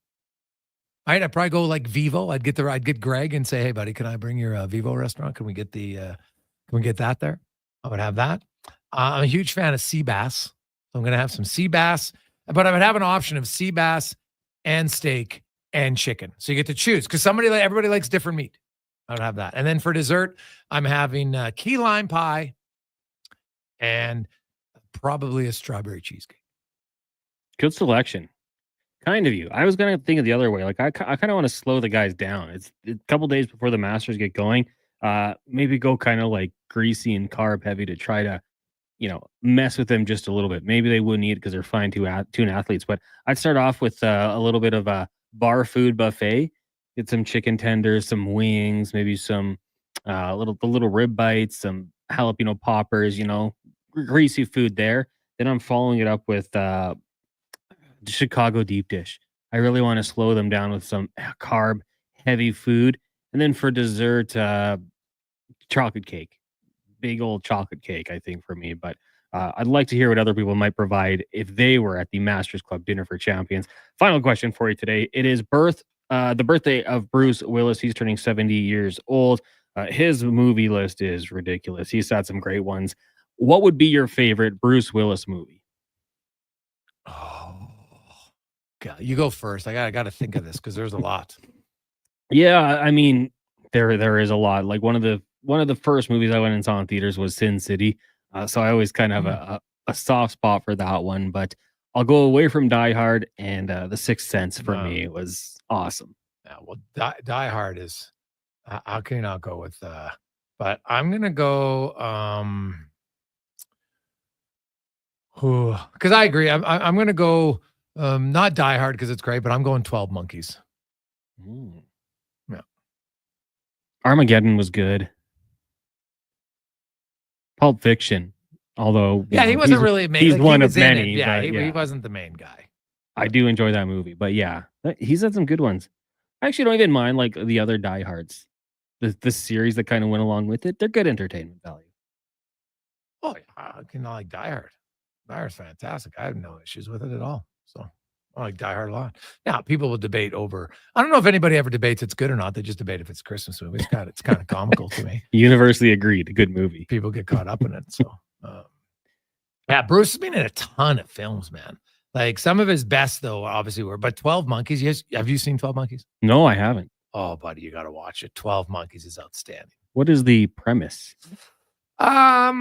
Right? I'd probably go like Vivo. I'd get Greg and say, hey, buddy, can I bring your Vivo restaurant? Can we get that there? I would have that. I'm a huge fan of sea bass. So I'm going to have some sea bass, but I would have an option of sea bass and steak and chicken. So you get to choose because everybody likes different meat. I would have that. And then for dessert, I'm having key lime pie and probably a strawberry cheesecake. Good selection. Kind of you. I was going to think of the other way. Like I kind of want to slow the guys down. It's a couple days before the Masters get going. Maybe go kind of like greasy and carb heavy to try to, mess with them just a little bit. Maybe they wouldn't eat it because they're fine tune athletes. But I'd start off with a little bit of a bar food buffet. Get some chicken tenders, some wings, maybe some little rib bites, some jalapeno poppers. Greasy food there. Then I'm following it up with Chicago deep dish. I really want to slow them down with some carb heavy food. And then for dessert, chocolate cake. Big old chocolate cake, I think, for me. But I'd like to hear what other people might provide if they were at the Masters Club Dinner for Champions. Final question for you today. It is the birthday of Bruce Willis. He's turning 70 years old. His movie list is ridiculous. He's had some great ones. What would be your favorite Bruce Willis movie? Oh, God, you go first. I got to think of this because there's a lot. Yeah, I mean, there is a lot. Like one of the first movies I went and saw in theaters was Sin City. So I always kind of have a soft spot for that one. But I'll go away from Die Hard, and The Sixth Sense for me was awesome. Yeah, well, Die Hard is. How can you not go with? But I'm gonna go. Because I agree. I'm gonna go. Not Die Hard because it's great, but I'm going 12 Monkeys. Ooh. Yeah. Armageddon was good. Pulp Fiction, although he wasn't really main. He's one of many. Yeah, he wasn't the main guy. I do enjoy that movie, but yeah, he's had some good ones. I actually don't even mind like the other Die Hards, the series that kind of went along with it. They're good entertainment value. Oh, yeah, I can like Die Hard. Die Hard's fantastic. I have no issues with it at all. So I like Die Hard a lot. Yeah, people will debate over. I don't know if anybody ever debates it's good or not. They just debate if it's a Christmas movie. It's kind of comical to me. Universally agreed. A good movie. People get caught up in it. So yeah, Bruce has been in a ton of films, man. Like some of his best though, obviously were. But 12 Monkeys. Have you seen 12 Monkeys? No, I haven't. Oh, buddy, you got to watch it. 12 Monkeys is outstanding. What is the premise? How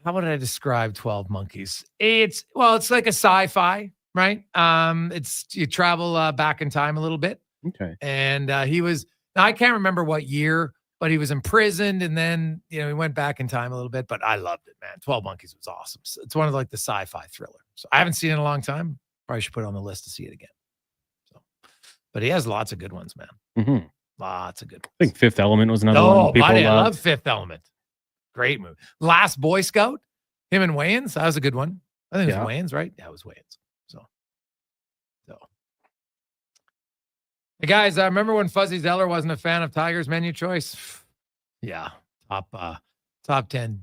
would I describe 12 Monkeys? It's like a sci-fi, right? It's you travel back in time a little bit. Okay. And I can't remember what year, but he was imprisoned and then, he went back in time a little bit, but I loved it, man. 12 Monkeys was awesome. So it's one of like the sci-fi thriller. So I haven't seen it in a long time. Probably should put it on the list to see it again. So, but he has lots of good ones, man. Mm-hmm. Lots of good ones. I think Fifth Element was another one. I love Fifth Element. Great movie. Last Boy Scout, him and Wayans. That was a good one. I think it was Wayans, right? Yeah, it was Wayans. So. Hey guys, I remember when Fuzzy Zeller wasn't a fan of Tiger's menu choice. Yeah, top 10.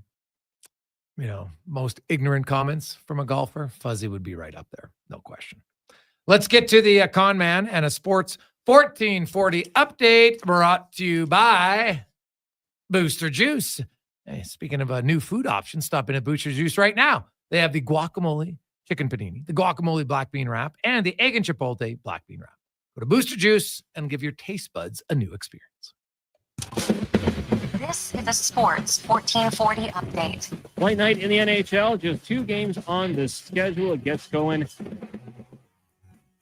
Most ignorant comments from a golfer. Fuzzy would be right up there, no question. Let's get to the Con Man and a Sports 1440 update brought to you by Booster Juice. Hey, speaking of a new food option, stop in at Booster Juice right now. They have the guacamole chicken panini, the guacamole black bean wrap, and the egg and chipotle black bean wrap. Go to Booster Juice and give your taste buds a new experience. This is a Sports 1440 update. Late night in the NHL, just 2 games on the schedule. It gets going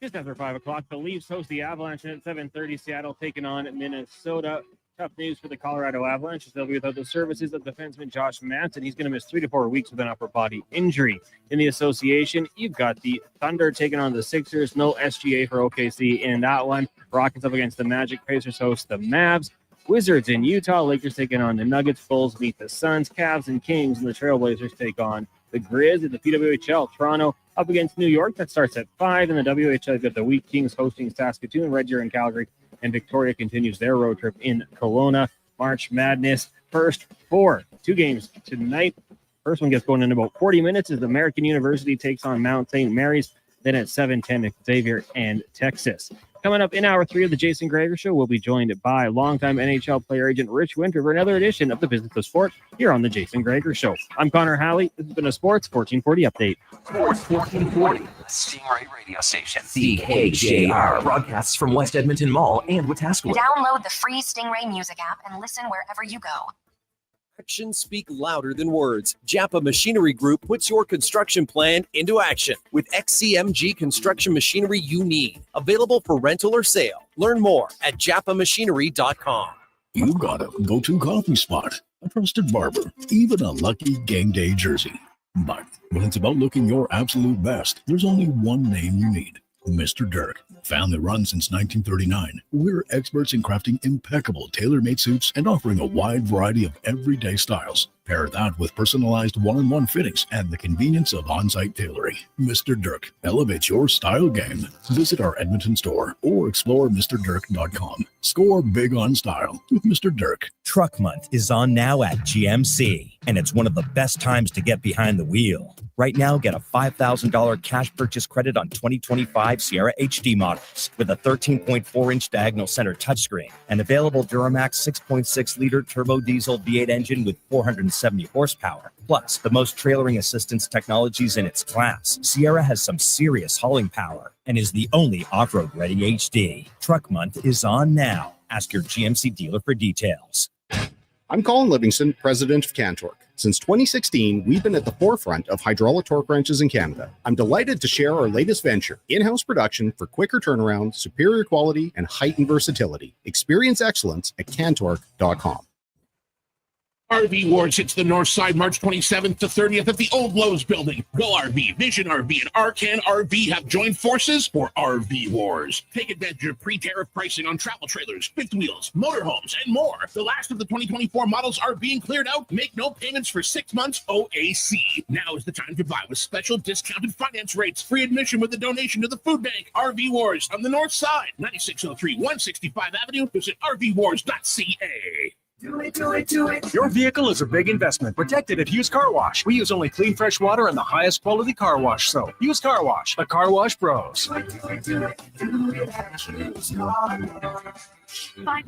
just after 5 o'clock. The Leafs host the Avalanche, and at 7:30, Seattle taking on Minnesota. Tough news for the Colorado Avalanche as they'll be without the services of defenseman Josh Manson. He's going to miss 3 to 4 weeks with an upper body injury. In the association, you've got the Thunder taking on the Sixers. No SGA for OKC in that one. Rockets up against the Magic. Pacers host the Mavs. Wizards in Utah. Lakers taking on the Nuggets. Bulls meet the Suns. Cavs and Kings, and the Trailblazers take on the Grizz in the PWHL. Toronto up against New York. That starts at 5. In the WHL, you've got the Wheat Kings hosting Saskatoon. Red Deer in Calgary. And Victoria continues their road trip in Kelowna. March Madness, first 4. 2 games tonight. First one gets going in about 40 minutes as American University takes on Mount St. Mary's. Then at 7:10, Xavier and Texas. Coming up in hour 3 of the Jason Gregor Show, we'll be joined by longtime NHL player agent Ritch Winter for another edition of the Business of Sport here on the Jason Gregor Show. I'm Connor Halley. This has been a Sports 1440 update. Sports 1440, the Stingray radio station. CKJR broadcasts from West Edmonton Mall and Wetaskiwin. Download the free Stingray music app and listen wherever you go. Actions speak louder than words. Japa Machinery Group puts your construction plan into action with XCMG construction machinery you need. Available for rental or sale. Learn more at japamachinery.com. You got a go-to coffee spot, a trusted barber, even a lucky game day jersey. But when it's about looking your absolute best, there's only one name you need. Mr. Dirk. Family run since 1939. We're experts in crafting impeccable tailor-made suits and offering a wide variety of everyday styles. Pair that with personalized one-on-one fittings and the convenience of on-site tailoring. Mr. Dirk elevates your style game. Visit our Edmonton store or explore MrDirk.com. Score big on style with Mr. Dirk. Truck Month is on now at GMC, and it's one of the best times to get behind the wheel. Right now, get a $5,000 cash purchase credit on 2025 Sierra HD models with a 13.4-inch diagonal center touchscreen, an available Duramax 6.6-liter turbo diesel V8 engine with 470 horsepower, plus the most trailering assistance technologies in its class. Sierra has some serious hauling power and is the only off-road ready HD. Truck Month is on now. Ask your GMC dealer for details. I'm Colin Livingston, president of Cantork. Since 2016, we've been at the forefront of hydraulic torque wrenches in Canada. I'm delighted to share our latest venture, in-house production for quicker turnaround, superior quality, and heightened versatility. Experience excellence at Cantork.com. RV Wars hits the north side March 27th to 30th at the Old Lowe's building. Go RV, Vision RV, and Arcan RV have joined forces for RV Wars. Take advantage of pre-tariff pricing on travel trailers, fifth wheels, motorhomes, and more. The last of the 2024 models are being cleared out. Make no payments for 6 months OAC. Now is the time to buy with special discounted finance rates. Free admission with a donation to the food bank. RV Wars on the north side, 9603 165 Avenue. Visit rvwars.ca. Do it, do it, do it. Your vehicle is a big investment. Protected at Hughes Car Wash. We use only clean, fresh water and the highest quality car wash soap. Hughes Car Wash, the car wash pros. Find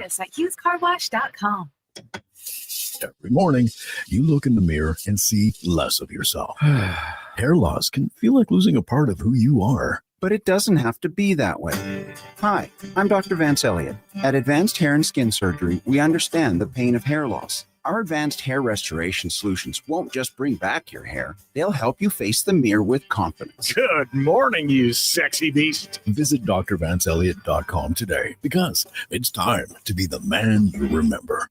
us at HughesCarWash.com. Every morning, you look in the mirror and see less of yourself. Hair loss can feel like losing a part of who you are. But it doesn't have to be that way. Hi, I'm Dr. Vance Elliott. At Advanced Hair and Skin Surgery, we understand the pain of hair loss. Our advanced hair restoration solutions won't just bring back your hair, they'll help you face the mirror with confidence. Good morning, you sexy beast. Visit drvanceelliott.com today because it's time to be the man you remember.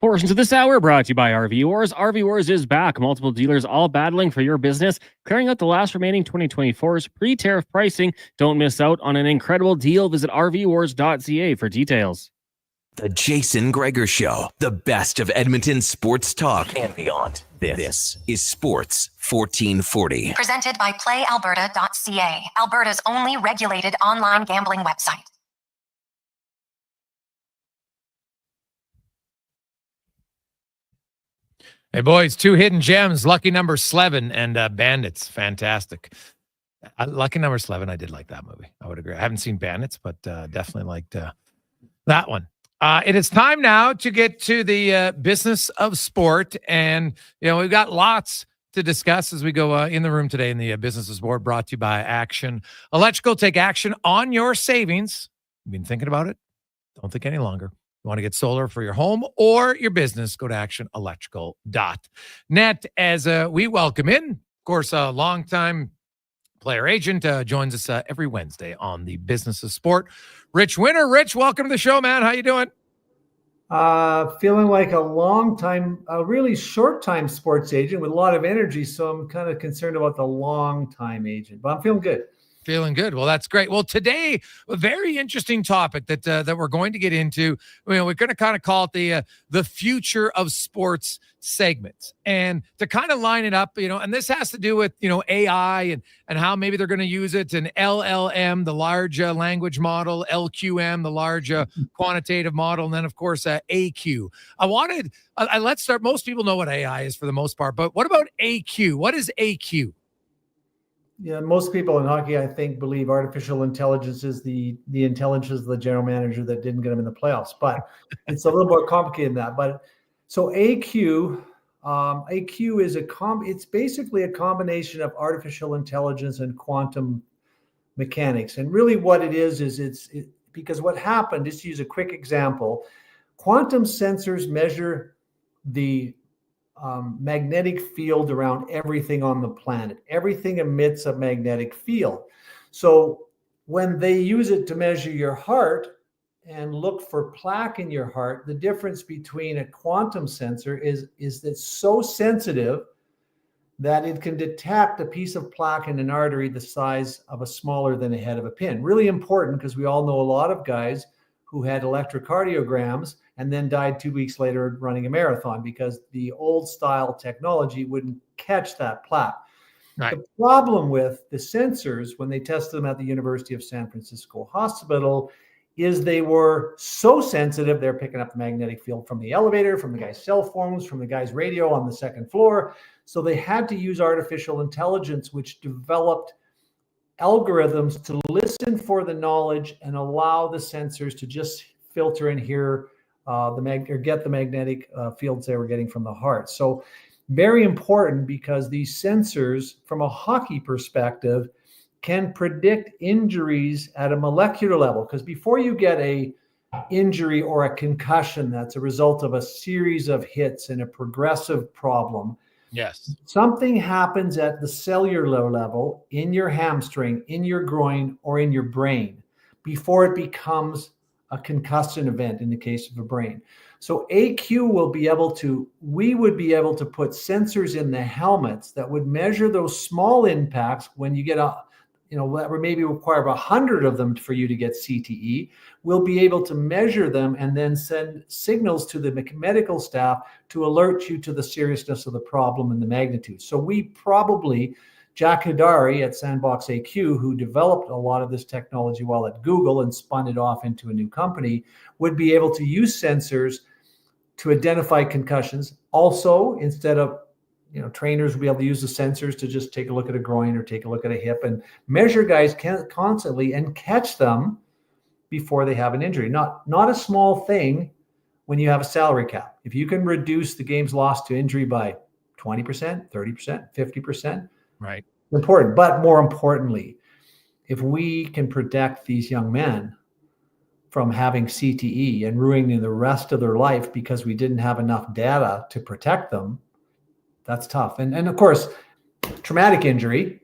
Portions of this hour brought to you by RV Wars. RV Wars is back. Multiple dealers all battling for your business, clearing out the last remaining 2024's pre-tariff pricing. Don't miss out on an incredible deal. Visit rvwars.ca for details. The Jason Gregor Show, the best of Edmonton sports talk and beyond. This is Sports 1440. Presented by PlayAlberta.ca, Alberta's only regulated online gambling website. Hey, boys, 2 hidden gems, lucky number 11 and Bandits. Fantastic. Lucky number 11, I did like that movie. I would agree. I haven't seen Bandits, but definitely liked that one. It is time now to get to the business of sport. And, you know, we've got lots to discuss as we go in the room today in the business of sport, brought to you by Action Electrical. Take action on your savings. You've been thinking about it? Don't think any longer. You want to get solar for your home or your business, go to actionelectrical.net. As we welcome in, of course, a longtime player agent joins us every Wednesday on the Business of Sport. Ritch Winter. Ritch, welcome to the show, man. How you doing? Feeling like a really short time sports agent with a lot of energy. So I'm kind of concerned about the long time agent, but I'm feeling good. Feeling good. Well, that's great. Well, today, a very interesting topic that we're going to get into. We're going to kind of call it the future of sports segments, and to kind of line it up, and this has to do with AI and how maybe they're going to use it, and LLM, the large language model, LQM, the large quantitative model, and then of course AQ. Let's start. Most people know what AI is for the most part, but what about AQ? What is AQ? Yeah, most people in hockey, I think, believe artificial intelligence is the intelligence of the general manager that didn't get him in the playoffs. But it's a little more complicated than that. But so AQ is it's basically a combination of artificial intelligence and quantum mechanics. And really, what it is because what happened, just to use a quick example, quantum sensors measure the magnetic field around everything on the planet. Everything emits a magnetic field. So when they use it to measure your heart and look for plaque in your heart, the difference between a quantum sensor is that it's so sensitive that it can detect a piece of plaque in an artery the size of a smaller than a head of a pin. Really important, because we all know a lot of guys who had electrocardiograms and then died 2 weeks later running a marathon because the old style technology wouldn't catch that plaque. Right. The problem with the sensors when they tested them at the University of San Francisco Hospital is they were so sensitive, they're picking up the magnetic field from the elevator, from the guy's cell phones, from the guy's radio on the second floor. So they had to use artificial intelligence, which developed algorithms to listen for the knowledge and allow the sensors to just filter and hear get the magnetic fields they were getting from the heart. So very important, because these sensors, from a hockey perspective, can predict injuries at a molecular level. Because before you get a injury or a concussion that's a result of a series of hits and a progressive problem, yes, something happens at the cellular level in your hamstring, in your groin, or in your brain before it becomes a concussion event in the case of a brain. So AQ we would be able to put sensors in the helmets that would measure those small impacts when you get that would maybe require 100 of them for you to get CTE. We'll be able to measure them and then send signals to the medical staff to alert you to the seriousness of the problem and the magnitude. So Jack Hidari at Sandbox AQ, who developed a lot of this technology while at Google and spun it off into a new company, would be able to use sensors to identify concussions. Also, instead of trainers will be able to use the sensors to just take a look at a groin or take a look at a hip and measure guys constantly and catch them before they have an injury. Not a small thing when you have a salary cap. If you can reduce the games lost to injury by 20%, 30%, 50%, right, important. But more importantly, if we can protect these young men from having CTE and ruining the rest of their life because we didn't have enough data to protect them, that's tough. And of course, traumatic injury,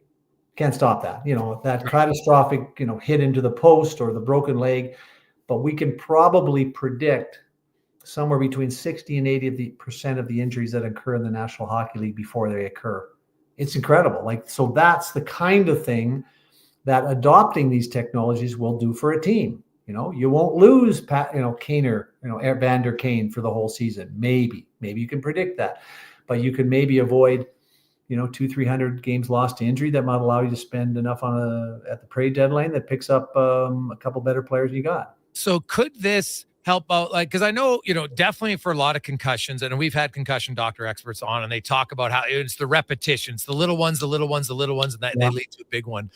can't stop that. That catastrophic, hit into the post or the broken leg. But we can probably predict somewhere between 60 and 80% of the injuries that occur in the National Hockey League before they occur. It's incredible. So that's the kind of thing that adopting these technologies will do for a team. You won't lose Kaner, Evander Kane for the whole season. Maybe you can predict that, but you can maybe avoid 200-300 games lost to injury that might allow you to spend enough at the trade deadline that picks up a couple better players you got. So could this help out? Because I know, definitely for a lot of concussions, and we've had concussion doctor experts on, and they talk about how it's the repetitions, the little ones, and that they lead to a big one.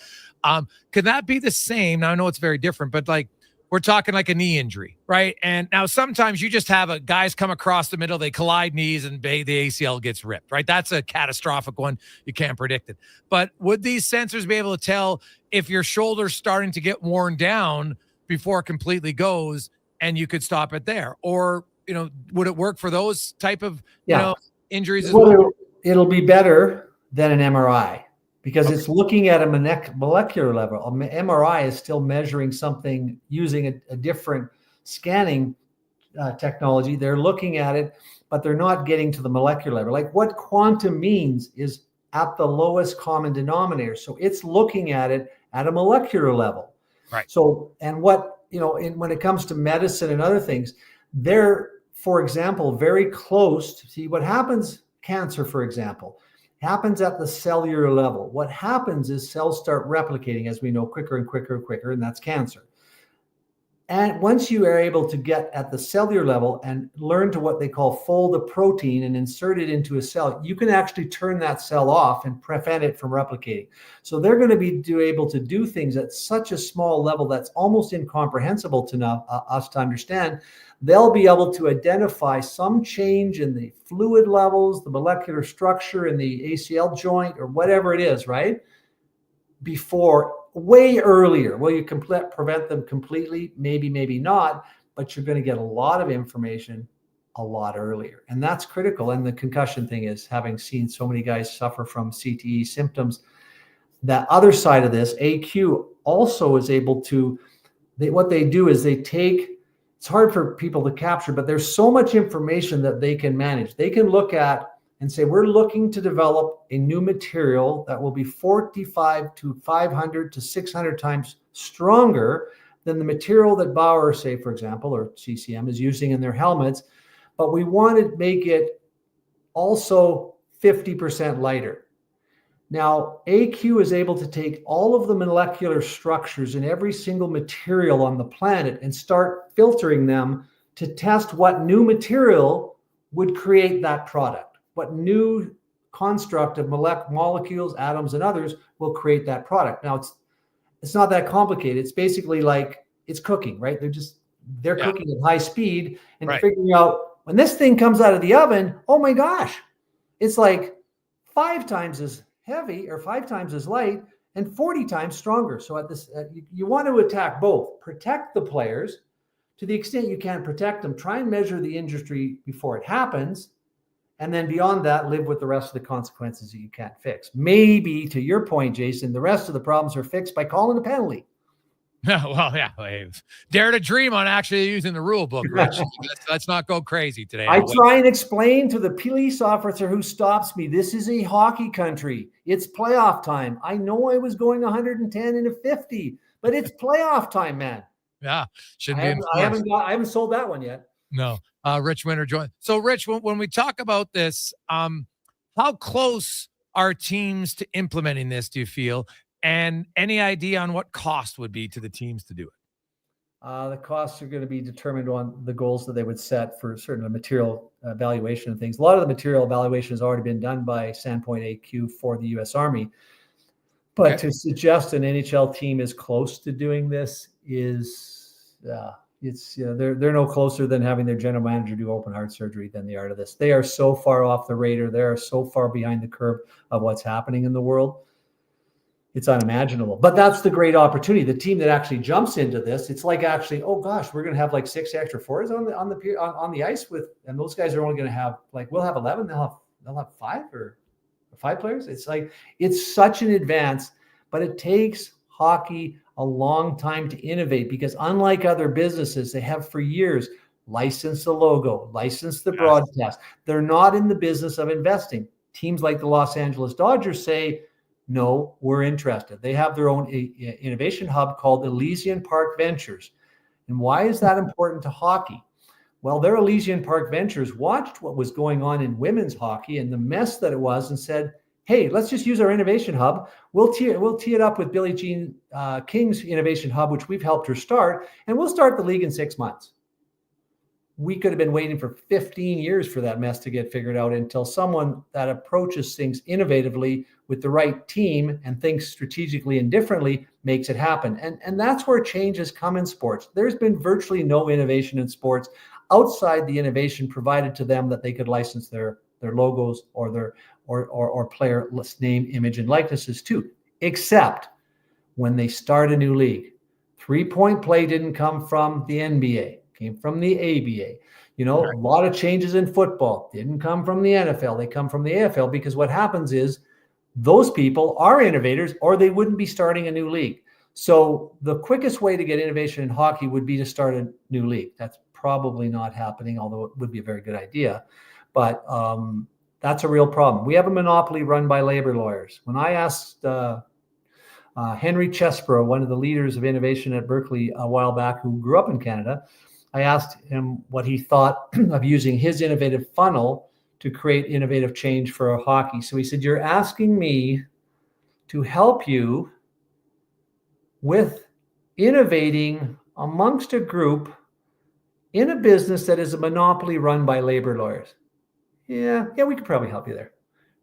Could that be the same? Now I know it's very different, but we're talking like a knee injury, right? And now sometimes you just have guys come across the middle, they collide knees and the ACL gets ripped, right? That's a catastrophic one. You can't predict it. But would these sensors be able to tell if your shoulder's starting to get worn down before it completely goes, and you could stop it there? Or, would it work for those type of injuries as well? It'll be better than an MRI. Because it's looking at a molecular level. MRI is still measuring something using a different scanning technology. They're looking at it, but they're not getting to the molecular level. Like what quantum means is at the lowest common denominator. So it's looking at it at a molecular level. Right. So, and what, when it comes to medicine and other things, they're, for example, very close to see what happens. Cancer, for example, happens at the cellular level. What happens is cells start replicating, as we know, quicker and quicker and quicker, and that's cancer. And once you are able to get at the cellular level and learn to what they call fold a protein and insert it into a cell, you can actually turn that cell off and prevent it from replicating. So they're going to be able to do things at such a small level that's almost incomprehensible to us to understand. They'll be able to identify some change in the fluid levels, the molecular structure in the ACL joint, or whatever it is, right? Before, way earlier. Will you prevent them completely? Maybe, maybe not, but you're going to get a lot of information a lot earlier. And that's critical. And the concussion thing is, having seen so many guys suffer from CTE symptoms, that other side of this, AQ also is able to, what they do is they take, it's hard for people to capture, but there's so much information that they can manage. They can look at and say, we're looking to develop a new material that will be 45 to 500 to 600 times stronger than the material that Bauer, say, for example, or CCM is using in their helmets. But we want to make it also 50% lighter. Now, AQ is able to take all of the molecular structures in every single material on the planet and start filtering them to test what new material would create that product. What new construct of molecules, atoms, and others will create that product. Now, it's not that complicated. It's basically like it's cooking, right? They're cooking at high speed and figuring out when this thing comes out of the oven, oh my gosh, it's like 5 times as heavy or 5 times as light and 40 times stronger. So at this, you want to attack both. Protect the players to the extent you can protect them. Try and measure the injury before it happens. And then beyond that, live with the rest of the consequences that you can't fix. Maybe, to your point, Jason, the rest of the problems are fixed by calling a penalty. Well, yeah. Dare to dream on actually using the rule book, Rich. Let's not go crazy today. I try and explain to the police officer who stops me, this is a hockey country. It's playoff time. I know I was going 110 and a 50, but it's playoff time, man. Yeah. I haven't sold that one yet. No. Ritch Winter joined. So, Rich, when we talk about this, how close are teams to implementing this, do you feel? And any idea on what cost would be to the teams to do it? The costs are going to be determined on the goals that they would set for certain material evaluation and things. A lot of the material evaluation has already been done by Sandpoint AQ for the U.S. Army. But to suggest an NHL team is close to doing this is... they're no closer than having their general manager do open heart surgery than they are to this. They are so far off the radar. They are so far behind the curve of what's happening in the world. It's unimaginable. But that's the great opportunity. The team that actually jumps into this, it's like actually, oh gosh, we're going to have like 6 extra forwards on the ice with, and those guys are only going to have we'll have 11. They'll have 5 or 5 players. It's like it's such an advance, but it takes hockey a long time to innovate because unlike other businesses, they have for years licensed the logo, licensed the broadcast. They're not in the business of investing. Teams like the Los Angeles Dodgers say, no, we're interested. They have their own innovation hub called Elysian Park Ventures. And why is that important to hockey? Well, their Elysian Park Ventures watched what was going on in women's hockey and the mess that it was and said, hey, let's just use our innovation hub. We'll tee it up with Billie Jean King's innovation hub, which we've helped her start, and we'll start the league in 6 months. We could have been waiting for 15 years for that mess to get figured out until someone that approaches things innovatively with the right team and thinks strategically and differently makes it happen. And that's where change has come in sports. There's been virtually no innovation in sports outside the innovation provided to them that they could license their logos or their or player name, image, and likenesses too, except when they start a new league. 3-point play didn't come from the NBA, came from the ABA. A lot of changes in football didn't come from the NFL. They come from the AFL because what happens is those people are innovators or they wouldn't be starting a new league. So the quickest way to get innovation in hockey would be to start a new league. That's probably not happening, although it would be a very good idea. But that's a real problem. We have a monopoly run by labor lawyers. When I asked Henry Chesbrough, one of the leaders of innovation at Berkeley a while back, who grew up in Canada, I asked him what he thought of using his innovative funnel to create innovative change for hockey. So he said, you're asking me to help you with innovating amongst a group in a business that is a monopoly run by labor lawyers. Yeah, we could probably help you there,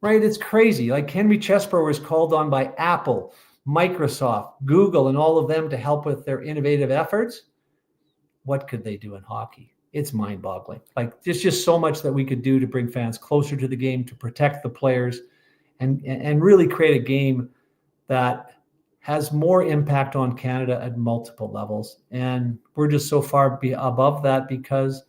right? It's crazy. Like Henry Chesbrough was called on by Apple, Microsoft, Google, and all of them to help with their innovative efforts. What could they do in hockey? It's mind-boggling. Like there's just so much that we could do to bring fans closer to the game, to protect the players, and really create a game that has more impact on Canada at multiple levels. And we're just so far above that because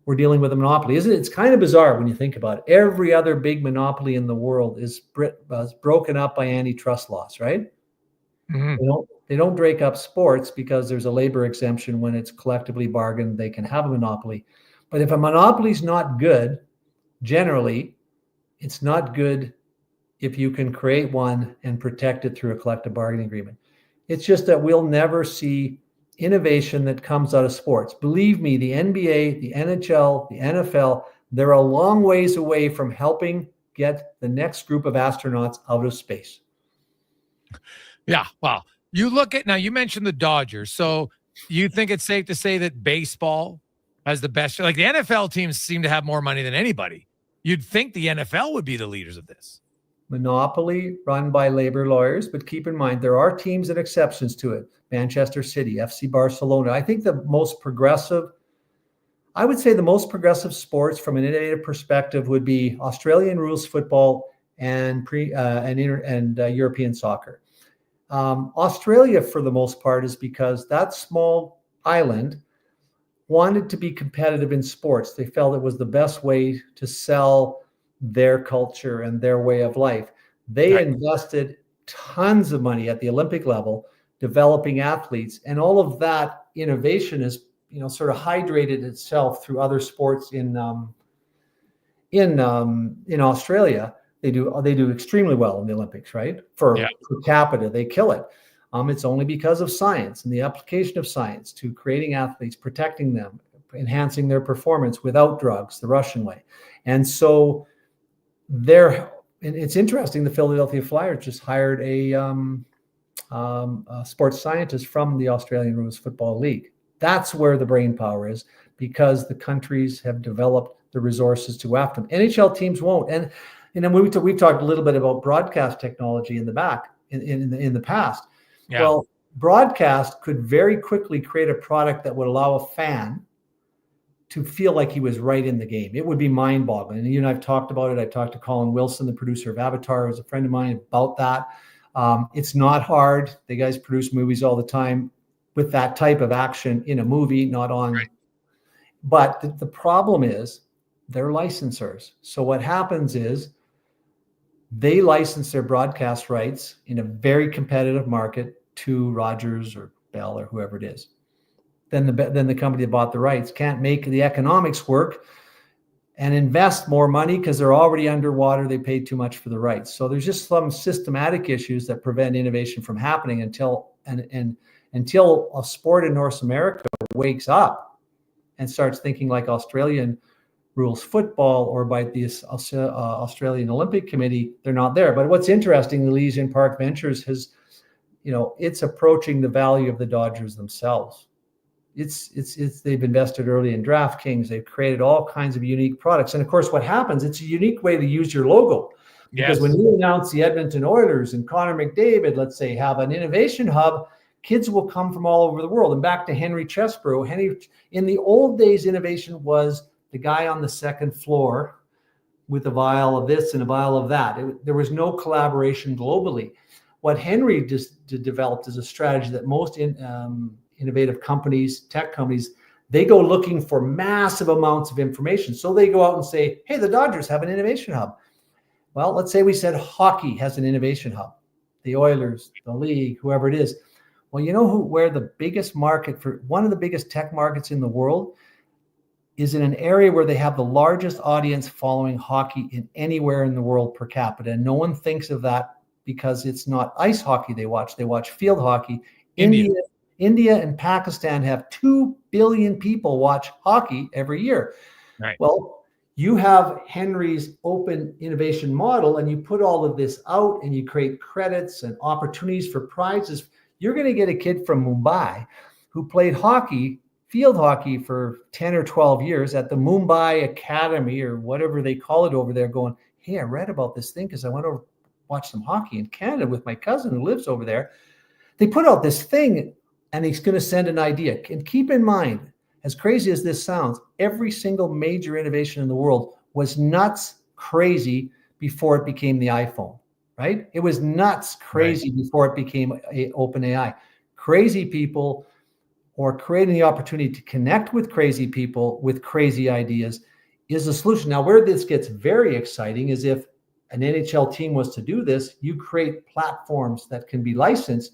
we're dealing with a monopoly. Isn't it? It's kind of bizarre when you think about it. Every other big monopoly in the world is broken up by antitrust laws, right? Mm-hmm. They don't break up sports because there's a labor exemption. When it's collectively bargained, they can have a monopoly. But if a monopoly is not good, generally, it's not good if you can create one and protect it through a collective bargaining agreement. It's just that we'll never see innovation that comes out of sports. Believe me, the NBA, the NHL, the NFL, they're a long ways away from helping get the next group of astronauts out of space. Yeah, well, you look at now, you mentioned the Dodgers. So you think it's safe to say that baseball has the best, like the NFL teams seem to have more money than anybody. You'd think the NFL would be the leaders of this. Monopoly run by labor lawyers, but keep in mind, there are teams and exceptions to it. Manchester City, FC Barcelona. I think the most progressive sports from an innovative perspective would be Australian rules football and European soccer. Australia, for the most part, is because that small island wanted to be competitive in sports. They felt it was the best way to sell their culture and their way of life. They invested tons of money at the Olympic level, developing athletes, and all of that innovation is, sort of hydrated itself through other sports in Australia. They do extremely well in the Olympics, right? Per capita, they kill it. It's only because of science and the application of science to creating athletes, protecting them, enhancing their performance without drugs, the Russian way. And so it's interesting, the Philadelphia Flyers just hired a sports scientist from the Australian Rules Football League. That's where the brain power is, because the countries have developed the resources to go after them. NHL teams won't. And then we've talked a little bit about broadcast technology in the past. Yeah. Well, broadcast could very quickly create a product that would allow a fan to feel like he was right in the game. It would be mind-boggling. And I've talked about it. I talked to Colin Wilson, the producer of Avatar, who's a friend of mine, about that. It's not hard. The guys produce movies all the time with that type of action in a movie, not on. Right. But the problem is they're licensors. So what happens is they license their broadcast rights in a very competitive market to Rogers or Bell or whoever it is. Then the company that bought the rights can't make the economics work and invest more money because they're already underwater. They paid too much for the rights. So there's just some systematic issues that prevent innovation from happening until a sport in North America wakes up and starts thinking like Australian rules football or by the Australian Olympic Committee. They're not there. But what's interesting, the Elysian Park Ventures has, it's approaching the value of the Dodgers themselves. They've invested early in DraftKings. They've created all kinds of unique products. And of course, what happens, it's a unique way to use your logo. Because when you announce the Edmonton Oilers and Connor McDavid, let's say, have an innovation hub, kids will come from all over the world. And back to Henry Chesbrough. In the old days, innovation was the guy on the second floor with a vial of this and a vial of that. There was no collaboration globally. What Henry developed is a strategy that most innovative companies, tech companies, they go looking for massive amounts of information. So they go out and say, hey, the Dodgers have an innovation hub. Well, let's say we said hockey has an innovation hub, the Oilers, the league, whoever it is. Well, where the biggest market for one of the biggest tech markets in the world, is in an area where they have the largest audience following hockey in anywhere in the world per capita. And no one thinks of that because it's not ice hockey they watch field hockey. India and Pakistan have 2 billion people watch hockey every year. Right. Well, you have Henry's open innovation model, and you put all of this out and you create credits and opportunities for prizes. You're going to get a kid from Mumbai who played hockey, field hockey, for 10 or 12 years at the Mumbai Academy or whatever they call it over there, going, hey, I read about this thing because I went over to watch some hockey in Canada with my cousin who lives over there. They put out this thing and he's going to send an idea. And keep in mind, as crazy as this sounds, every single major innovation in the world was nuts crazy before it became the iPhone, right? It was nuts crazy before it became OpenAI. Crazy people, or creating the opportunity to connect with crazy people with crazy ideas, is the solution. Now, where this gets very exciting is if an NHL team was to do this, you create platforms that can be licensed.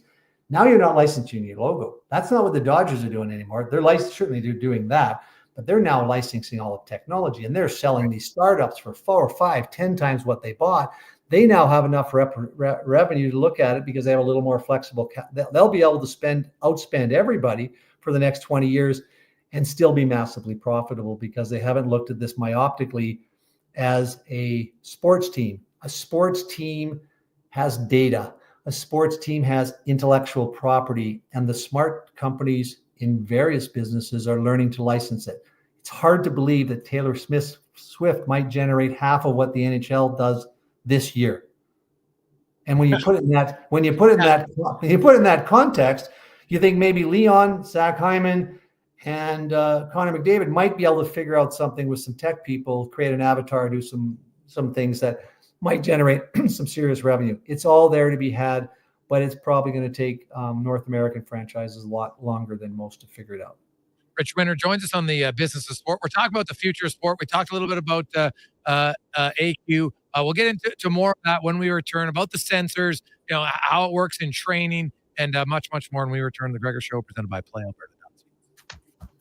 Now you're not licensing your logo. That's not what the Dodgers are doing anymore. Certainly they're doing that, but they're now licensing all of technology, and they're selling these startups for 4 or 5, 10 times what they bought. They now have enough revenue to look at it because they have a little more flexible. They'll be able to outspend everybody for the next 20 years and still be massively profitable because they haven't looked at this myopically as a sports team. A sports team has data. A sports team has intellectual property, and the smart companies in various businesses are learning to license it. It's hard to believe that Taylor Swift might generate half of what the NHL does this year. And when you put it in that context, you think maybe Leon, Zach Hyman, and Connor McDavid might be able to figure out something with some tech people, create an avatar, do some things that might generate some serious revenue. It's all there to be had, but it's probably going to take North American franchises a lot longer than most to figure it out. Ritch Winter joins us on the business of sport. We're talking about the future of sport. We talked a little bit about AQ. We'll get into more of that when we return, about the sensors, how it works in training, and much, much more when we return to the Gregor Show, presented by Play Alberta.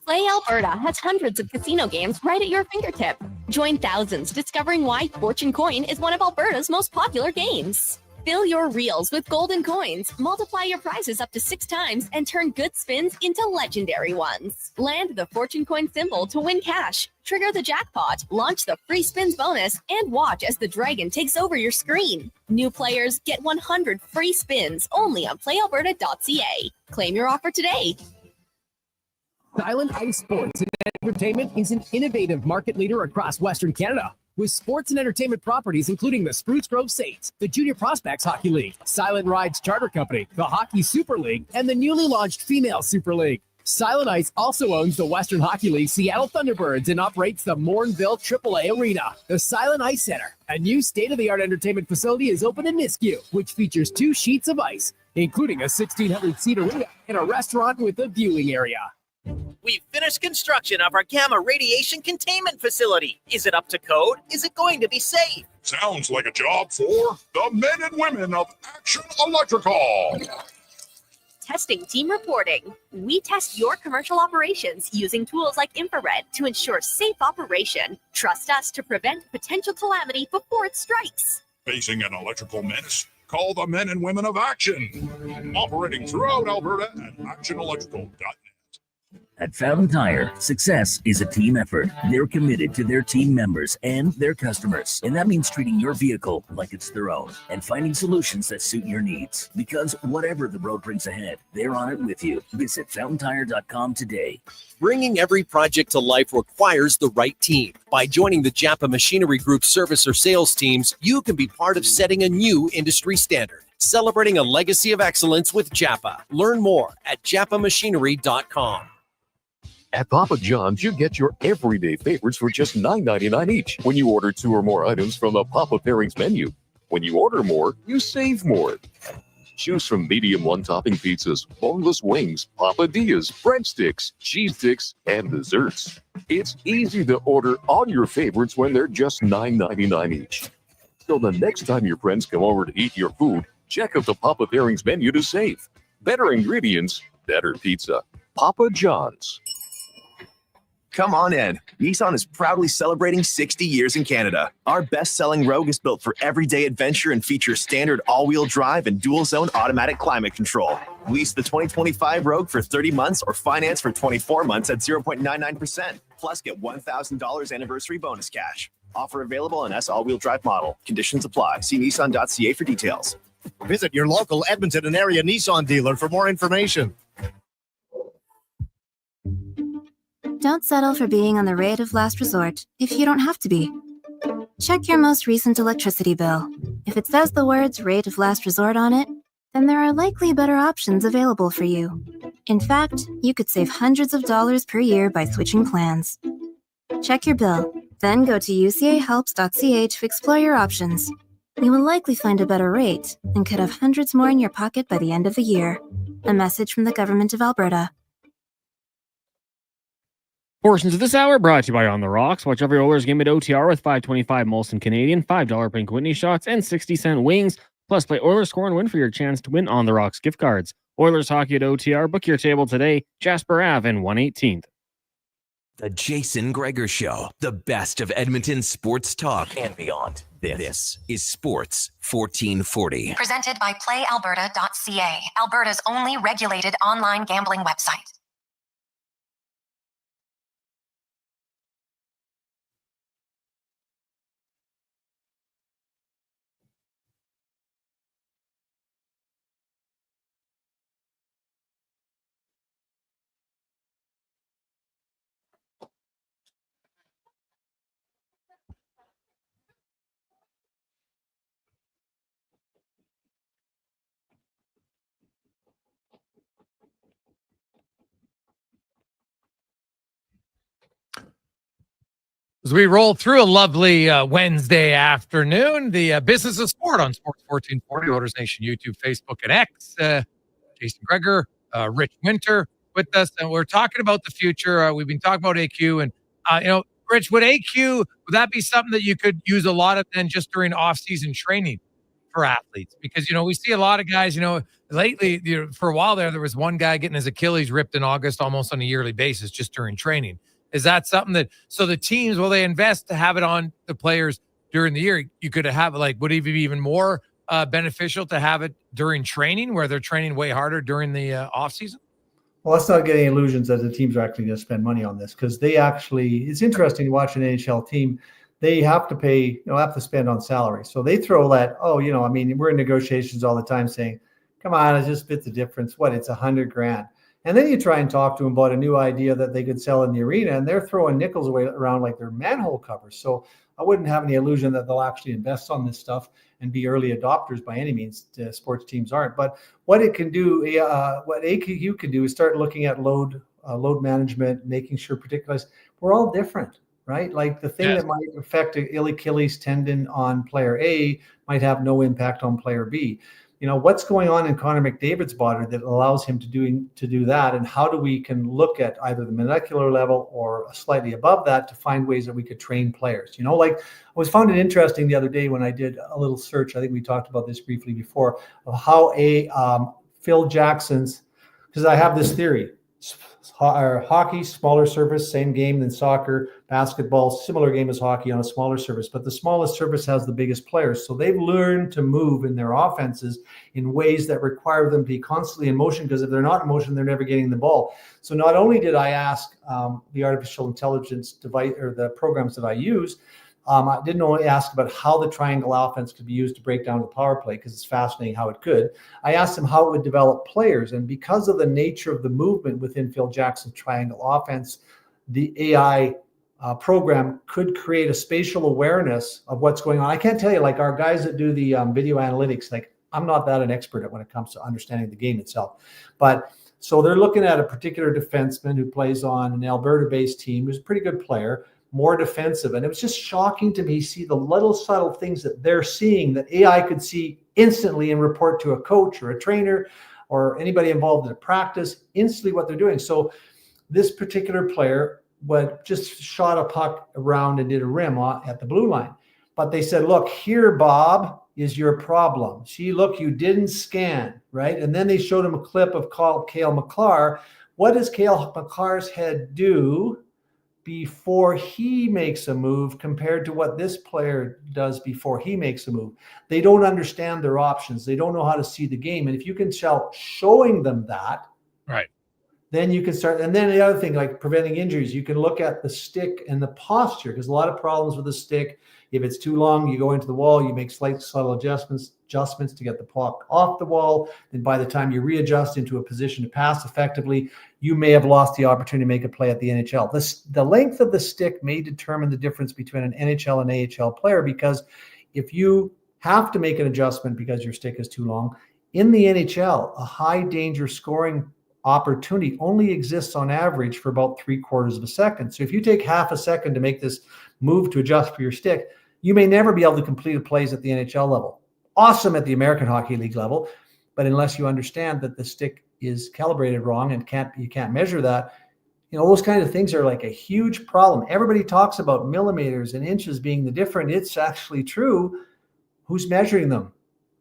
Play Alberta has hundreds of casino games right at your fingertip. Join thousands discovering why Fortune Coin is one of Alberta's most popular games. Fill your reels with golden coins, multiply your prizes up to 6 times, and turn good spins into legendary ones. Land the Fortune Coin symbol to win cash, trigger the jackpot, launch the free spins bonus, and watch as the dragon takes over your screen. New players get 100 free spins only on playalberta.ca. Claim your offer today. Silent Ice Sports and Entertainment is an innovative market leader across Western Canada. With sports and entertainment properties including the Spruce Grove Saints, the Junior Prospects Hockey League, Silent Rides Charter Company, the Hockey Super League, and the newly launched Female Super League. Silent Ice also owns the Western Hockey League Seattle Thunderbirds and operates the Morinville AAA Arena. The Silent Ice Center, a new state-of-the-art entertainment facility, is open in Nisku, which features 2 sheets of ice, including a 1,600-seat arena and a restaurant with a viewing area. We've finished construction of our gamma radiation containment facility. Is it up to code? Is it going to be safe? Sounds like a job for the men and women of Action Electrical. Testing team reporting. We test your commercial operations using tools like infrared to ensure safe operation. Trust us to prevent potential calamity before it strikes. Facing an electrical menace? Call the men and women of Action. Operating throughout Alberta at actionelectrical.net. At Fountain Tire, success is a team effort. They're committed to their team members and their customers. And that means treating your vehicle like it's their own and finding solutions that suit your needs. Because whatever the road brings ahead, they're on it with you. Visit fountaintire.com today. Bringing every project to life requires the right team. By joining the Japa Machinery Group service or sales teams, you can be part of setting a new industry standard. Celebrating a legacy of excellence with Japa. Learn more at japamachinery.com. At Papa John's, you get your everyday favorites for just $9.99 each when you order 2 or more items from the Papa Pairings menu. When you order more, you save more. Choose from medium one-topping pizzas, boneless wings, papadillas, breadsticks, cheese sticks, and desserts. It's easy to order all your favorites when they're just $9.99 each. So the next time your friends come over to eat your food, check out the Papa Pairings menu to save. Better ingredients, better pizza. Papa John's. Come on in. Nissan is proudly celebrating 60 years in Canada. Our best-selling Rogue is built for everyday adventure and features standard all-wheel drive and dual-zone automatic climate control. Lease the 2025 Rogue for 30 months or finance for 24 months at 0.99%. Plus, get $1,000 anniversary bonus cash. Offer available on S all-wheel drive model. Conditions apply. See Nissan.ca for details. Visit your local Edmonton and area Nissan dealer for more information. Don't settle for being on the rate of last resort if you don't have to be. Check your most recent electricity bill. If it says the words rate of last resort on it, then there are likely better options available for you. In fact, you could save hundreds of dollars per year by switching plans. Check your bill, then go to ucahelps.ca to explore your options. You will likely find a better rate and could have hundreds more in your pocket by the end of the year. A message from the Government of Alberta. Portions of this hour brought to you by On the Rocks. Watch every Oilers game at OTR with $5.25 Molson Canadian, $5 Pink Whitney shots, and 60-cent wings. Plus, play Oilers Score and Win for your chance to win On the Rocks gift cards. Oilers hockey at OTR. Book your table today. Jasper Ave and 118th. The Jason Gregor Show. The best of Edmonton sports talk and beyond. This is Sports 1440. Presented by PlayAlberta.ca, Alberta's only regulated online gambling website. As we roll through a lovely Wednesday afternoon, the business of sport on Sports 1440, Oilers Nation, YouTube, Facebook, and X. Jason Gregor, Ritch Winter with us, and we're talking about the future. We've been talking about AQ, and Rich, would that be something that you could use a lot of then just during off-season training for athletes? Because we see a lot of guys. Lately, for a while there was one guy getting his Achilles ripped in August almost on a yearly basis just during training. Is that something so the teams, will they invest to have it on the players during the year? You could have would it be even more beneficial to have it during training where they're training way harder during the off season? Well, let's not get any illusions that the teams are actually going to spend money on this, because it's interesting to watch an NHL team. They have to pay, have to spend on salary. So they throw that, we're in negotiations all the time saying, come on, it's just split the difference. It's $100,000. And then you try and talk to them about a new idea that they could sell in the arena, and they're throwing nickels away around like they're manhole covers. So I wouldn't have any illusion that they'll actually invest on this stuff and be early adopters by any means. Sports teams aren't. But what it can do, what AQ can do, is start looking at load management, making sure particulars. We're all different, right? Like the thing that might affect an Achilles tendon on player A might have no impact on player B. What's going on in Connor McDavid's body that allows him to do that, and how do we can look at either the molecular level or slightly above that to find ways that we could train players. I found it interesting the other day when I did a little search. I think we talked about this briefly before, of how Phil Jackson's, because I have this theory. Hockey, smaller surface, same game than soccer. Basketball, similar game as hockey on a smaller surface, but the smallest surface has the biggest players. So they've learned to move in their offenses in ways that require them to be constantly in motion, because if they're not in motion, they're never getting the ball. So not only did I ask the artificial intelligence device or the programs that I use, I didn't only ask about how the triangle offense could be used to break down the power play, because it's fascinating how it could. I asked him how it would develop players. And because of the nature of the movement within Phil Jackson's triangle offense, the AI program could create a spatial awareness of what's going on. I can't tell you, our guys that do the video analytics, I'm not that an expert at when it comes to understanding the game itself. But so they're looking at a particular defenseman who plays on an Alberta-based team, who's a pretty good player, more defensive. And it was just shocking to me see the little subtle things that they're seeing that AI could see instantly and report to a coach or a trainer or anybody involved in a practice, instantly what they're doing. So this particular player just shot a puck around and did a rim at the blue line. But they said, look, here, Bob, is your problem. See, look, you didn't scan, right? And then they showed him a clip of Cale Makar. What does Cale Makar's head do before he makes a move compared to what this player does before he makes a move. They don't understand their options. They don't know how to see the game. And if you can start showing them that, right, then you can start. And then the other thing, like preventing injuries, you can look at the stick and the posture, because a lot of problems with the stick. If it's too long, you go into the wall, you make slight subtle adjustments to get the puck off the wall. And by the time you readjust into a position to pass effectively, you may have lost the opportunity to make a play at the NHL. The length of the stick may determine the difference between an NHL and AHL player, because if you have to make an adjustment because your stick is too long, in the NHL, a high danger scoring opportunity only exists on average for about 3/4 of a second. So if you take half a second to make this move to adjust for your stick, you may never be able to complete plays at the NHL level. Awesome at the American Hockey League level, but unless you understand that the stick is calibrated wrong and you can't measure that, those kind of things are like a huge problem. Everybody talks about millimeters and inches being the difference. It's actually true. Who's measuring them?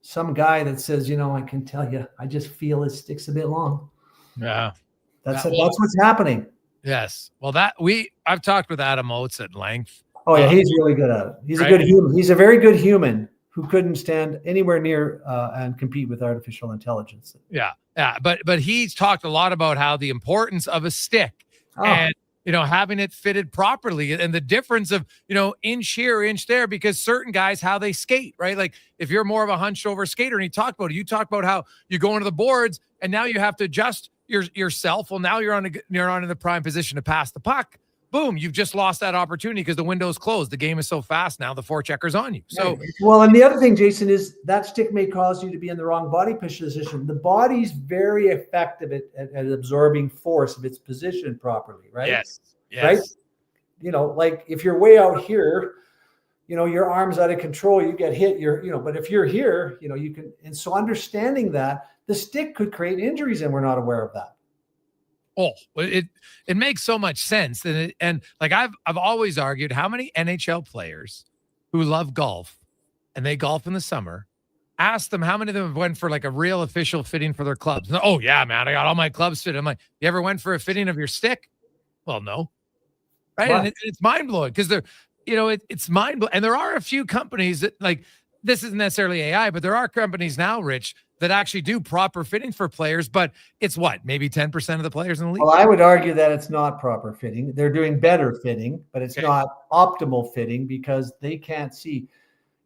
Some guy that says, I can tell you, I just feel his stick's a bit long. Yeah. That's what's happening. Yes. Well, I've talked with Adam Oates at length. Oh yeah, he's really good at it. He's a good human. He's a very good human who couldn't stand anywhere near and compete with artificial intelligence. Yeah. But he's talked a lot about how the importance of a stick and having it fitted properly, and the difference of inch here, inch there, because certain guys how they skate, right? Like if you're more of a hunched over skater, and you talk about how you go into the boards and now you have to adjust yourself. Well, now you're on in the prime position to pass the puck. Boom, you've just lost that opportunity because the window's closed. The game is so fast now, the forechecker's on you. So, well, and the other thing, Jason, is that stick may cause you to be in the wrong body position. The body's very effective at absorbing force if it's positioned properly, right? Yes. Right? Like if you're way out here, your arm's out of control, you get hit, but if you're here, you can. And so understanding that, the stick could create injuries and we're not aware of that. Oh, it makes so much sense. And like I've always argued, how many NHL players who love golf and they golf in the summer, ask them how many of them went for like a real official fitting for their clubs. And, oh yeah, man, I got all my clubs fitted. I'm like, you ever went for a fitting of your stick? Well, no. Right. What? And it's mind blowing because it's mind blowing. And there are a few companies that, like, this isn't necessarily AI, but there are companies now, Rich, that actually do proper fitting for players, but it's maybe 10% of the players in the league. Well, I would argue that it's not proper fitting. They're doing better fitting, but it's not optimal fitting because they can't see.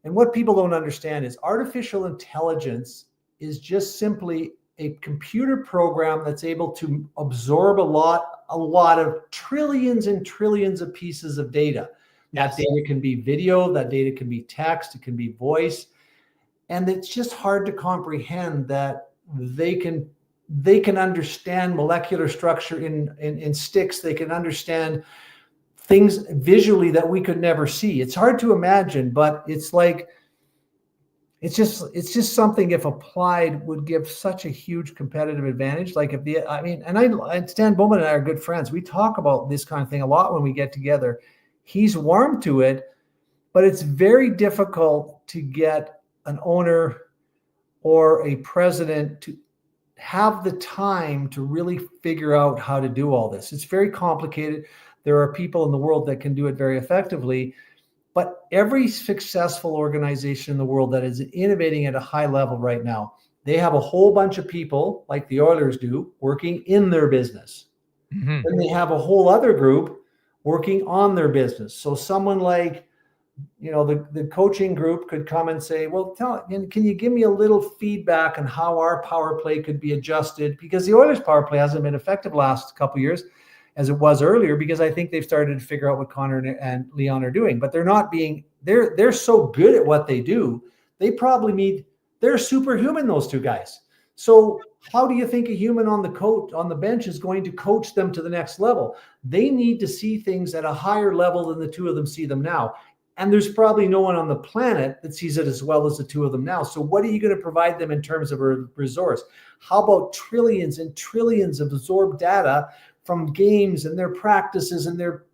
And what people don't understand is artificial intelligence is just simply a computer program that's able to absorb a lot of trillions and trillions of pieces of data. That data can be video, that data can be text, it can be voice. And it's just hard to comprehend that they can understand molecular structure in sticks. They can understand things visually that we could never see. It's hard to imagine, but it's just something, if applied, would give such a huge competitive advantage. Like and Stan Bowman and I are good friends. We talk about this kind of thing a lot when we get together. He's warm to it, but it's very difficult to get an owner or a president to have the time to really figure out how to do all this. It's very complicated. There are people in the world that can do it very effectively, but every successful organization in the world that is innovating at a high level right now, they have a whole bunch of people like the Oilers do working in their business. Mm-hmm. Then they have a whole other group working on their business. So someone like, the coaching group could come and say, well, can you give me a little feedback on how our power play could be adjusted? Because the Oilers power play hasn't been effective last couple of years as it was earlier, because I think they've started to figure out what Connor and Leon are doing, but they're so good at what they do. They're superhuman, those two guys. So how do you think a human on the bench is going to coach them to the next level? They need to see things at a higher level than the two of them see them now. And there's probably no one on the planet that sees it as well as the two of them now. So what are you going to provide them in terms of a resource? How about trillions and trillions of absorbed data from games and their practices and their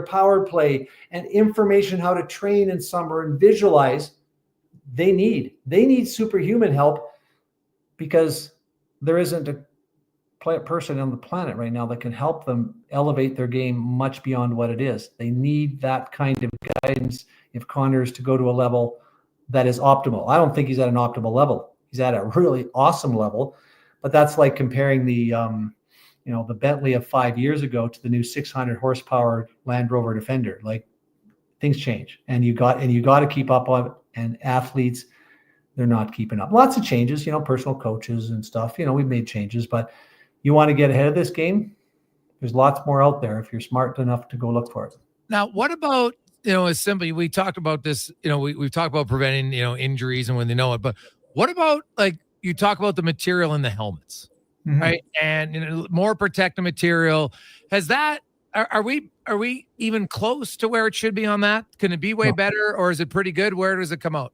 power play and information how to train in summer and visualize? They need superhuman help, because there isn't person on the planet right now that can help them elevate their game much beyond what it is. They need that kind of guidance if Connor is to go to a level that is optimal. I don't think he's at an optimal level. He's at a really awesome level, but that's like comparing the the Bentley of 5 years ago to the new 600 horsepower Land Rover Defender. Like, things change, and you got to keep up on it. And athletes, they're not keeping up. Lots of changes, personal coaches and stuff. We've made changes, but you want to get ahead of this game. There's lots more out there if you're smart enough to go look for it. Now, what about, as simply, we talked about this, we've talked about preventing, injuries and when they know it, but what about, like, you talk about the material in the helmets, right? And, more protective material. Has that, are we even close to where it should be on that? Can it be way better, or is it pretty good? Where does it come out?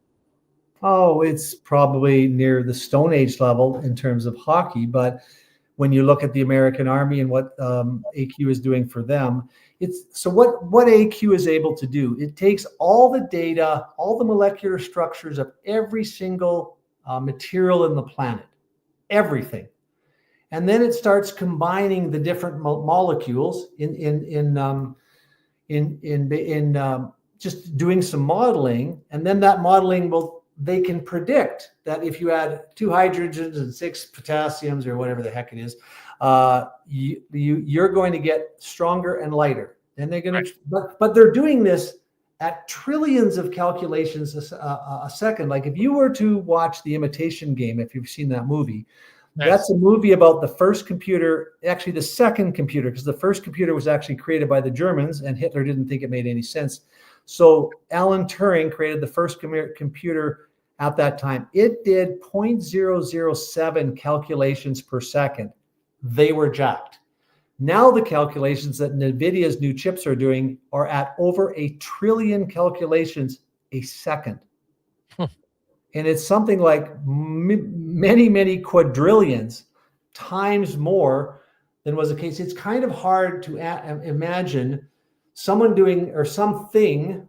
Oh, it's probably near the Stone Age level in terms of hockey. But when you look at the American Army and what AQ is doing for them, what AQ is able to do, it takes all the data, all the molecular structures of every single material in the planet, everything. And then it starts combining the different molecules in just doing some modeling, and then that modeling they can predict that if you add 2 hydrogens and 6 potassiums or whatever the heck it is, you're going to get stronger and lighter. And they're going to, but they're doing this at trillions of calculations a second. Like, if you were to watch The Imitation Game, if you've seen that movie. Nice. That's a movie about the first computer, actually the second computer, because the first computer was actually created by the Germans and Hitler didn't think it made any sense. So Alan Turing created the first computer at that time. It did 0.007 calculations per second. They were jacked. Now the calculations that NVIDIA's new chips are doing are at over 1 trillion calculations a second. And it's something like many, many quadrillions times more than was the case. It's kind of hard to imagine someone doing, or something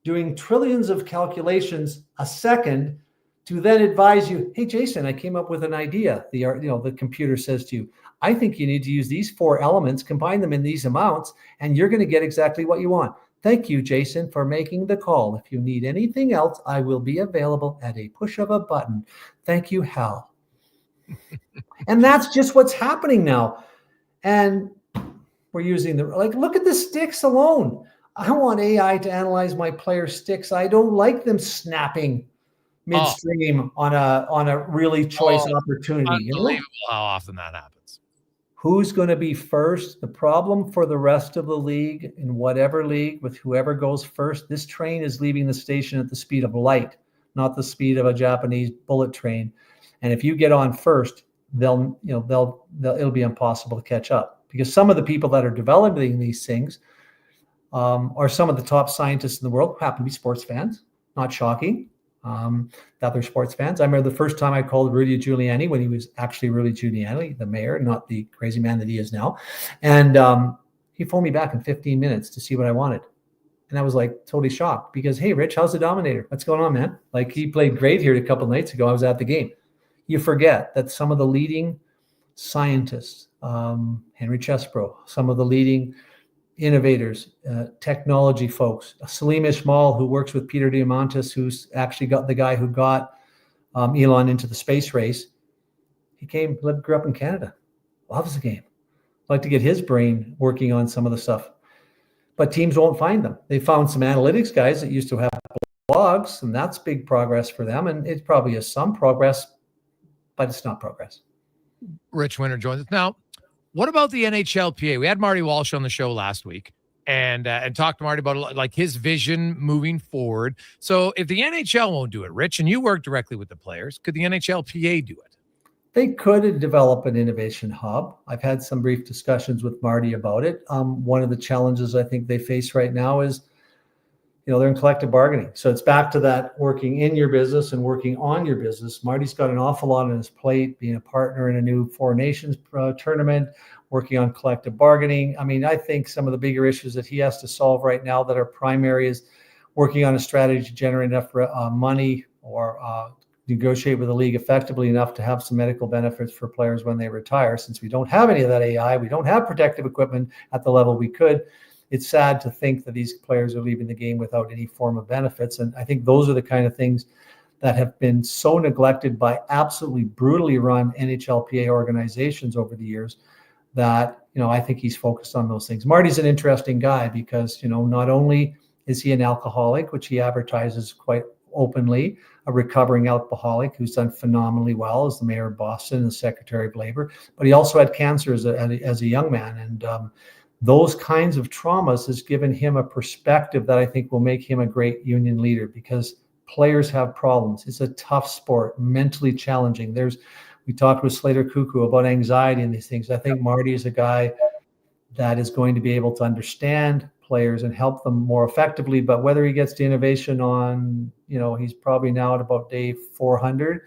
doing trillions of calculations a second to then advise you, hey, Jason, I came up with an idea. The computer says to you, I think you need to use these 4 elements, combine them in these amounts, and you're going to get exactly what you want. Thank you, Jason, for making the call. If you need anything else, I will be available at a push of a button. Thank you, Hal. And that's just what's happening now. And we're using look at the sticks alone. I want AI to analyze my player sticks. I don't like them snapping midstream on a really choice opportunity. Unbelievable how often that happens. Who's going to be first? The problem for the rest of the league, in whatever league, with whoever goes first, this train is leaving the station at the speed of light, not the speed of a Japanese bullet train. And if you get on first, it'll be impossible to catch up, because some of the people that are developing these things are some of the top scientists in the world, who happen to be sports fans. Not shocking. That they're sports fans. I remember the first time I called Rudy Giuliani, when he was actually Rudy Giuliani, the mayor, not the crazy man that he is now. And he phoned me back in 15 minutes to see what I wanted. And I was like totally shocked, because, hey, Rich, how's the Dominator? What's going on, man? Like, he played great here a couple of nights ago. I was at the game. You forget that some of the leading scientists, Henry Chesbrough, some of the leading innovators, technology folks, Salim Ismail, who works with Peter Diamandis, who's actually got the guy who got Elon into the space race. He grew up in Canada, loves the game. I'd like to get his brain working on some of the stuff, but teams won't find them. They found some analytics guys that used to have blogs, and that's big progress for them. And it probably is some progress, but it's not progress. Ritch Winter joins us now. What about the NHLPA? We had Marty Walsh on the show last week and talked to Marty about like his vision moving forward. So if the NHL won't do it, Rich, and you work directly with the players, could the NHLPA do it? They could develop an innovation hub. I've had some brief discussions with Marty about it. One of the challenges I think they face right now is, they're in collective bargaining. So it's back to that working in your business and working on your business. Marty's got an awful lot on his plate, being a partner in a new Four Nations tournament, working on collective bargaining. I mean, I think some of the bigger issues that he has to solve right now that are primary is working on a strategy to generate enough money or negotiate with the league effectively enough to have some medical benefits for players when they retire. Since we don't have any of that AI, we don't have protective equipment at the level we could. It's sad to think that these players are leaving the game without any form of benefits. And I think those are the kind of things that have been so neglected by absolutely brutally run NHLPA organizations over the years that, I think he's focused on those things. Marty's an interesting guy because, not only is he an alcoholic, which he advertises quite openly, a recovering alcoholic who's done phenomenally well as the mayor of Boston and the secretary of labor, but he also had cancer as a young man. And those kinds of traumas has given him a perspective that I think will make him a great union leader, because players have problems. It's a tough sport, mentally challenging. We talked with Slater Cuckoo about anxiety and these things. I think Marty is a guy that is going to be able to understand players and help them more effectively. But whether he gets to innovation on, he's probably now at about day 400,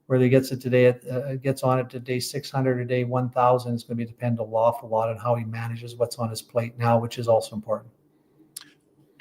whether he gets it today, gets on it to day 600 or day 1,000, is going to be depend an awful lot on how he manages what's on his plate now, which is also important.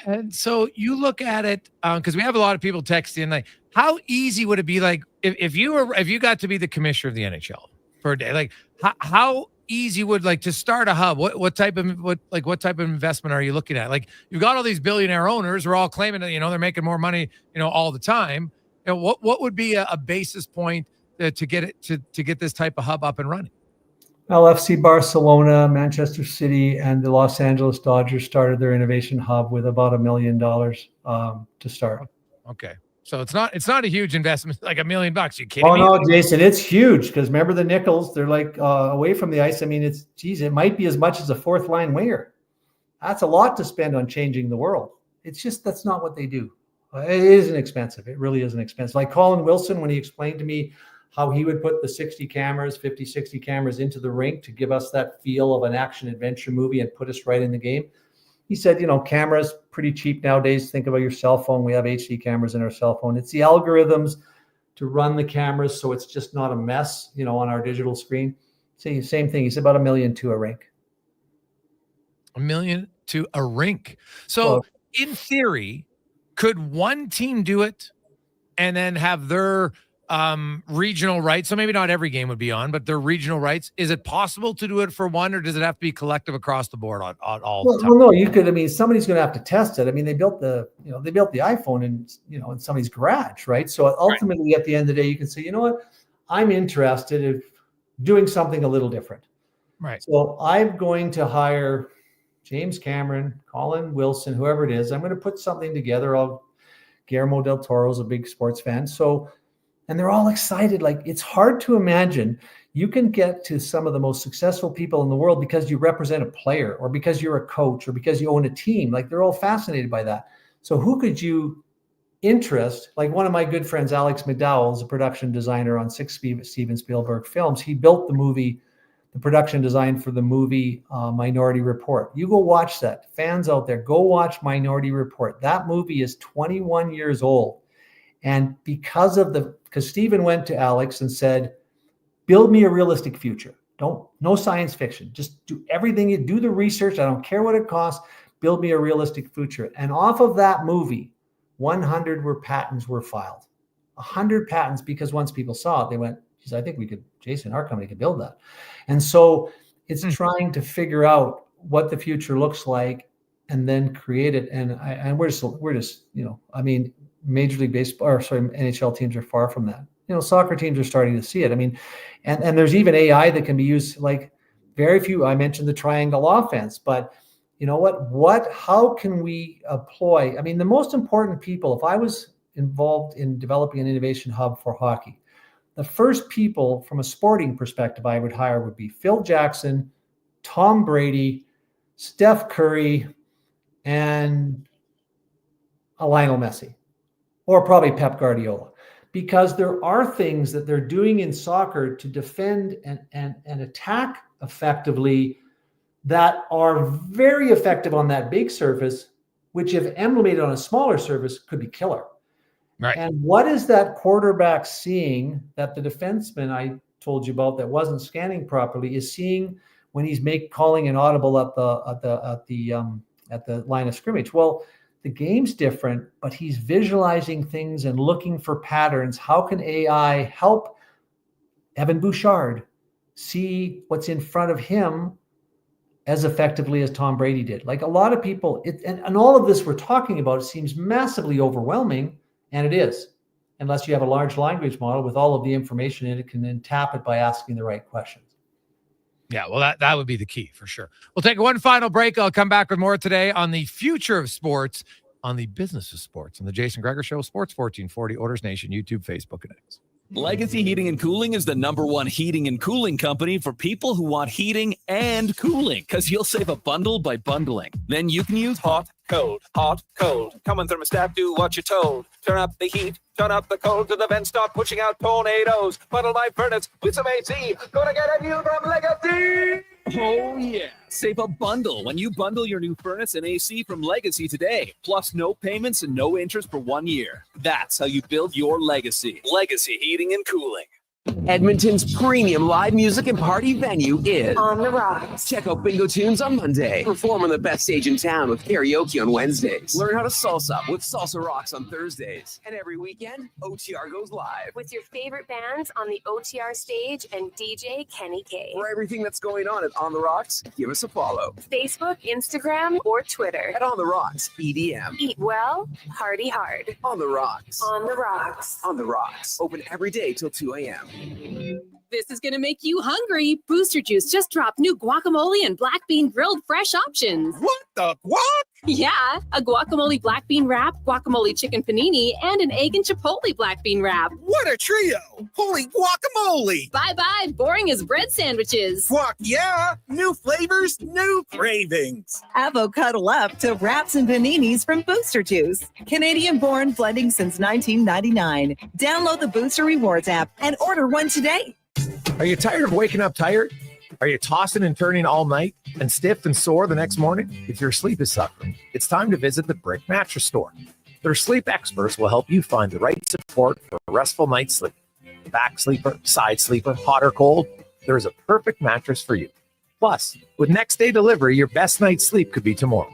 And so you look at it, because we have a lot of people texting, like, how easy would it be, like, if you got to be the commissioner of the NHL for a day, like, how easy would, like, to start a hub? What type of investment are you looking at? Like, you've got all these billionaire owners who are all claiming that they're making more money all the time. What would be a basis point to get this type of hub up and running? Well, FC Barcelona, Manchester City, and the Los Angeles Dodgers started their innovation hub with about $1 million to start. Okay, so it's not a huge investment, like $1 million. You kidding me? Oh no, Jason, it's huge, because remember the Nichols? They're like away from the ice. I mean, it might be as much as a fourth line winger. That's a lot to spend on changing the world. It's just that's not what they do. It isn't expensive. It really isn't expensive. Like Colin Wilson, when he explained to me how he would put the 60 cameras into the rink to give us that feel of an action adventure movie and put us right in the game. He said, cameras pretty cheap nowadays. Think about your cell phone. We have HD cameras in our cell phone. It's the algorithms to run the cameras so it's just not a mess, on our digital screen. Same thing. He said about $1 million to a rink. $1 million to a rink. So in theory, could one team do it and then have their regional rights? So maybe not every game would be on, but their regional rights. Is it possible to do it for one, or does it have to be collective across the board on all the time? Well, no, you could. I mean, somebody's going to have to test it. I mean, they built the iPhone in somebody's garage, right? So ultimately, at the end of the day, you can say, you know what, I'm interested in doing something a little different. Right. So I'm going to hire James Cameron, Colin Wilson, whoever it is. I'm going to put something together. Guillermo del Toro's a big sports fan, and they're all excited. Like, it's hard to imagine you can get to some of the most successful people in the world because you represent a player, or because you're a coach, or because you own a team. Like, they're all fascinated by that. So who could you interest? Like, one of my good friends, Alex McDowell, is a production designer on 6 Steven Spielberg films. He built the production design for the movie Minority Report. You go watch that. Fans out there, go watch Minority Report. That movie is 21 years old. And because Steven went to Alex and said, build me a realistic future. No science fiction. Just do everything. Do the research. I don't care what it costs. Build me a realistic future. And off of that movie, 100 patents were filed. 100 patents, because once people saw it, they went, geez, I think Jason, our company could build that. And so it's trying to figure out what the future looks like and then create it. And we're just, I mean, Major League Baseball, NHL teams are far from that. Soccer teams are starting to see it. I mean, and there's even AI that can be used. Like, very few. I mentioned the triangle offense, but you know what? How can we employ? I mean, the most important people. If I was involved in developing an innovation hub for hockey, the first people from a sporting perspective I would hire would be Phil Jackson, Tom Brady, Steph Curry, and Lionel Messi. Or probably Pep Guardiola, because there are things that they're doing in soccer to defend and attack effectively that are very effective on that big surface, which if emulated on a smaller surface could be killer. Right. And what is that quarterback seeing that the defenseman I told you about that wasn't scanning properly is seeing when he's calling an audible at the line of scrimmage? Well, the game's different, but he's visualizing things and looking for patterns. How can AI help Evan Bouchard see what's in front of him as effectively as Tom Brady did? Like a lot of people, and all of this we're talking about seems massively overwhelming, and it is, unless you have a large language model with all of the information in it, can then tap it by asking the right questions. Yeah, well, that would be the key for sure. We'll take one final break. I'll come back with more today on the future of sports, on the business of sports, on the Jason Gregor Show, Sports 1440, Oilers Nation, YouTube, Facebook, and X. Legacy Heating and Cooling is the #1 heating and cooling company for people who want heating and cooling, because you'll save a bundle by bundling. Then you can use hot, cold, Come on, thermostat, do what you're told. Turn up the heat, turn up the cold, to the vents start pushing out tornadoes. Bundle my furnace with some AC. Gonna get a new from Legacy. Oh, yeah. Save a bundle when you bundle your new furnace and AC from Legacy today. Plus no payments and no interest for 1 year. That's how you build your legacy. Legacy Heating and Cooling. Edmonton's premium live music and party venue is On the Rocks. Check out Bingo Tunes on Monday. Perform on the best stage in town with karaoke on Wednesdays. Learn how to salsa with Salsa Rocks on Thursdays. And every weekend, OTR goes live. With your favorite bands on the OTR stage and DJ Kenny K. For everything that's going on at On the Rocks, give us a follow. Facebook, Instagram, or Twitter. At On the Rocks, EDM. Eat well, party hard. On the Rocks. On the Rocks. On the Rocks. Open every day till 2 a.m. This is going to make you hungry. Booster Juice just dropped new guacamole and black bean grilled fresh options. What the what? Yeah, a guacamole black bean wrap, guacamole chicken panini, and an egg and chipotle black bean wrap. What a trio! Holy guacamole! Bye-bye, boring as bread sandwiches. Guac, yeah! New flavors, new cravings. Avocado up to wraps and paninis from Booster Juice. Canadian-born blending since 1999. Download the Booster Rewards app and order one today. Are you tired of waking up tired? Are you tossing and turning all night and stiff and sore the next morning? If your sleep is suffering, it's time to visit the Brick Mattress Store. Their sleep experts will help you find the right support for a restful night's sleep. Back sleeper, side sleeper, hot or cold, there is a perfect mattress for you. Plus, with next day delivery, your best night's sleep could be tomorrow.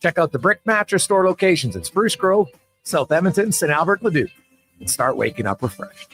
Check out the Brick Mattress Store locations in Spruce Grove, South Edmonton, St. Albert, Leduc, and start waking up refreshed.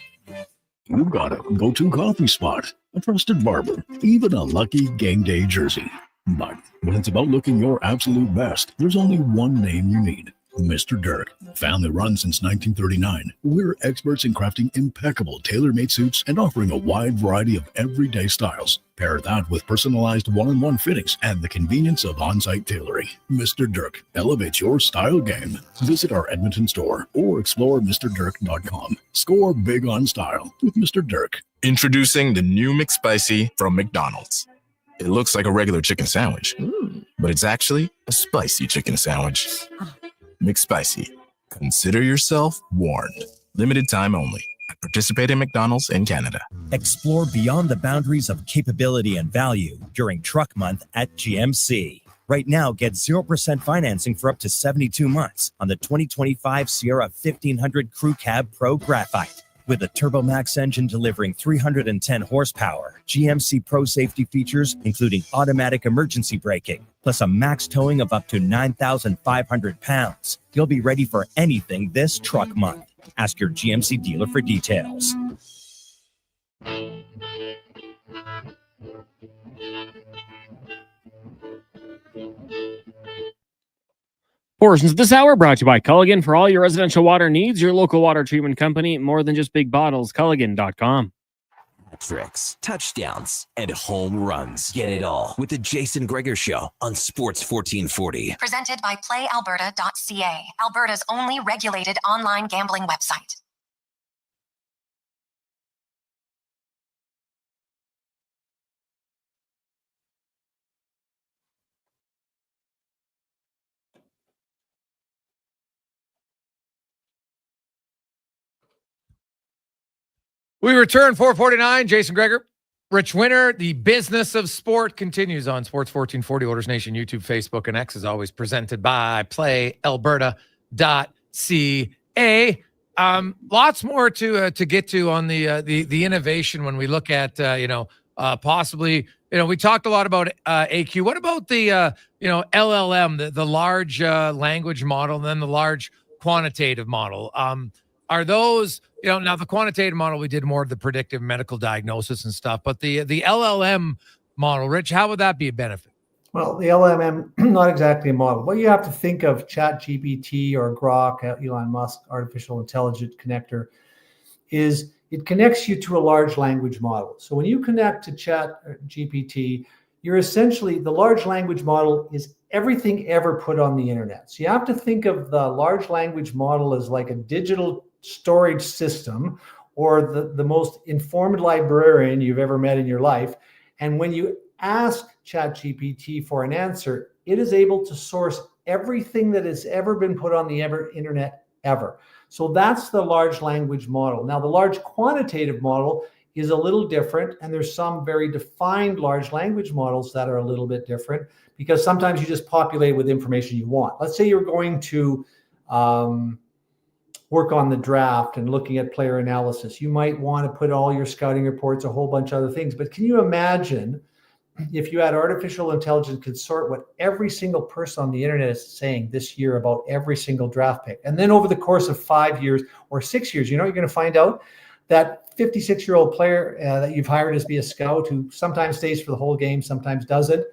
You've got a go-to coffee spot, a trusted barber, even a lucky game day jersey. But when it's about looking your absolute best, there's only one name you need. Mr. Dirk. Family run since 1939. We're experts in crafting impeccable tailor-made suits and offering a wide variety of everyday styles. Pair that with personalized one-on-one fittings and the convenience of on-site tailoring. Mr. Dirk elevates your style game. Visit our Edmonton store or explore MrDirk.com. Score big on style with Mr. Dirk. Introducing the new McSpicy from McDonald's. It looks like a regular chicken sandwich, but it's actually a spicy chicken sandwich. McSpicy. Consider yourself warned. Limited time only. Participating McDonald's in Canada. Explore beyond the boundaries of capability and value during Truck Month at GMC. Right now, get 0% financing for up to 72 months on the 2025 Sierra 1500 Crew Cab Pro Graphite. With a TurboMax engine delivering 310 horsepower, GMC Pro safety features including automatic emergency braking, plus a max towing of up to 9,500 pounds. You'll be ready for anything this Truck Month. Ask your GMC dealer for details. Portions of this hour brought to you by Culligan. For all your residential water needs, your local water treatment company, more than just big bottles, Culligan.com. Tricks, touchdowns, and home runs. Get it all with the Jason Gregor Show on Sports 1440. Presented by PlayAlberta.ca, Alberta's only regulated online gambling website. We return 449. Jason Gregor, Ritch Winter. The business of sport continues on Sports 1440, Oilers Nation, YouTube, Facebook, and X, is always presented by PlayAlberta.ca. Lots more to get to on the innovation when we look at possibly we talked a lot about AQ. What about the LLM, the large language model, and then the large quantitative model? Are those, now the quantitative model, we did more of the predictive medical diagnosis and stuff, but the LLM model, Rich, how would that be a benefit? Well, the LLM, not exactly a model. What you have to think of ChatGPT or Grok, Elon Musk artificial intelligence connector, is it connects you to a large language model. So when you connect to ChatGPT, you're essentially, the large language model is everything ever put on the internet. So you have to think of the large language model as like a digital storage system, or the most informed librarian you've ever met in your life. And when you ask ChatGPT for an answer, it is able to source everything that has ever been put on the internet ever. So that's the large language model. Now, the large quantitative model is a little different, and there's some very defined large language models that are a little bit different, because sometimes you just populate with information you want. Let's say you're going to work on the draft and looking at player analysis. You might want to put all your scouting reports, a whole bunch of other things. But can you imagine if you had artificial intelligence could sort what every single person on the internet is saying this year about every single draft pick? And then over the course of 5 years or 6 years, you're going to find out that 56-year-old player that you've hired as be a scout, who sometimes stays for the whole game, sometimes doesn't,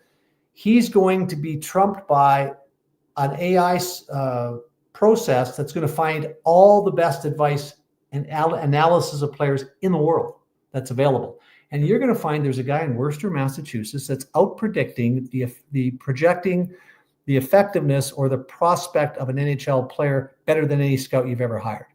he's going to be trumped by an AI process that's going to find all the best advice and analysis of players in the world that's available. And you're going to find there's a guy in Worcester, Massachusetts, that's out predicting projecting the effectiveness or the prospect of an NHL player better than any scout you've ever hired.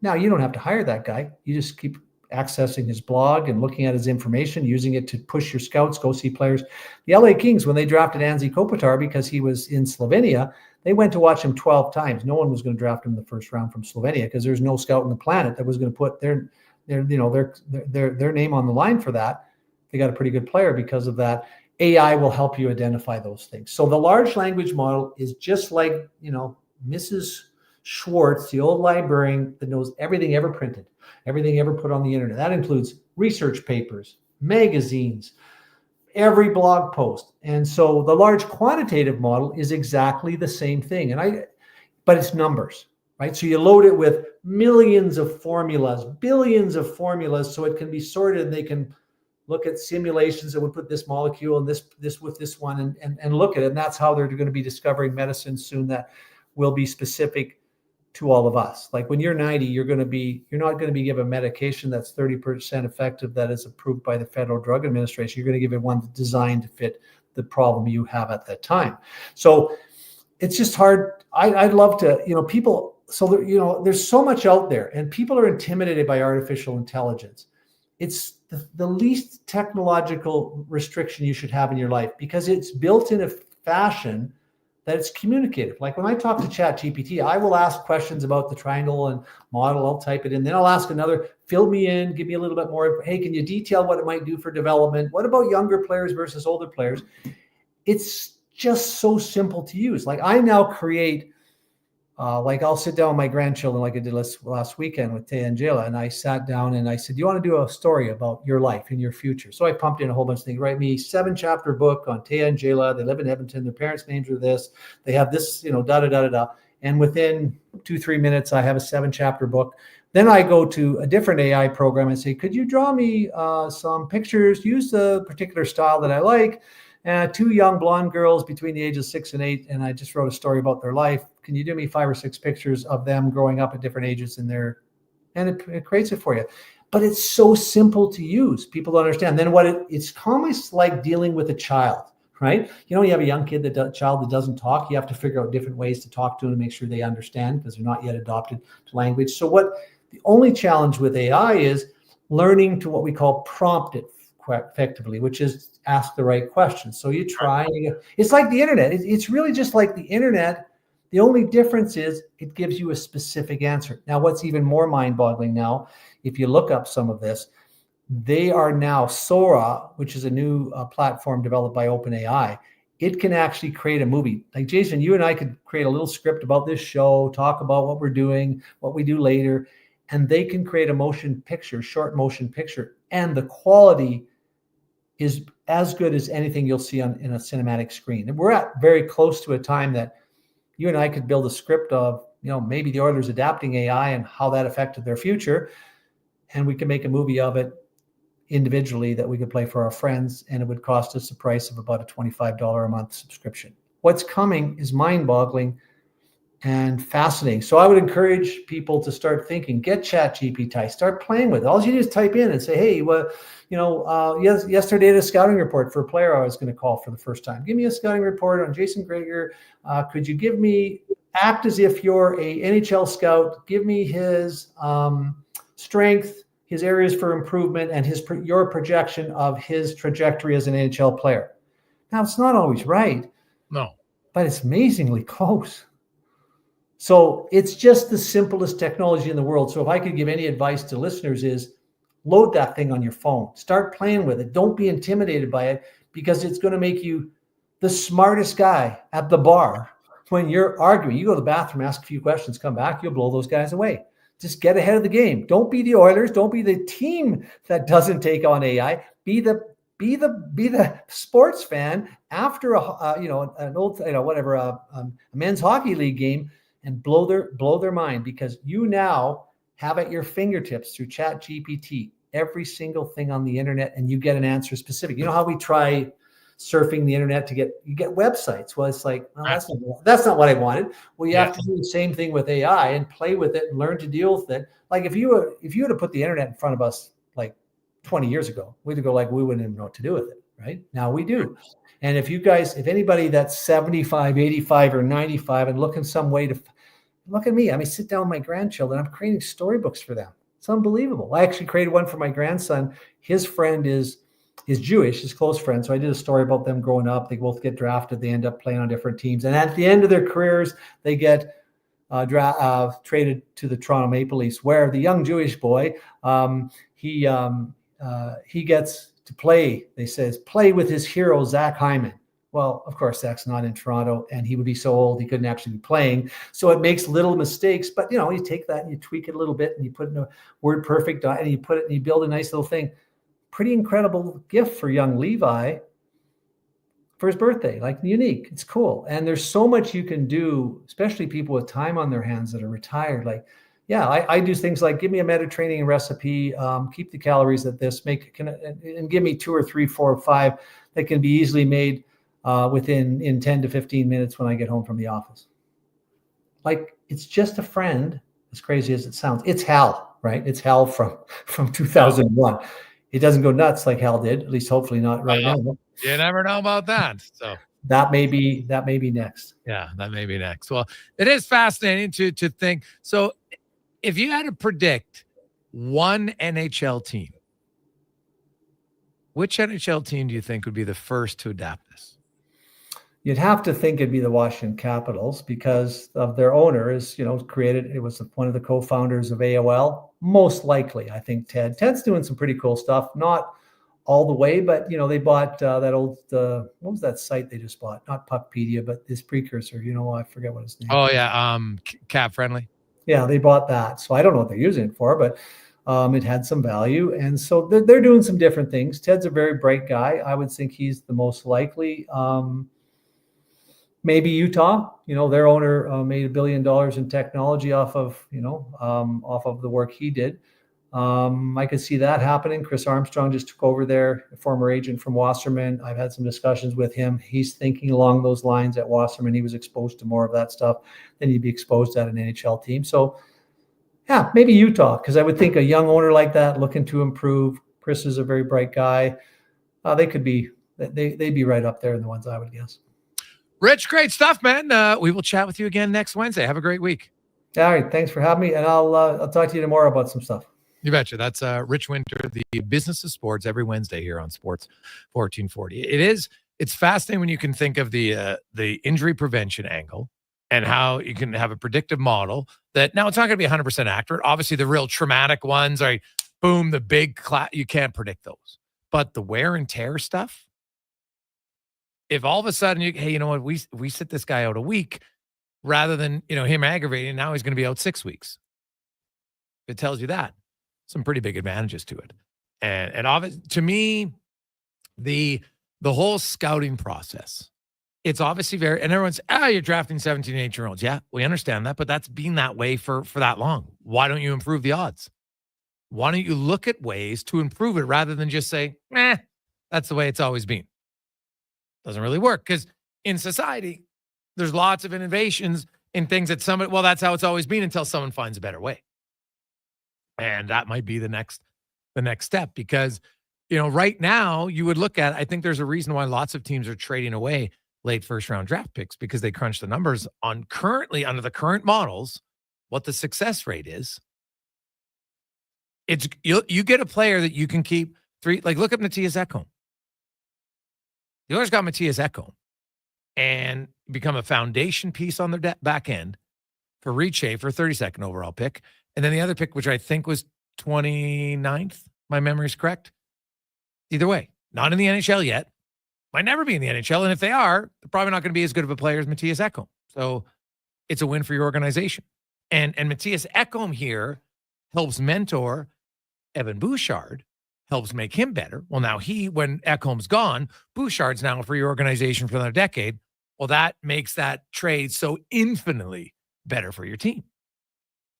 Now, you don't have to hire that guy. You just keep accessing his blog and looking at his information, using it to push your scouts, go see players. The LA Kings, when they drafted Anze Kopitar because he was in Slovenia, they went to watch him 12 times. No one was going to draft him in the first round from Slovenia because there's no scout on the planet that was going to put their name on the line for that. They got a pretty good player because of that. AI will help you identify those things. So the large language model is just like, Mrs. Schwartz, the old librarian that knows everything ever printed, everything ever put on the internet. That includes research papers, magazines, every blog post. And so the large quantitative model is exactly the same thing. But it's numbers, right? So you load it with millions of formulas, billions of formulas, so it can be sorted, and they can look at simulations that would put this molecule and this with this one and look at it. And that's how they're going to be discovering medicines soon that will be specific to all of us. Like when you're 90, you're not going to be given medication that's 30% effective that is approved by the Federal Drug Administration. You're going to give it one designed to fit the problem you have at that time. So it's just hard. I'd love to, people. So there's so much out there, and people are intimidated by artificial intelligence. It's the least technological restriction you should have in your life, because it's built in a fashion that it's communicative. Like when I talk to ChatGPT, I will ask questions about the triangle and model. I'll type it in. Then I'll ask another, fill me in, give me a little bit more. Hey, can you detail what it might do for development? What about younger players versus older players? It's just so simple to use. Like I now create, I'll sit down with my grandchildren like I did last weekend with Taya and Jayla, and I sat down and I said, do you want to do a story about your life and your future? So I pumped in a whole bunch of things. Write me 7-chapter book on Taya and Jayla. They live in Edmonton. Their parents' names are this. They have this, da-da-da-da-da. And within 2-3 minutes, I have a 7-chapter book. Then I go to a different AI program and say, could you draw me some pictures? Use the particular style that I like. 2 young blonde girls between the ages 6 and 8, and I just wrote a story about their life. Can you do me 5 or 6 pictures of them growing up at different ages and it creates it for you. But it's so simple to use. People don't understand. Then it's almost like dealing with a child, right? You have a young child that doesn't talk. You have to figure out different ways to talk to them and make sure they understand, because they're not yet adopted to language. So the only challenge with AI is learning to what we call prompt it effectively, which is ask the right questions. So you try, it's like the internet. It's really just like the internet. The only difference is it gives you a specific answer. Now, what's even more mind-boggling now, if you look up some of this, they are now Sora, which is a new platform developed by OpenAI. It can actually create a movie. Like Jason, you and I could create a little script about this show, talk about what we're doing, what we do later, and they can create a short motion picture, and the quality is as good as anything you'll see in a cinematic screen. And we're at very close to a time that you and I could build a script of, maybe the Oilers adapting AI and how that affected their future. And we can make a movie of it individually that we could play for our friends. And it would cost us the price of about a $25 a month subscription. What's coming is mind-boggling and fascinating. So I would encourage people to start thinking, get ChatGPT, start playing with it. All you do is type in and say, hey, yesterday I did a scouting report for a player I was going to call for the first time. Give me a scouting report on Jason Gregor. Could you act as if you're a NHL scout, give me his strength, his areas for improvement, and your projection of his trajectory as an NHL player. Now, it's not always right. No. But it's amazingly close. So it's just the simplest technology in the world. So if I could give any advice to listeners is load that thing on your phone. Start playing with it. Don't be intimidated by it, because it's going to make you the smartest guy at the bar when you're arguing. You go to the bathroom, ask a few questions, come back, you'll blow those guys away. Just get ahead of the game. Don't be the Oilers. Don't be the team that doesn't take on AI. Be the sports fan after a men's hockey league game, and blow their mind, because you now have at your fingertips through ChatGPT every single thing on the internet, and you get an answer specific. You know how we try surfing the internet to get websites? Well, it's like, that's not what I wanted. Well, you have to do the same thing with AI and play with it and learn to deal with it. Like if you were to put the internet in front of us like 20 years ago, we'd go like, we wouldn't even know what to do with it. Right now we do. And if anybody that's 75, 85 or 95 and looking some way to look at me, sit down with my grandchildren, I'm creating storybooks for them. It's unbelievable. I actually created one for my grandson. His friend is Jewish, his close friend. So I did a story about them growing up. They both get drafted. They end up playing on different teams. And at the end of their careers, they get traded to the Toronto Maple Leafs, where the young Jewish boy, he gets to play, play with his hero, Zach Hyman. Well, of course, Zach's not in Toronto, and he would be so old he couldn't actually be playing. So it makes little mistakes, but you take that and you tweak it a little bit, and you put in a word perfect, and you put it and you build a nice little thing. Pretty incredible gift for young Levi for his birthday, like unique. It's cool. And there's so much you can do, especially people with time on their hands that are retired. Like, I do things like give me a Mediterranean recipe, keep the calories at this, and give me 2 or 3, 4 or 5 that can be easily made in 10 to 15 minutes when I get home from the office. Like, it's just a friend, as crazy as it sounds. It's Hal, right? It's Hal from 2001. It doesn't go nuts like Hal did, at least hopefully not right now. You never know about that. So that may be next. Yeah, that may be next. Well, it is fascinating to think. So if you had to predict one NHL team, which NHL team do you think would be the first to adapt this? You'd have to think it'd be the Washington Capitals, because of their owner created. It was one of the co-founders of AOL. Most likely, I think Ted's doing some pretty cool stuff. Not all the way, but they bought that old. What was that site they just bought? Not Puckpedia, but this precursor. I forget what his name. Oh yeah, Cap Friendly. Yeah, they bought that. So I don't know what they're using it for, but it had some value, and so they're doing some different things. Ted's a very bright guy. I would think he's the most likely. Maybe Utah, their owner made $1 billion in technology off of the work he did. I could see that happening. Chris Armstrong just took over there, a former agent from Wasserman. I've had some discussions with him. He's thinking along those lines at Wasserman. He was exposed to more of that stuff than he'd be exposed at an NHL team. So yeah, maybe Utah, because I would think a young owner like that looking to improve. Chris is a very bright guy. They'd be right up there in the ones I would guess. Ritch, great stuff, man. We will chat with you again next Wednesday. Have a great week. All right. Thanks for having me. And I'll talk to you tomorrow about some stuff. You betcha. That's Ritch Winter, the business of sports, every Wednesday here on Sports 1440. It's fascinating when you can think of the injury prevention angle and how you can have a predictive model that now it's not going to be 100% accurate. Obviously, the real traumatic ones are boom, the big you can't predict those. But the wear and tear stuff, if all of a sudden hey, you know what, we sit this guy out a week rather than him aggravating, now he's going to be out 6 weeks. It tells you that some pretty big advantages to it, and obviously to me, The whole scouting process, it's obviously very, and everyone's, you're drafting 17 and 18-year-olds. Yeah, we understand that, but that's been that way for that long. Why don't you improve the odds? Why don't you look at ways to improve it rather than just say, that's the way it's always been? Doesn't really work, because in society, there's lots of innovations in things that that's how it's always been until someone finds a better way. And that might be the next step, because, right now you would look at, I think there's a reason why lots of teams are trading away late first round draft picks, because they crunch the numbers on currently under the current models, what the success rate is. It's you get a player that you can keep three, like look at Matthias Ekholm. The Oilers got Matthias Ekholm and become a foundation piece on their back end for Ritch for 32nd overall pick. And then the other pick, which I think was 29th, my memory is correct. Either way, not in the NHL yet. Might never be in the NHL. And if they are, they're probably not going to be as good of a player as Matthias Ekholm. So it's a win for your organization. And Matthias Ekholm here helps mentor Evan Bouchard, helps make him better. Well, now when Ekholm's gone, Bouchard's now for your organization for another decade. Well, that makes that trade so infinitely better for your team.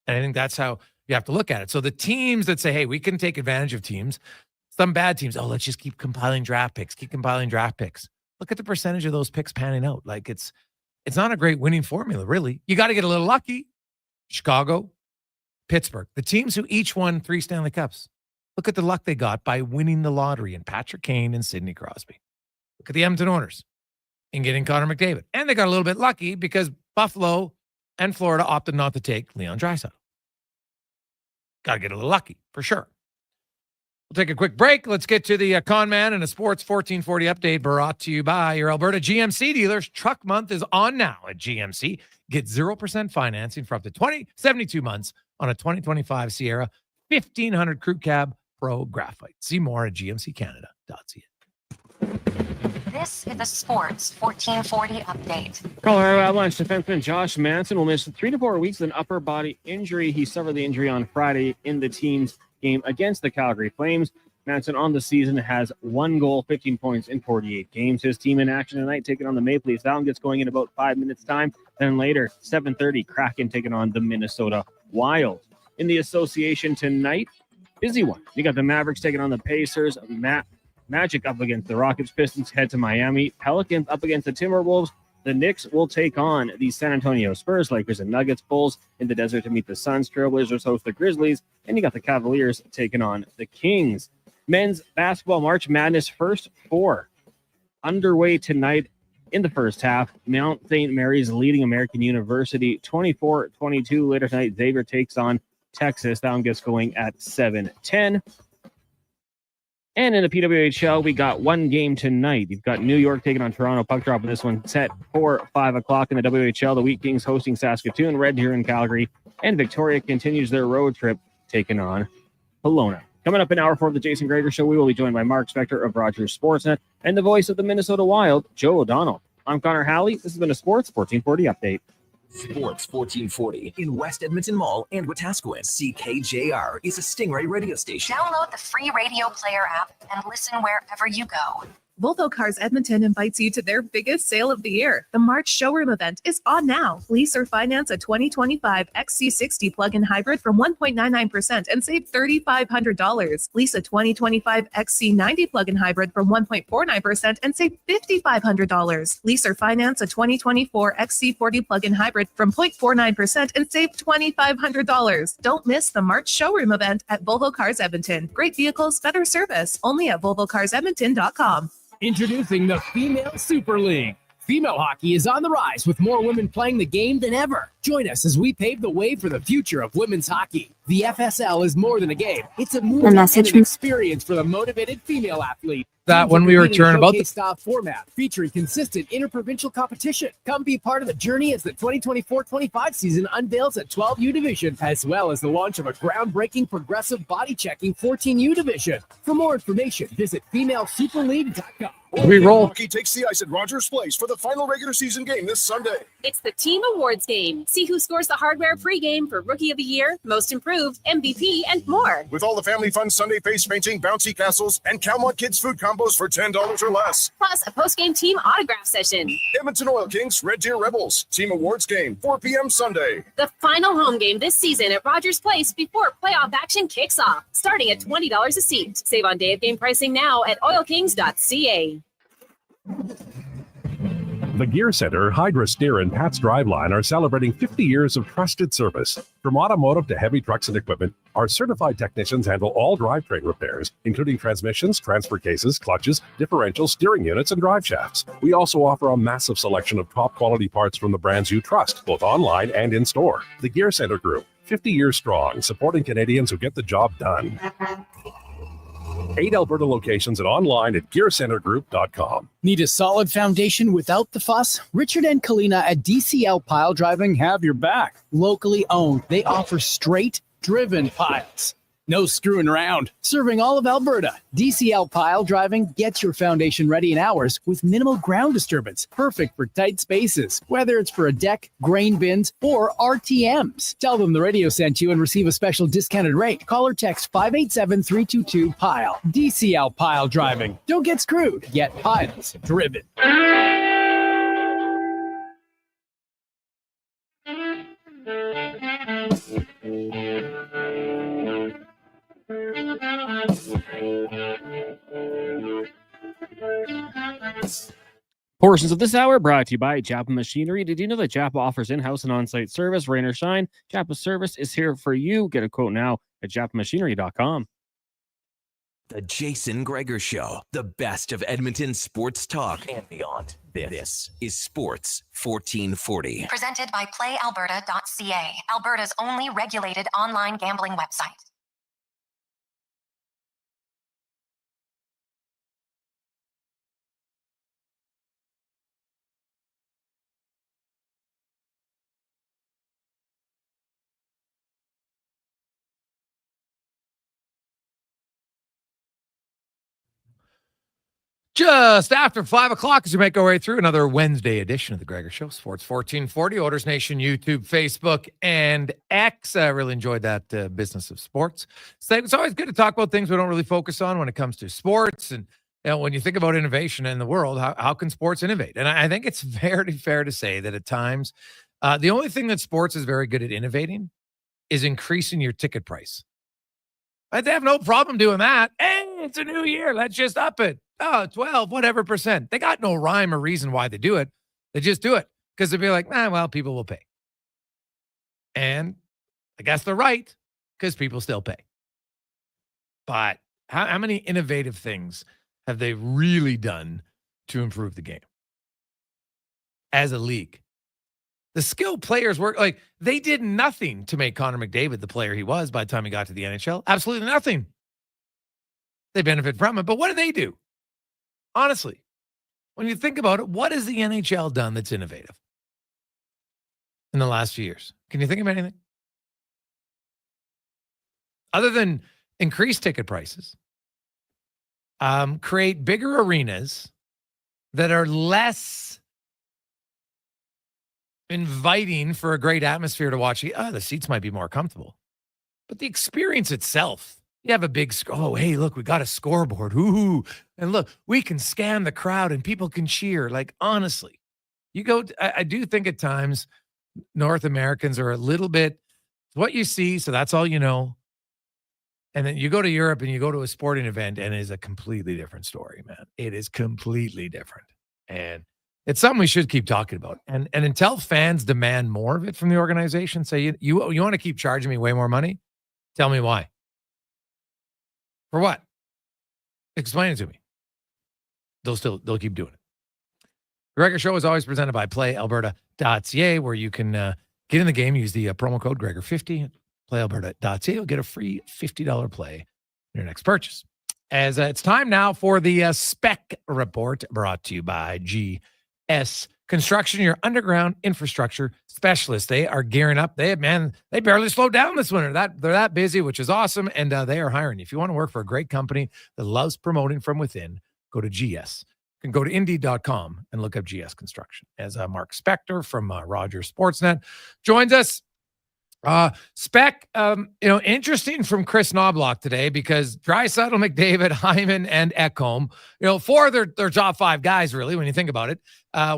And I think that's how you have to look at it. So the teams that say, hey, we can take advantage of teams, some bad teams, let's just keep compiling draft picks. Look at the percentage of those picks panning out. Like it's not a great winning formula, really. You got to get a little lucky. Chicago, Pittsburgh, the teams who each won 3 Stanley Cups. Look at the luck they got by winning the lottery in Patrick Kane and Sidney Crosby. Look at the Edmonton Oilers in getting Connor McDavid. And they got a little bit lucky because Buffalo and Florida opted not to take Leon Draisaitl. Got to get a little lucky, for sure. We'll take a quick break. Let's get to the Con Man and a Sports 1440 update brought to you by your Alberta GMC dealers. Truck month is on now at GMC. Get 0% financing for up to 72 months on a 2025 Sierra 1500 Crew Cab Pro Graphite. See more at gmccanada.ca. This is the Sports 1440 update. Colorado Avalanche defenseman Josh Manson will miss 3 to 4 weeks with an upper body injury. He suffered the injury on Friday in the team's game against the Calgary Flames. Manson on the season has 1 goal, 15 points in 48 games. His team in action tonight taking on the Maple Leafs. That one gets going in about 5 minutes time. Then later, 7:30, Kraken taking on the Minnesota Wild. In the association tonight, busy one. You got the Mavericks taking on the Pacers. Magic up against the Rockets. Pistons head to Miami. Pelicans up against the Timberwolves. The Knicks will take on the San Antonio Spurs. Lakers and Nuggets. Bulls in the desert to meet the Suns. Trailblazers host the Grizzlies. And you got the Cavaliers taking on the Kings. Men's basketball March Madness first 4 underway tonight in the first half. Mount St. Mary's leading American University 24-22. Later tonight, Xavier takes on Texas. That one gets going at 7:10. And in the PWHL, we got one game tonight. You've got New York taking on Toronto. Puck drop in this one set for 5 o'clock in the WHL. The Wheat Kings hosting Saskatoon, Red Deer in Calgary, and Victoria continues their road trip taking on Kelowna. Coming up in hour 4 of the Jason Gregor Show, we will be joined by Mark Spector of Rogers Sportsnet and the voice of the Minnesota Wild, Joe O'Donnell. I'm Connor Halley. This has been a Sports 1440 update. Sports 1440 in West Edmonton Mall and Wetaskiwin. CKJR is a Stingray radio station. Download the free radio player app and listen wherever you go. Volvo Cars Edmonton invites you to their biggest sale of the year. The March showroom event is on now. Lease or finance a 2025 XC60 plug-in hybrid from 1.99% and save $3,500. Lease a 2025 XC90 plug-in hybrid from 1.49% and save $5,500. Lease or finance a 2024 XC40 plug-in hybrid from 0.49% and save $2,500. Don't miss the March showroom event at Volvo Cars Edmonton. Great vehicles, better service. Only at VolvoCarsEdmonton.com. Introducing the Female Super League. Female hockey is on the rise with more women playing the game than ever. Join us as we pave the way for the future of women's hockey. The FSL is more than a game. It's a movement and an experience for the motivated female athlete. That when we return about the style format featuring consistent interprovincial competition. Come be part of the journey as the 2024-25 season unveils a 12U division, as well as the launch of a groundbreaking progressive body checking 14U division. For more information, visit femalesuperleague.com We roll. Hockey takes the ice at Rogers Place for the final regular season game this Sunday. It's the Team Awards game. See who scores the hardware pregame for Rookie of the Year, Most Improved, MVP, and more. With all the family fun Sunday face painting, bouncy castles, and Calmont Kids food combos for $10 or less. Plus a post-game team autograph session. Edmonton Oil Kings, Red Deer Rebels. Team Awards game, 4 p.m. Sunday. The final home game this season at Rogers Place before playoff action kicks off. Starting at $20 a seat. Save on day of game pricing now at oilkings.ca. The Gear Center, Hydra Steer, and Pat's Driveline are celebrating 50 years of trusted service. From automotive to heavy trucks and equipment, our certified technicians handle all drivetrain repairs, including transmissions, transfer cases, clutches, differentials, steering units, and drive shafts. We also offer a massive selection of top quality parts from the brands you trust, both online and in store. The Gear Center Group, 50 years strong, supporting Canadians who get the job done. 8 Alberta locations and online at gearcentergroup.com. Need a solid foundation without the fuss? Richard and Kalina at DCL Pile Driving have your back. Locally owned, they offer straight, driven piles. No screwing around. Serving all of Alberta, DCL Pile Driving gets your foundation ready in hours with minimal ground disturbance. Perfect for tight spaces, whether it's for a deck, grain bins, or RTMs. Tell them the radio sent you and receive a special discounted rate. Call or text 587-322-PILE. DCL Pile Driving. Don't get screwed. Get piles driven. Portions of this hour brought to you by Japa Machinery. Did you know that Japa offers in-house and on-site service, rain or shine? Japa service is here for you. Get a quote now at japamachinery.com. The Jason Gregor Show, the best of Edmonton sports talk and beyond. This is Sports 1440. Presented by PlayAlberta.ca, Alberta's only regulated online gambling website. Just after 5 o'clock as we make our way through another Wednesday edition of the Gregor Show, Sports 1440, Oilers Nation, YouTube, Facebook, and X. I really enjoyed that business of sports. So it's always good to talk about things we don't really focus on when it comes to sports. And when you think about innovation in the world, how can sports innovate? And I think it's very fair to say that at times, the only thing that sports is very good at innovating is increasing your ticket price. They have no problem doing that. Hey, it's a new year. Let's just up it. Oh, 12, whatever percent. They got no rhyme or reason why they do it. They just do it because they'd be like, well, people will pay. And I guess they're right because people still pay. But how many innovative things have they really done to improve the game as a league? The skilled players work like they did nothing to make Connor McDavid the player he was by the time he got to the NHL. Absolutely nothing. They benefit from it. But what do they do? Honestly, when you think about it, what has the NHL done that's innovative in the last few years? Can you think of anything? Other than increase ticket prices, create bigger arenas that are less inviting for a great atmosphere to watch. The seats might be more comfortable, but the experience itself, you have a big, hey, look, we got a scoreboard. Ooh, and look, we can scan the crowd and people can cheer. Like, honestly, I do think at times North Americans are a little bit what you see, so that's all you know. And then you go to Europe and you go to a sporting event and it is a completely different story, man. It is completely different. And it's something we should keep talking about. And until fans demand more of it from the organization, say, you want to keep charging me way more money? Tell me why. For what? Explain it to me. They'll keep doing it. The Gregor Show is always presented by PlayAlberta.ca, where you can get in the game. Use the promo code Gregor50. PlayAlberta.ca. You'll get a free $50 play in your next purchase. As it's time now for the Spec Report, brought to you by GS Construction, your underground infrastructure specialist. They are gearing up. They barely slowed down this winter. They're that busy, which is awesome, and they are hiring. If you want to work for a great company that loves promoting from within, go to GS can go to Indeed.com and look up GS Construction. As Mark Spector from Rogers Sportsnet joins us. Spec, interesting from Chris Knobloch today because Draisaitl, McDavid, Hyman, and Ekholm, four of their top five guys, really, when you think about it,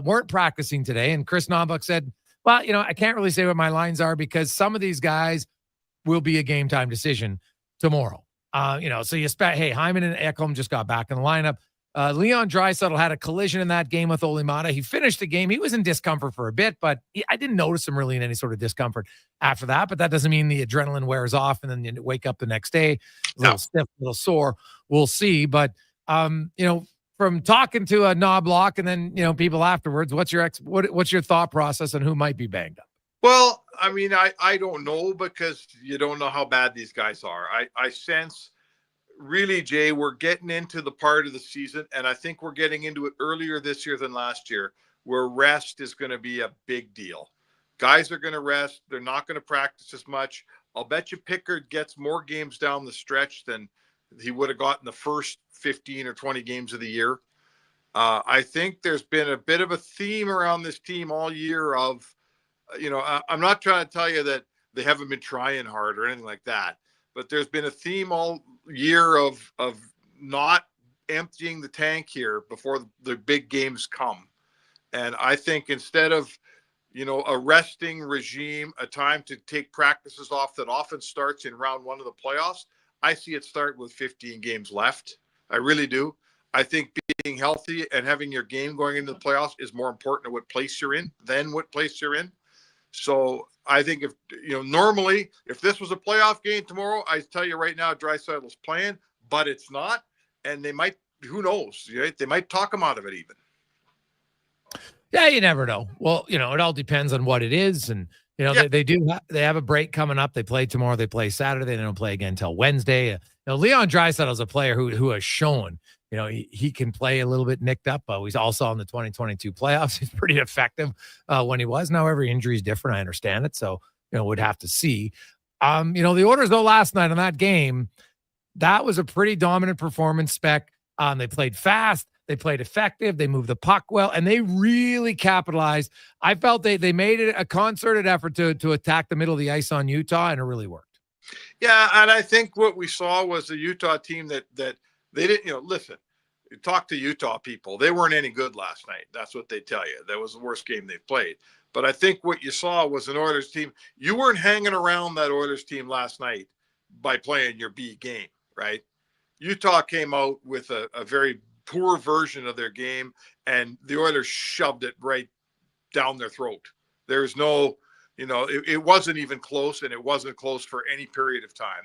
weren't practicing today. And Chris Knobloch said, well, I can't really say what my lines are because some of these guys will be a game time decision tomorrow. So you expect, hey, Hyman and Ekholm just got back in the lineup. Leon Draisaitl had a collision in that game with Olimata. He finished the game. He was in discomfort for a bit, but I didn't notice him really in any sort of discomfort after that. But that doesn't mean the adrenaline wears off and then you wake up the next day a little stiff, a little sore. We'll see. But, from talking to a Knobloch and then, people afterwards, what's your thought process on who might be banged up? Well, I mean, I don't know because you don't know how bad these guys are. I sense really, Jay, we're getting into the part of the season, and I think we're getting into it earlier this year than last year, where rest is going to be a big deal. Guys are going to rest. They're not going to practice as much. I'll bet you Pickard gets more games down the stretch than he would have gotten the first 15 or 20 games of the year. I think there's been a bit of a theme around this team all year of, I'm not trying to tell you that they haven't been trying hard or anything like that, but there's been a theme all year of not emptying the tank here before the big games come. And I think instead of, a resting regime, a time to take practices off that often starts in round one of the playoffs, I see it start with 15 games left. I really do. I think being healthy and having your game going into the playoffs is more important to what place you're in than what place you're in. So I think if, normally if this was a playoff game tomorrow, I tell you right now, Draisaitl's playing, but it's not. And they might, who knows, right? They might talk him out of it even. Yeah, you never know. Well, it all depends on what it is. And, they have a break coming up. They play tomorrow. They play Saturday. They don't play again until Wednesday. Leon Draisaitl is a player who has shown, he can play a little bit nicked up. He's also on the 2022 playoffs. He's pretty effective when he was. Now every injury is different. I understand it. So, we'd have to see. The Oilers, though, last night on that game, that was a pretty dominant performance, Spec. They played fast. They played effective. They moved the puck well, and they really capitalized. I felt they made it a concerted effort to attack the middle of the ice on Utah, and it really worked. Yeah, and I think what we saw was a Utah team that they didn't, listen, you talk to Utah people. They weren't any good last night. That's what they tell you. That was the worst game they've played. But I think what you saw was an Oilers team. You weren't hanging around that Oilers team last night by playing your B game, right? Utah came out with a very poor version of their game, and the Oilers shoved it right down their throat. There's no, it wasn't even close, and it wasn't close for any period of time.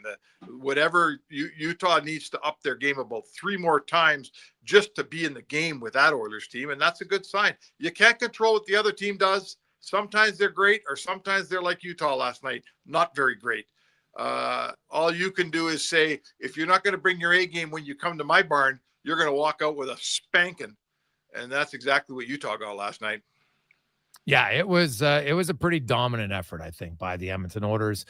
Whatever Utah needs to up their game about 3 more times just to be in the game with that Oilers team, and that's a good sign. You can't control what the other team does. Sometimes they're great, or sometimes they're like Utah last night, not very great. All you can do is say, if you're not going to bring your A game when you come to my barn, you're going to walk out with a spanking. And that's exactly what Utah got last night. Yeah, it was a pretty dominant effort, I think, by the Edmonton Oilers.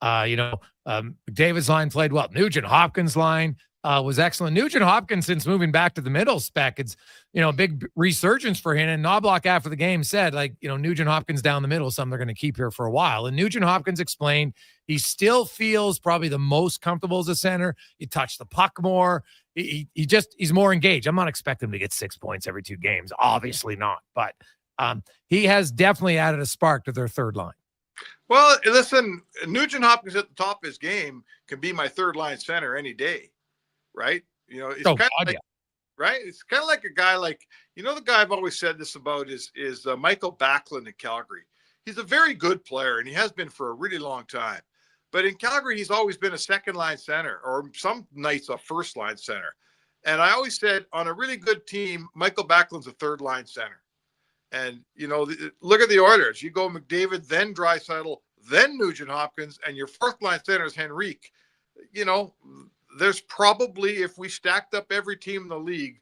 David's line played well. Nugent Hopkins' line was excellent. Nugent Hopkins, since moving back to the middle, Spec, it's, a big resurgence for him. And Knobloch after the game said, Nugent Hopkins down the middle is something they're going to keep here for a while. And Nugent Hopkins explained he still feels probably the most comfortable as a center. He touched the puck more. He's more engaged. I'm not expecting him to get 6 points every 2 games. Obviously not. But he has definitely added a spark to their third line. Well, listen, Nugent Hopkins at the top of his game can be my third line center any day, right? It's kind of like, right? It's kind of like a guy like, the guy I've always said this about is Michael Backlund in Calgary. He's a very good player, and he has been for a really long time. But in Calgary, he's always been a second-line center, or some nights a first-line center. And I always said, on a really good team, Michael Backlund's a third-line center. And, look at the Oilers. You go McDavid, then Draisaitl, then Nugent Hopkins, and your fourth-line center is Henrique. There's probably, if we stacked up every team in the league,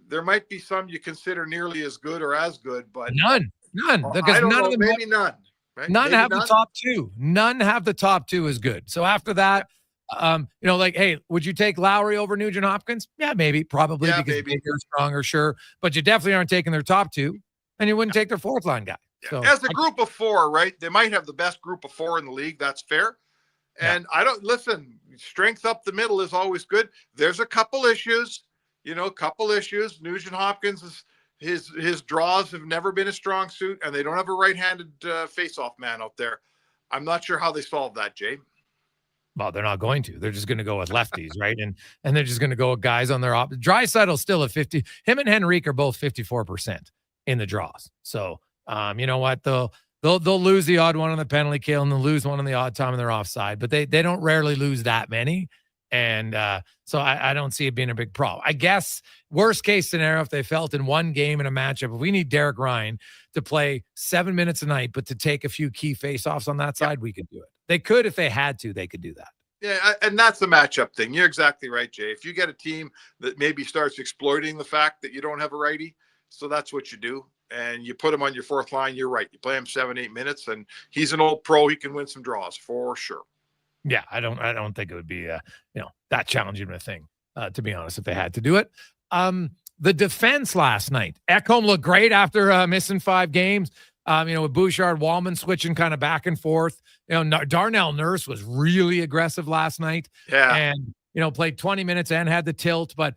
there might be some you consider nearly as good or as good, but none. Because none of them, maybe none. Right? None maybe have none. the top 2. None have the top 2 as good. So after that, Like, hey, would you take Lowry over Nugent Hopkins? Yeah, maybe, probably, Yeah, because maybe. bigger, stronger, sure. But you definitely aren't taking their top two, and you wouldn't take their fourth line guy. So As a group of four, right? They might have the best group of four in the league. That's fair. And I don't listen. Strength up the middle is always good. There's a couple issues. Nugent Hopkins his draws have never been a strong suit, and they don't have a right-handed face-off man out there. I'm not sure how they solve that, Jay. Well, they're not going to. They're just going to go with lefties, right? And they're just going to go with guys on their Draisaitl's still at 50. Him and Henrique are both 54% in the draws. So, you know what? They'll lose the odd one on the penalty kill, and they'll lose one on the odd time and they're offside. But they don't rarely lose that many. And so I don't see it being a big problem. I guess worst case scenario, if they felt in one game in a matchup, if we need Derek Ryan to play 7 minutes a night, but to take a few key faceoffs on that side, we could do it. They could, if they had to, they could do that. Yeah, and that's the matchup thing. You're exactly right, Jay. If you get a team that maybe starts exploiting the fact that you don't have a righty, so that's what you do. And you put him on your fourth line, you're right. You play him 7-8 minutes, and he's an old pro. He can win some draws for sure. Yeah, I don't think it would be that challenging of a thing, to be honest, if they had to do it. The defense last night, Ekholm looked great after missing 5 games. With Bouchard, Wallman switching kind of back and forth. Darnell Nurse was really aggressive last night. Yeah. And, played 20 minutes and had the tilt. But,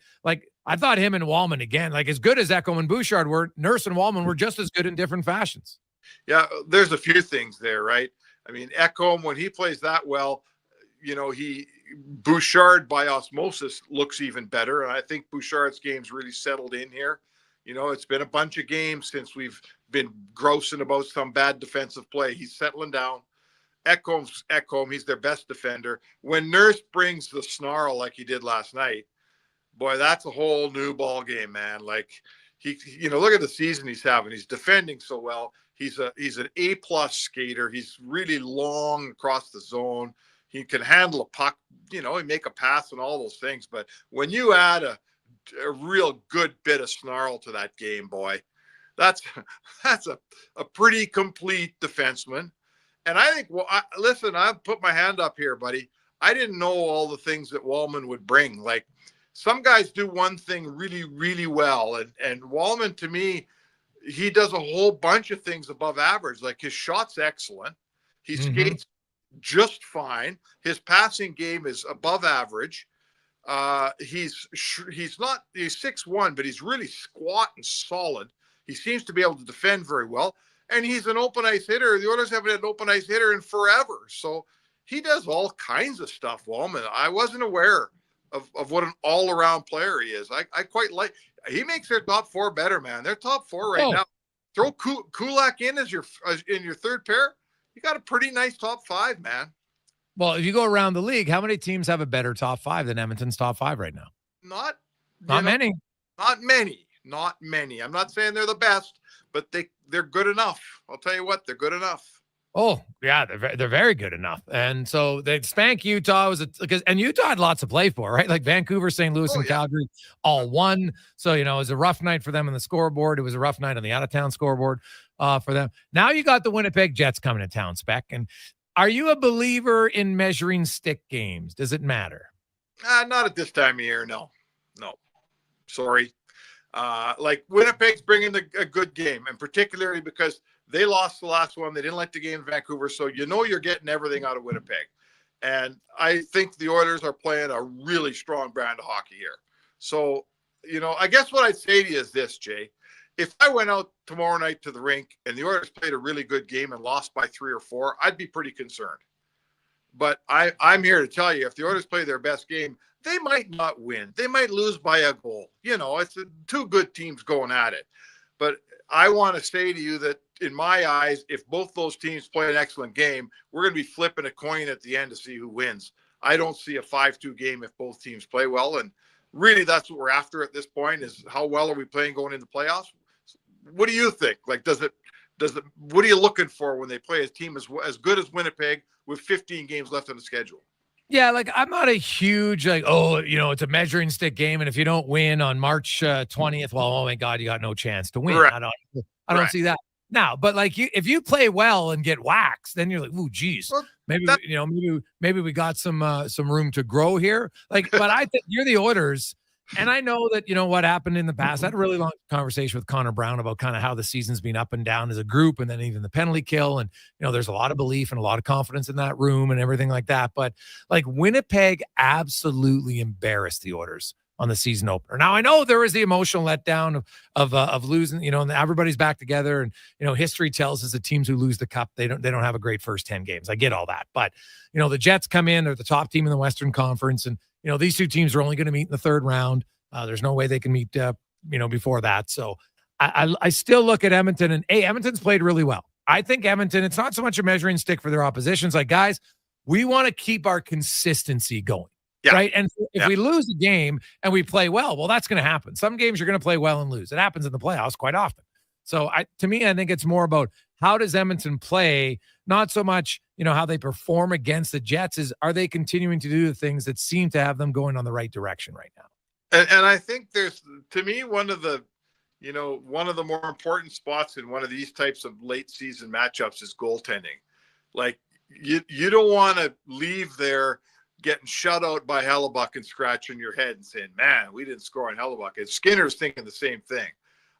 I thought him and Wallman, again, as good as Ekholm and Bouchard were, Nurse and Wallman were just as good in different fashions. Yeah, there's a few things there, right? I mean, Ekholm, when he plays that well, Bouchard by osmosis looks even better. And I think Bouchard's game's really settled in here. It's been a bunch of games since we've been grousing about some bad defensive play. He's settling down. Ekholm's Ekholm. He's their best defender. When Nurse brings the snarl like he did last night, boy, that's a whole new ball game, man. Look at the season he's having. He's defending so well. He's an A+ skater. He's really long across the zone. He can handle a puck, he make a pass and all those things. But when you add a real good bit of snarl to that game, boy, that's a pretty complete defenseman. And I think, I put my hand up here, buddy. I didn't know all the things that Wallman would bring. Like, some guys do one thing really, really well. And Wallman, to me, he does a whole bunch of things above average. Like, his shot's excellent. He skates just fine. His passing game is above average. He's 6'1", but he's really squat and solid. He seems to be able to defend very well. And he's an open ice hitter. The Oilers haven't had an open ice hitter in forever. So he does all kinds of stuff, Wallman. I wasn't aware of what an all-around player he is. I quite like. He makes their top 4 better, man. They're top 4 right now. Throw Kulak in as your third pair. You got a pretty nice top 5, man. Well, if you go around the league, how many teams have a better top 5 than Edmonton's top 5 right now? Not many. Not many. I'm not saying they're the best, but they're good enough. I'll tell you what, they're good enough. Oh, yeah, they're very good enough. And so they spank Utah and Utah had lots to play for, right? Like Vancouver, St. Louis, and Calgary all won. So, it was a rough night for them on the scoreboard. It was a rough night on the out-of-town scoreboard for them. Now you got the Winnipeg Jets coming to town, Spec. And are you a believer in measuring stick games? Does it matter? Not at this time of year, no. Sorry. Winnipeg's bringing a good game, and particularly because they lost the last one. They didn't like the game in Vancouver, so you're getting everything out of Winnipeg. And I think the Oilers are playing a really strong brand of hockey here. So, I guess what I'd say to you is this, Jay. If I went out tomorrow night to the rink and the Oilers played a really good game and lost by 3 or 4, I'd be pretty concerned. But I'm here to tell you, if the Oilers play their best game, they might not win. They might lose by a goal. It's 2 good teams going at it. But I want to say to you that, in my eyes, if both those teams play an excellent game, we're going to be flipping a coin at the end to see who wins. I don't see a 5-2 game if both teams play well. And really, that's what we're after at this point, is how well are we playing going into the playoffs? What do you think? What are you looking for when they play a team as good as Winnipeg with 15 games left on the schedule? Yeah, I'm not a huge, it's a measuring stick game. And if you don't win on March 20th, well, oh my God, you got no chance to win. Right. I don't see that. Now, but like if you play well and get waxed, then you're like, ooh, geez, maybe we got some room to grow here. Like, but I think you're the Oilers. And I know that, what happened in the past. I had a really long conversation with Connor Brown about kind of how the season's been up and down as a group, and then even the penalty kill. And, there's a lot of belief and a lot of confidence in that room and everything like that. But like Winnipeg absolutely embarrassed the Oilers on the season opener. Now, I know there was the emotional letdown of losing, and everybody's back together. And, history tells us that teams who lose the cup, they don't have a great first 10 games. I get all that. But, the Jets come in, they're the top team in the Western Conference. And, these two teams are only going to meet in the third round. There's no way they can meet, before that. So I still look at Edmonton, and Edmonton's played really well. I think Edmonton, it's not so much a measuring stick for their oppositions. Like, guys, we want to keep our consistency going. Yeah. Right. And if we lose a game and we play well, that's going to happen. Some games you're going to play well and lose. It happens in the playoffs quite often. So to me, I think it's more about how does Edmonton play, not so much, how they perform against the Jets. Are they continuing to do the things that seem to have them going on the right direction right now? And I think there's, to me, one of the more important spots in one of these types of late season matchups is goaltending. Like you don't want to leave there getting shut out by Hellebuck and scratching your head and saying, man, we didn't score on Hellebuck. And Skinner's thinking the same thing.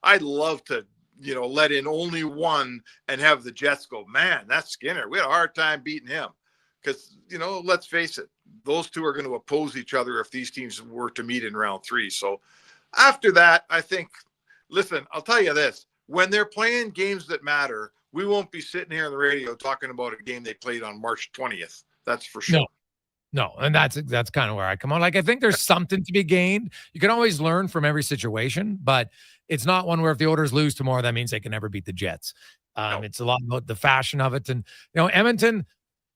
I'd love to, let in only one and have the Jets go, man, that's Skinner. We had a hard time beating him. Because, let's face it, those two are going to oppose each other if these teams were to meet in round 3. So after that, I think, listen, I'll tell you this. When they're playing games that matter, we won't be sitting here on the radio talking about a game they played on March 20th. That's for sure. No, and that's kind of where I come on. Like, I think there's something to be gained. You can always learn from every situation, but it's not one where if the Oilers lose tomorrow, that means they can never beat the Jets. It's a lot about the fashion of it. And, Edmonton,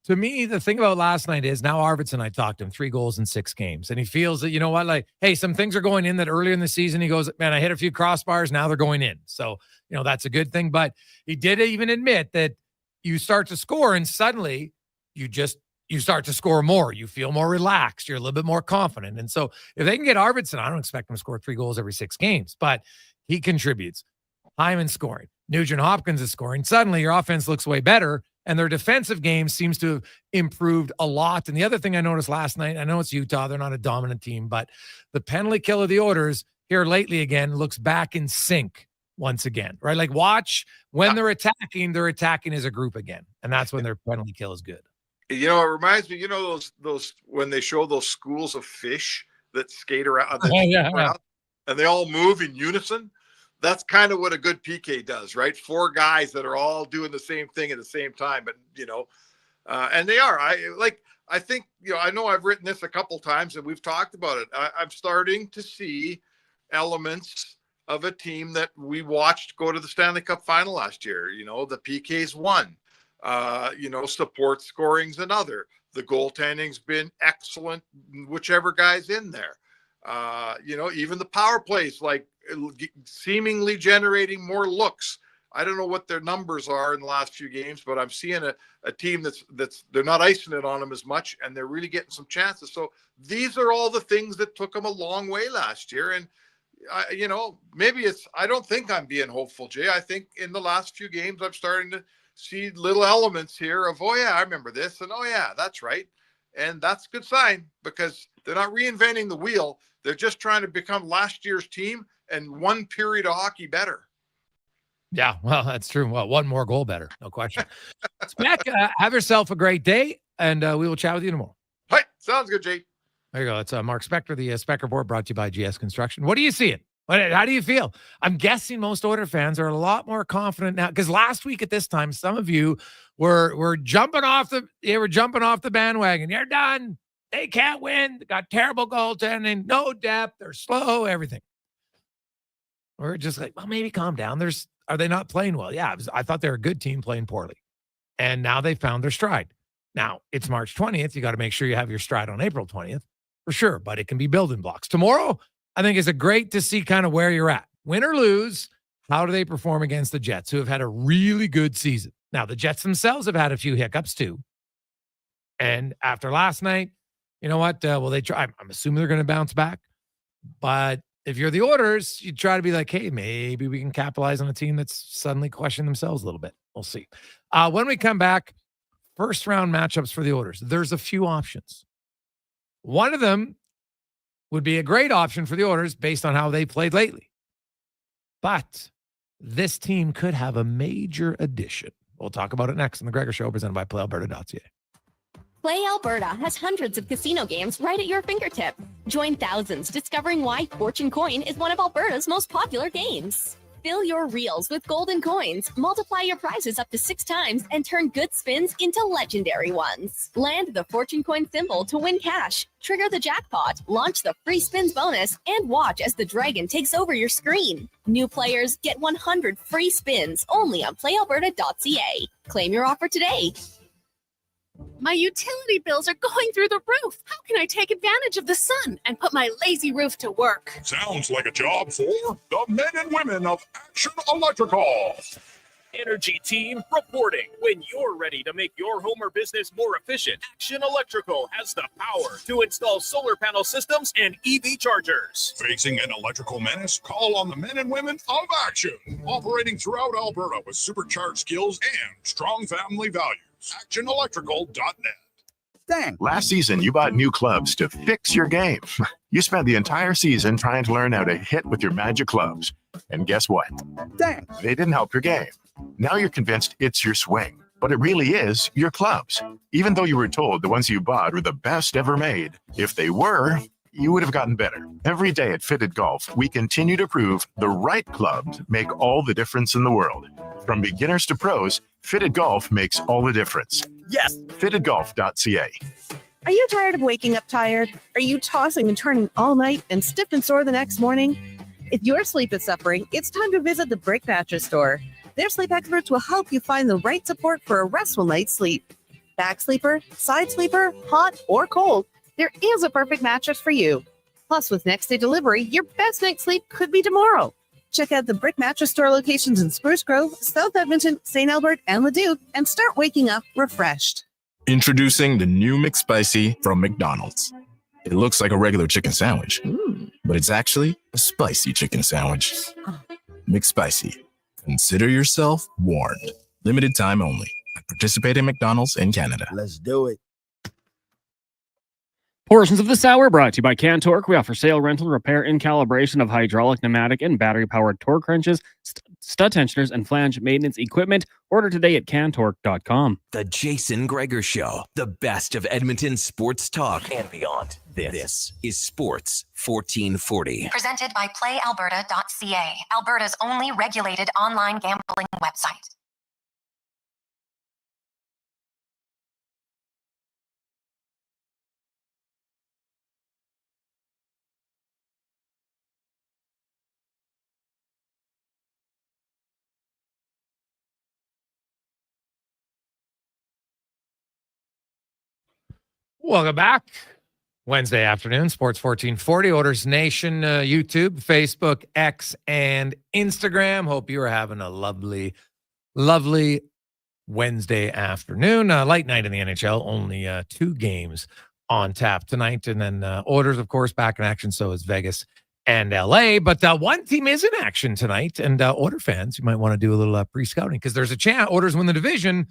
to me, the thing about last night is now Arvidsson, I talked to him, 3 goals in 6 games. And he feels that, like, hey, some things are going in that earlier in the season, he goes, man, I hit a few crossbars. Now they're going in. So, that's a good thing. But he did even admit that you start to score and suddenly you start to score more. You feel more relaxed. You're a little bit more confident. And so if they can get Arvidsson, I don't expect him to score 3 goals every 6 games, but he contributes. Hyman scoring. Nugent Hopkins is scoring. Suddenly your offense looks way better, and their defensive game seems to have improved a lot. And the other thing I noticed last night, I know it's Utah, they're not a dominant team, but the penalty kill of the Oilers here lately again looks back in sync once again, right? Like, watch when they're attacking as a group again. And that's when their penalty kill is good. It reminds me, those when they show those schools of fish that skate around, and they all move in unison. That's kind of what a good PK does, right? 4 guys that are all doing the same thing at the same time, but and they are. I think I know I've written this a couple times and we've talked about it. I'm starting to see elements of a team that we watched go to the Stanley Cup final last year. The PK's one. Support scoring's another. The goaltending's been excellent, whichever guy's in there. Even the power plays, like seemingly generating more looks. I don't know what their numbers are in the last few games, but I'm seeing a team that's they're not icing it on them as much, and they're really getting some chances. So these are all the things that took them a long way last year. And maybe I don't think I'm being hopeful, Jay. I think in the last few games, I'm starting to see little elements here of, oh yeah, I remember this, and oh yeah, that's right. And that's a good sign, because they're not reinventing the wheel. They're just trying to become last year's team and one period of hockey better. Yeah, well, that's true. Well, one more goal better, no question. Spec, have yourself a great day, and we will chat with you tomorrow. Hi, sounds good, Jay. There you go. It's Mark Spector, the Spec Report, brought to you by GS Construction. What are you seeing? How do you feel? I'm guessing most Oilers fans are a lot more confident now, because last week at this time, some of you were jumping off the bandwagon. You're done. They can't win. They got terrible goaltending, no depth, they're slow, everything. We're just like, well, maybe calm down. Are they not playing well? Yeah, I thought they were a good team playing poorly. And now they found their stride. Now, it's March 20th. You got to make sure you have your stride on April 20th, for sure, but it can be building blocks. Tomorrow, I think it's great to see kind of where you're at. Win or lose, how do they perform against the Jets, who have had a really good season? Now, the Jets themselves have had a few hiccups too. And after last night, you know what? Will they try? I'm assuming they're going to bounce back. But if you're the Oilers, you try to be like, hey, maybe we can capitalize on a team that's suddenly questioning themselves a little bit. We'll see. When we come back, first round matchups for the Oilers. There's a few options. One of them would be a great option for the Oilers based on how they played lately. But this team could have a major addition. We'll talk about it next on the Gregor Show, presented by PlayAlberta.ca. Play Alberta has hundreds of casino games right at your fingertip. Join thousands discovering why Fortune Coin is one of Alberta's most popular games. Fill your reels with golden coins, multiply your prizes up to 6 times, and turn good spins into legendary ones. Land the Fortune Coin symbol to win cash, trigger the jackpot, launch the free spins bonus, and watch as the dragon takes over your screen. New players get 100 free spins only on playalberta.ca. Claim your offer today. My utility bills are going through the roof. How can I take advantage of the sun and put my lazy roof to work? Sounds like a job for the men and women of Action Electrical. Energy team reporting. When you're ready to make your home or business more efficient, Action Electrical has the power to install solar panel systems and EV chargers. Facing an electrical menace? Call on the men and women of Action. Operating throughout Alberta with supercharged skills and strong family values. ActionElectrical.net. Dang. Last season, you bought new clubs to fix your game. You spent the entire season trying to learn how to hit with your magic clubs. And guess what? Dang. They didn't help your game. Now you're convinced it's your swing, but it really is your clubs. Even though you were told the ones you bought were the best ever made, if they were, you would have gotten better. Every day at Fitted Golf, we continue to prove the right clubs make all the difference in the world. From beginners to pros, Fitted Golf makes all the difference. Yes! FittedGolf.ca. Are you tired of waking up tired? Are you tossing and turning all night and stiff and sore the next morning? If your sleep is suffering, it's time to visit the Brick Mattress Store. Their sleep experts will help you find the right support for a restful night's sleep. Back sleeper, side sleeper, hot or cold, there is a perfect mattress for you. Plus, with next day delivery, your best night's sleep could be tomorrow. Check out the Brick Mattress Store locations in Spruce Grove, South Edmonton, St. Albert, and Leduc, and start waking up refreshed. Introducing the new McSpicy from McDonald's. It looks like a regular chicken sandwich, but it's actually a spicy chicken sandwich. McSpicy. Consider yourself warned. Limited time only. Participate in McDonald's in Canada. Let's do it. Portions of this hour brought to you by Cantork. We offer sale, rental, repair, and calibration of hydraulic, pneumatic, and battery-powered torque wrenches, stud tensioners, and flange maintenance equipment. Order today at cantork.com. The Jason Gregor Show, the best of Edmonton sports talk and beyond. This is Sports 1440. Presented by PlayAlberta.ca, Alberta's only regulated online gambling website. Welcome back. Wednesday afternoon, Sports 1440, Oilers Nation, YouTube, Facebook, X, and Instagram. Hope you are having a lovely, lovely Wednesday afternoon. Light night in the NHL, only 2 games on tap tonight. And then Oilers, of course, back in action. So is Vegas and LA. But one team is in action tonight. And Oilers fans, you might want to do a little pre-scouting because there's a chance Oilers win the division.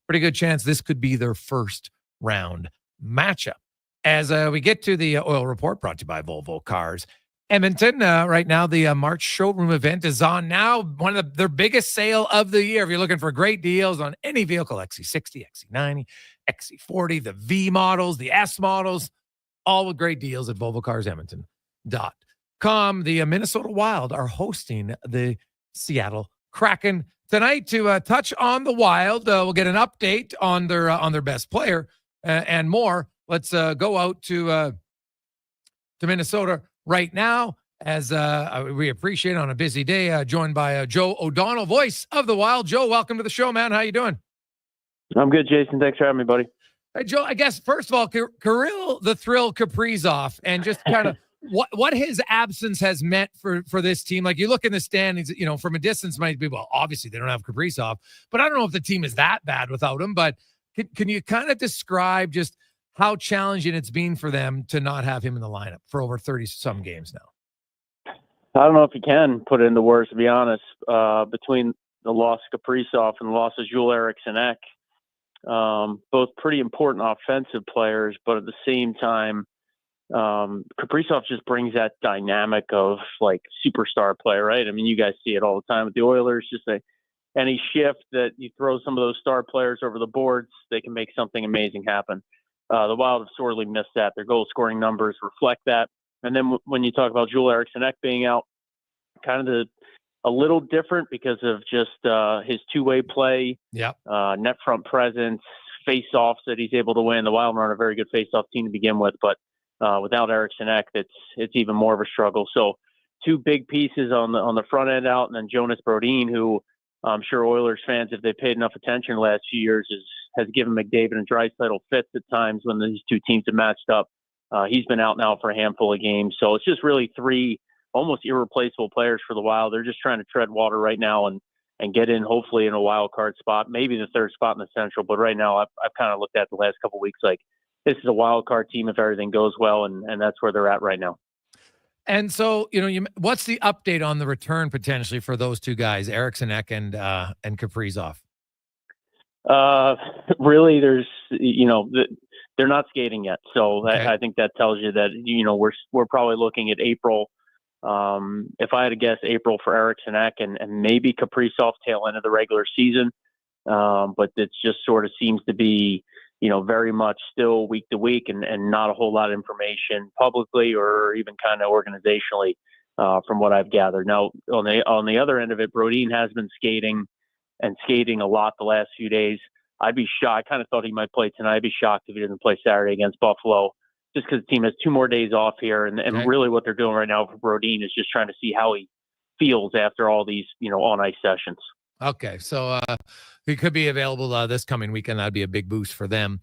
Pretty good chance this could be their first round matchup. As we get to the Oil Report, brought to you by Volvo Cars Edmonton. Right now, the March showroom event is on now. One of their biggest sale of the year. If you're looking for great deals on any vehicle, XC60, XC90, XC40, the V models, the S models, all with great deals at VolvoCarsEdmonton.com. The Minnesota Wild are hosting the Seattle Kraken tonight. To touch on the Wild, we'll get an update on their best player and more. Let's go out to Minnesota right now as we appreciate on a busy day, joined by Joe O'Donnell, voice of the Wild. Joe, welcome to the show, man. How you doing? I'm good, Jason. Thanks for having me, buddy. Hey, Joe, I guess, first of all, Kirill the Thrill Kaprizov, and just kind of what his absence has meant for this team. Like, you look in the standings, from a distance, might be, well, obviously they don't have Kaprizov, but I don't know if the team is that bad without him. But can you kind of describe just how challenging it's been for them to not have him in the lineup for over 30-some games now? I don't know if you can put it into words, to be honest. Between the loss of Kaprizov and the loss of Jules Eriksson-Ek, both pretty important offensive players, but at the same time, Kaprizov just brings that dynamic of like superstar player, right? I mean, you guys see it all the time with the Oilers. Just any shift that you throw some of those star players over the boards, they can make something amazing happen. The Wild have sorely missed that. Their goal scoring numbers reflect that. And then when you talk about Jules Eriksson-Ek being out, kind of a little different because of just his two-way play, net front presence, face-offs that he's able to win. The Wild are a very good face-off team to begin with, but without Eriksson-Ek, it's even more of a struggle. So two big pieces on the front end out, and then Jonas Brodin, who I'm sure Oilers fans, if they paid enough attention the last few years, has given McDavid and Draisaitl fits at times when these two teams have matched up. He's been out now for a handful of games. So it's just really three almost irreplaceable players for the Wild. They're just trying to tread water right now and get in, hopefully, in a wild card spot, maybe the third spot in the Central. But right now, I've kind of looked at the last couple of weeks like this is a wild card team if everything goes well, and that's where they're at right now. And so, what's the update on the return potentially for those two guys, Eriksson-Ek and Kaprizov? Really, there's, they're not skating yet. So okay. I think that tells you that, we're probably looking at April. If I had to guess, April for Eriksson-Ek and maybe Kaprizov tail end of the regular season. But it just sort of seems to be, very much still week to week and not a whole lot of information publicly or even kind of organizationally from what I've gathered. Now, on the other end of it, Brodin has been skating a lot the last few days. I'd be shocked. I kind of thought he might play tonight. I'd be shocked if he doesn't play Saturday against Buffalo, just because the team has 2 more days off here. And really what they're doing right now for Brodin is just trying to see how he feels after all these, on-ice sessions. Okay, so he could be available this coming weekend. That'd be a big boost for them.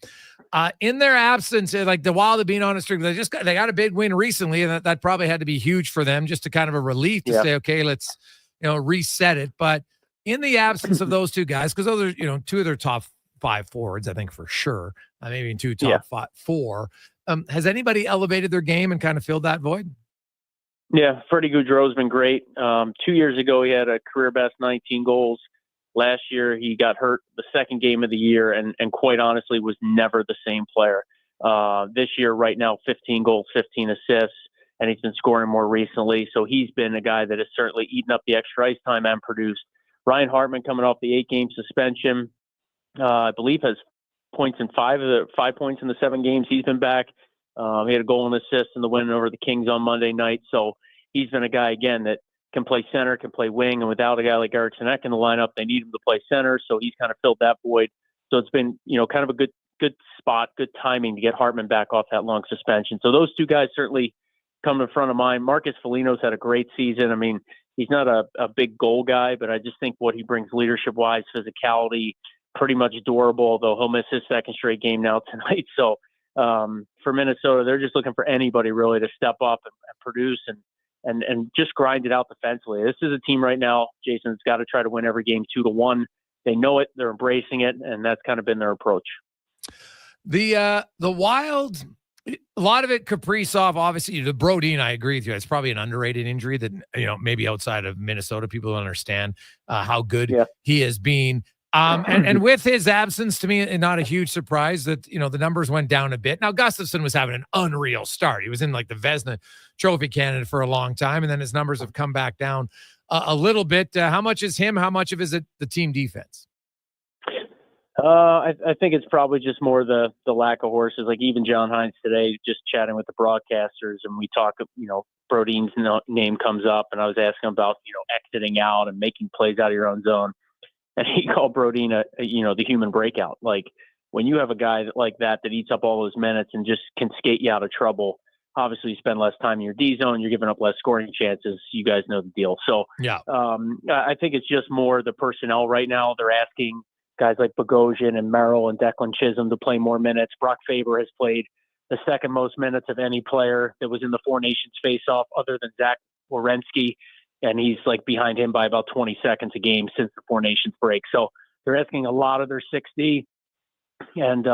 In their absence, like the Wild have been on a streak, they got a big win recently, and that probably had to be huge for them, just to kind of a relief to say, okay, let's reset it. But in the absence of those two guys, because those are 2 of their top 5 forwards, I think for sure, maybe 2 top 4. Has anybody elevated their game and kind of filled that void? Yeah, Freddie Gaudreau's been great. 2 years ago, he had a career best 19 goals. Last year, he got hurt the second game of the year and quite honestly was never the same player. This year, right now, 15 goals, 15 assists, and he's been scoring more recently. So he's been a guy that has certainly eaten up the extra ice time and produced. Ryan Hartman coming off the 8-game suspension, I believe has points in 5 points in the 7 games he's been back. He had a goal and assist in the win over the Kings on Monday night. So he's been a guy, again, that can play center, can play wing. And without a guy like Eriksson-Ek in the lineup, they need him to play center. So he's kind of filled that void. So it's been, kind of a good spot, good timing to get Hartman back off that long suspension. So those 2 guys certainly come in front of mind. Marcus Foligno's had a great season. I mean, he's not a big goal guy, but I just think what he brings leadership-wise, physicality, pretty much durable, although he'll miss his second straight game now tonight. So for Minnesota, they're just looking for anybody really to step up and produce and just grind it out defensively. This is a team right now, Jason, that's got to try to win every game 2-1. They know it, they're embracing it, and that's kind of been their approach. The Wild, a lot of it Kaprizov, obviously. The Brodin, I agree with you. It's probably an underrated injury that maybe outside of Minnesota people don't understand how good he has been. And with his absence, to me, not a huge surprise that, the numbers went down a bit. Now, Gustafsson was having an unreal start. He was in like the Vezina Trophy candidate for a long time, and then his numbers have come back down a little bit. How much is him? How much of is it the team defense? I think it's probably just more the lack of horses. Like even John Hines today, just chatting with the broadcasters, and we talk, Brodin's name comes up, and I was asking about, exiting out and making plays out of your own zone. And he called Brodin, the human breakout. Like when you have a guy like that eats up all those minutes and just can skate you out of trouble, obviously you spend less time in your D zone, you're giving up less scoring chances. You guys know the deal. So I think it's just more the personnel right now. They're asking guys like Bogosian and Merrill and Declan Chisholm to play more minutes. Brock Faber has played the second most minutes of any player that was in the Four Nations face-off other than Zach Werenski. And he's like behind him by about 20 seconds a game since the Four Nations break. So they're asking a lot of their 6D. And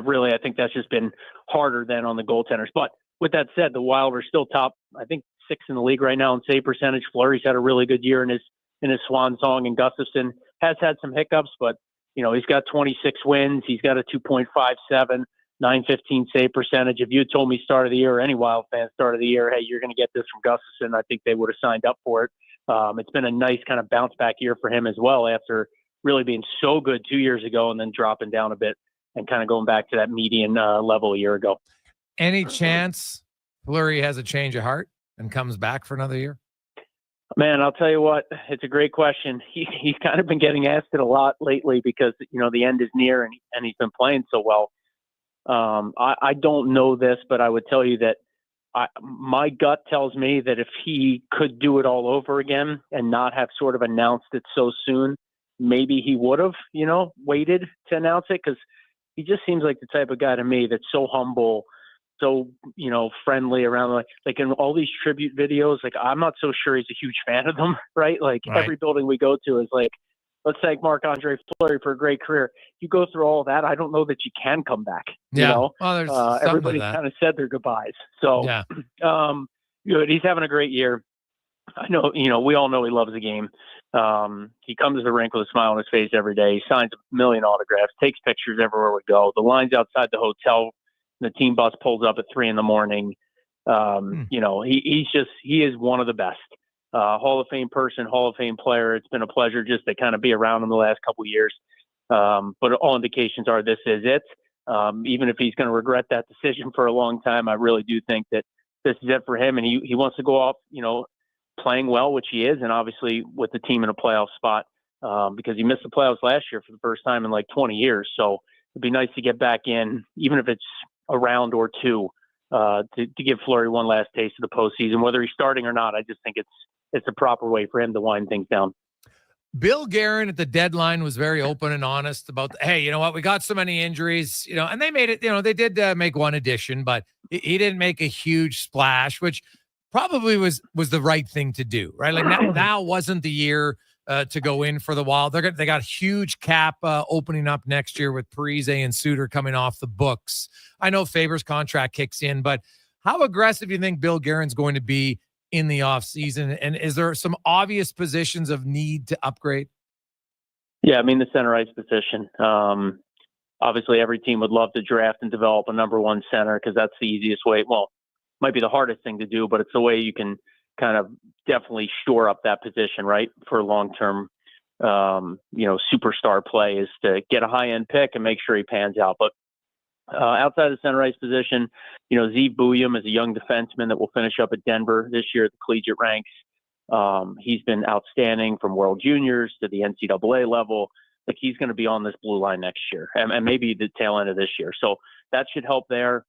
really, I think that's just been harder than on the goaltenders. But with that said, the Wild are still top, I think 6 in the league right now in save percentage. Fleury's had a really good year in his swan song, and Gustafsson has had some hiccups, but he's got 26 wins. He's got a 2.57, 915 save percentage. If you had told me start of the year or any Wild fan start of the year, hey, you're going to get this from Gustafsson, I think they would have signed up for it. It's been a nice kind of bounce back year for him as well after really being so good 2 years ago and then dropping down a bit and kind of going back to that median level a year ago. Any chance Fleury has a change of heart and comes back for another year? Man, I'll tell you what, it's a great question. He's kind of been getting asked it a lot lately because, the end is near and he's been playing so well. I don't know this, but I would tell you that my gut tells me that if he could do it all over again and not have sort of announced it so soon, maybe he would have, waited to announce it, because he just seems like the type of guy to me that's so humble, so, friendly around, like in all these tribute videos, like I'm not so sure he's a huge fan of them, right? Like every building we go to is like, let's thank Marc-Andre Fleury for a great career. You go through all that, I don't know that you can come back. Well, there's everybody kind of said their goodbyes. So, he's having a great year. I know, we all know he loves the game. He comes to the rink with a smile on his face every day. He signs 1 million autographs, takes pictures everywhere we go. The lines outside the hotel, the team bus pulls up at 3 a.m. He is one of the best. Hall of Fame person, Hall of Fame player. It's been a pleasure just to kind of be around him the last couple of years. But all indications are this is it. Even if he's going to regret that decision for a long time, I really do think that this is it for him. And he wants to go off, playing well, which he is, and obviously with the team in a playoff spot, because he missed the playoffs last year for the first time in like 20 years. So it'd be nice to get back in, even if it's a round or two, to give Fleury one last taste of the postseason. Whether he's starting or not, I just think it's a proper way for him to wind things down. Bill Guerin at the deadline was very open and honest about, hey, you know what, we got so many injuries, and they made it, they did make one addition, but he didn't make a huge splash, which probably was the right thing to do, right? Like now wasn't the year to go in for the Wild. They got huge cap opening up next year with Parise and Suter coming off the books. I know Faber's contract kicks in, but how aggressive do you think Bill Guerin's going to be in the offseason? And is there some obvious positions of need to upgrade? Yeah, I mean, the center ice position. Obviously, every team would love to draft and develop a number one center because that's the easiest way. Well, might be the hardest thing to do, but it's the way you can kind of definitely shore up that position, right? For long-term, superstar play is to get a high-end pick and make sure he pans out. But outside of the center ice position, Zeev Bouillon is a young defenseman that will finish up at Denver this year at the collegiate ranks. He's been outstanding from World Juniors to the NCAA level. Like, he's going to be on this blue line next year and maybe the tail end of this year. So that should help there.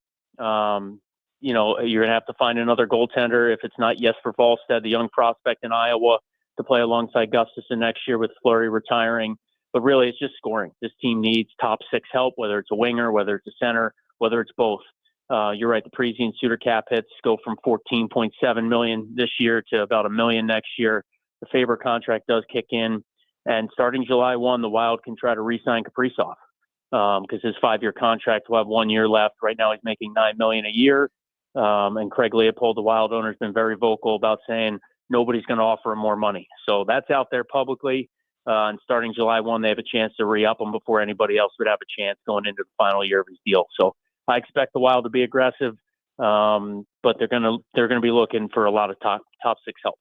You're going to have to find another goaltender if it's not Jesper Wallstedt, the young prospect in Iowa, to play alongside Gustafsson next year with Fleury retiring. But really, it's just scoring. This team needs top six help, whether it's a winger, whether it's a center, whether it's both. You're right, the Parise and Suter cap hits go from $14.7 million this year to about $1 million next year. The Faber contract does kick in. And starting July 1, the Wild can try to re-sign Kaprizov because his 5-year contract will have 1 year left. Right now, he's making $9 million a year. And Craig Leopold, the Wild owner, has been very vocal about saying nobody's going to offer him more money. So that's out there publicly. And starting July 1, they have a chance to re-up him before anybody else would have a chance going into the final year of his deal. So I expect the Wild to be aggressive, but they're going to be looking for a lot of top six help.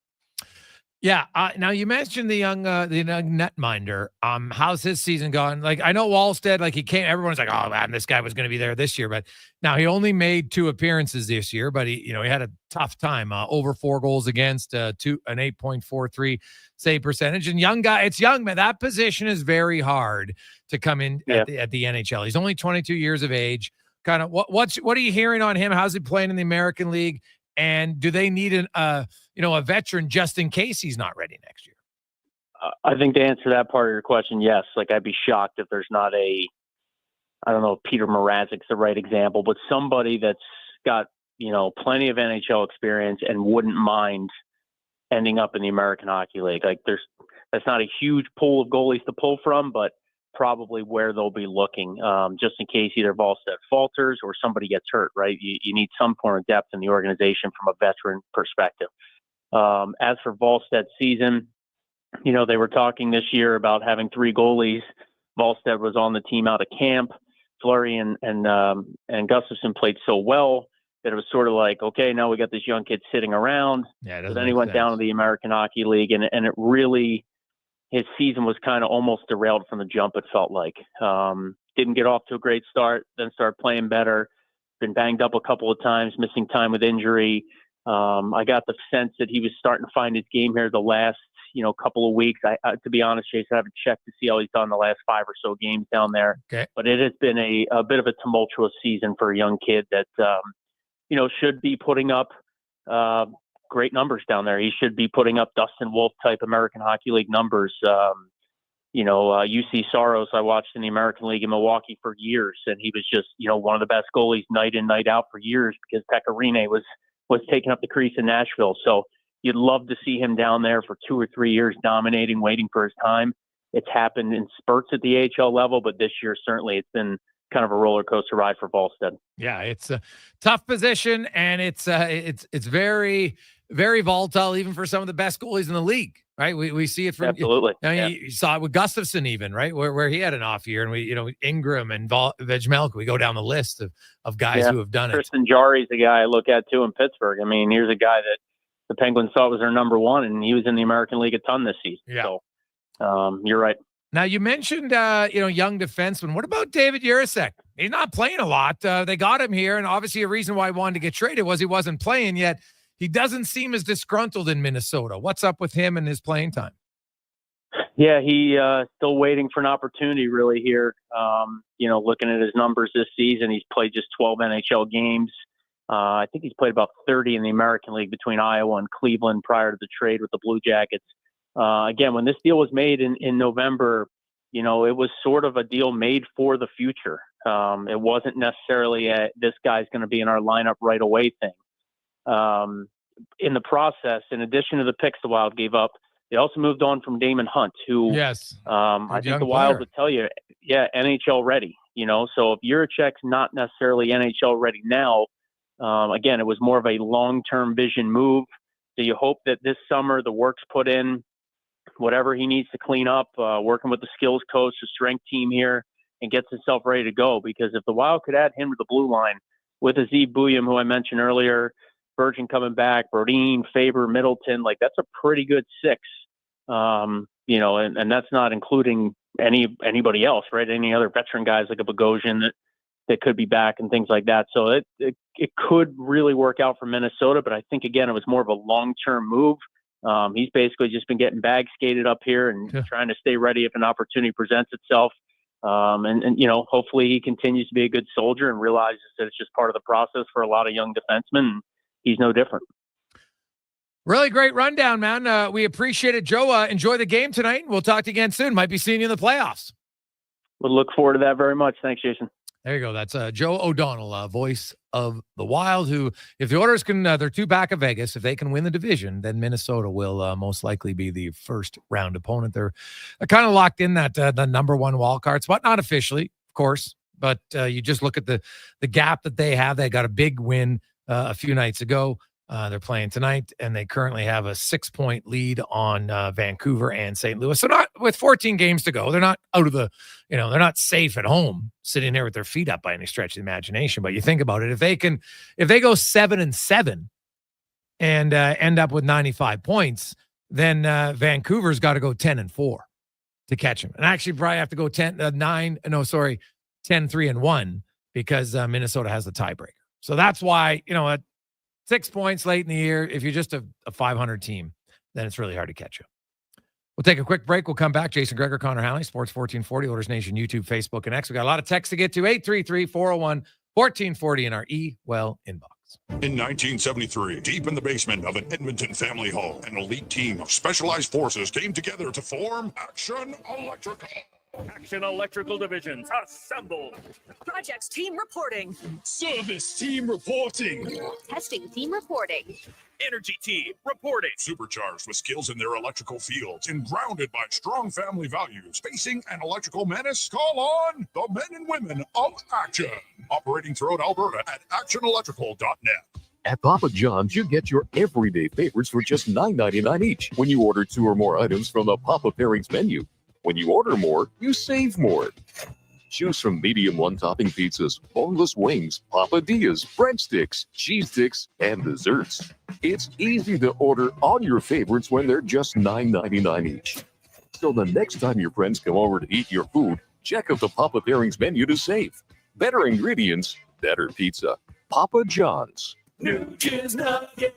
Yeah. Now you mentioned the young netminder. How's his season going? Like, I know Wallstedt, like, he came, everyone's like, oh man, this guy was going to be there this year, but now he only made 2 appearances this year, but he had a tough time, over 4 goals against, an 8.43 save percentage. And young guy, it's young, man. That position is very hard to come in at the NHL. He's only 22 years of age. Kind of what are you hearing on him? How's he playing in the American League? And do they need a veteran just in case he's not ready next year? I think to answer that part of your question, yes. Like, I'd be shocked if there's not I don't know if Peter Mrazek's the right example, but somebody that's got, plenty of NHL experience and wouldn't mind ending up in the American Hockey League. Like, that's not a huge pool of goalies to pull from, but probably where they'll be looking, just in case either Volstead falters or somebody gets hurt, right? You need some form of depth in the organization from a veteran perspective. As for Volstead's season, they were talking this year about having 3 goalies. Volstead was on the team out of camp. Fleury and Gustafsson played so well that it was sort of like, okay, now we got this young kid sitting around. Yeah, but then he went down to the American Hockey League, and it really, his season was kind of almost derailed from the jump, it felt like. Didn't get off to a great start, then started playing better. Been banged up a couple of times, missing time with injury. I got the sense that he was starting to find his game here the last, couple of weeks. I to be honest, Jason, I haven't checked to see how he's done the last 5 or so games down there. Okay. But it has been a bit of a tumultuous season for a young kid that, should be putting up great numbers down there. He should be putting up Dustin Wolf type American Hockey League numbers. UC Soros, I watched in the American League in Milwaukee for years, and he was just, one of the best goalies night in, night out for years because Pekka Rinne was taking up the crease in Nashville. So you'd love to see him down there for 2 or 3 years dominating, waiting for his time. It's happened in spurts at the AHL level, but this year, certainly it's been kind of a roller coaster ride for Volstead. Yeah, it's a tough position, and it's very, very volatile, even for some of the best goalies in the league, right? We see it from absolutely. You saw it with Gustafsson, even, right, where he had an off year, and Ingram and Vejmelka. We go down the list of guys who have done Tristan Jarry's the guy I look at too in Pittsburgh. I mean, here's a guy that the Penguins thought was their number 1, and he was in the American League a ton this season. Yeah. So you're right. Now, you mentioned, young defenseman. What about David Jurasek? He's not playing a lot. They got him here, and obviously a reason why he wanted to get traded was he wasn't playing yet. He doesn't seem as disgruntled in Minnesota. What's up with him and his playing time? Yeah, he still waiting for an opportunity really here. Looking at his numbers this season, he's played just 12 NHL games. I think he's played about 30 in the American League between Iowa and Cleveland prior to the trade with the Blue Jackets. Again, when this deal was made in November, it was sort of a deal made for the future. It wasn't necessarily this guy's going to be in our lineup right away thing. In the process, in addition to the picks the Wild gave up, they also moved on from Damon Hunt, who I think the Wild would tell you, NHL ready. So if Juracek's not necessarily NHL ready now, again, it was more of a long-term vision move. So you hope that this summer the work's put in, whatever he needs to clean up, working with the skills coach, the strength team here, and gets himself ready to go. Because if the Wild could add him to the blue line with Azeev Bouillon, who I mentioned earlier, Virgin coming back, Brodin, Faber, Middleton, that's a pretty good 6. And that's not including anybody else, right? Any other veteran guys like a Bogosian that could be back and things like that. So it could really work out for Minnesota, but I think, again, it was more of a long-term move. He's basically just been getting bag skated up here and trying to stay ready if an opportunity presents itself. Hopefully he continues to be a good soldier and realizes that it's just part of the process for a lot of young defensemen. And he's no different. Really great rundown, man. We appreciate it. Joe, enjoy the game tonight. We'll talk to you again soon. Might be seeing you in the playoffs. We'll look forward to that very much. Thanks, Jason. There you go. That's Joe O'Donnell, voice of the Wild, who, if the Oilers can, they're 2 back of Vegas. If they can win the division, then Minnesota will most likely be the first round opponent. They're kind of locked in that the number 1 wild card spot, not officially, of course, but you just look at the gap that they have. They got a big win a few nights ago. They're playing tonight, and they currently have a 6-point lead on Vancouver and St. Louis. So not with 14 games to go, they're not out of the, they're not safe at home, sitting there with their feet up by any stretch of the imagination. But you think about it, if they go 7-7 and end up with 95 points, then Vancouver's got to go 10-4 to catch them. And actually probably have to go 10-3-1 because Minnesota has the tiebreaker. So that's why, at 6 points late in the year, if you're just a 500 team, then it's really hard to catch you. We'll take a quick break. We'll come back. Jason Gregor, Connor Halley, Sports 1440, Oilers Nation, YouTube, Facebook, and X. We got a lot of texts to get to. 833-401-1440 in our E-Well inbox. In 1973, deep in the basement of an Edmonton family home, an elite team of specialized forces came together to form Action Electrical. Action Electrical Divisions, assemble. Projects team reporting. Service team reporting. Testing team reporting. Energy Team reporting. Supercharged with skills in their electrical fields and grounded by strong family values. Facing an electrical menace? Call on the men and women of Action. Operating throughout Alberta at actionelectrical.net. At Papa John's, you get your everyday favorites for just $9.99 each when you order 2 or more items from the Papa Pairings menu. When you order more, you save more. Choose from medium one-topping pizzas, boneless wings, papadillas, breadsticks, cheese sticks, and desserts. It's easy to order all your favorites when they're just $9.99 each. So the next time your friends come over to eat your food, check out the Papa Pairings menu to save. Better ingredients, better pizza. Papa John's. Nuge's Nuggets.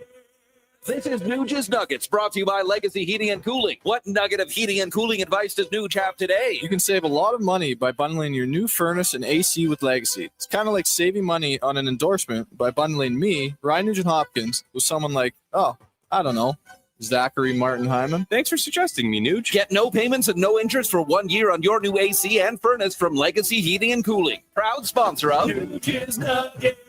This is Nuge's Nuggets, brought to you by Legacy Heating and Cooling. What nugget of heating and cooling advice does Nuge have today? You can save a lot of money by bundling your new furnace and AC with Legacy. It's kind of like saving money on an endorsement by bundling me, Ryan Nugent-Hopkins, with someone like, Zachary Martin Hyman. Thanks for suggesting me, Nuge. Get no payments and no interest for 1 year on your new AC and furnace from Legacy Heating and Cooling. Proud sponsor of Nuge's Nuggets.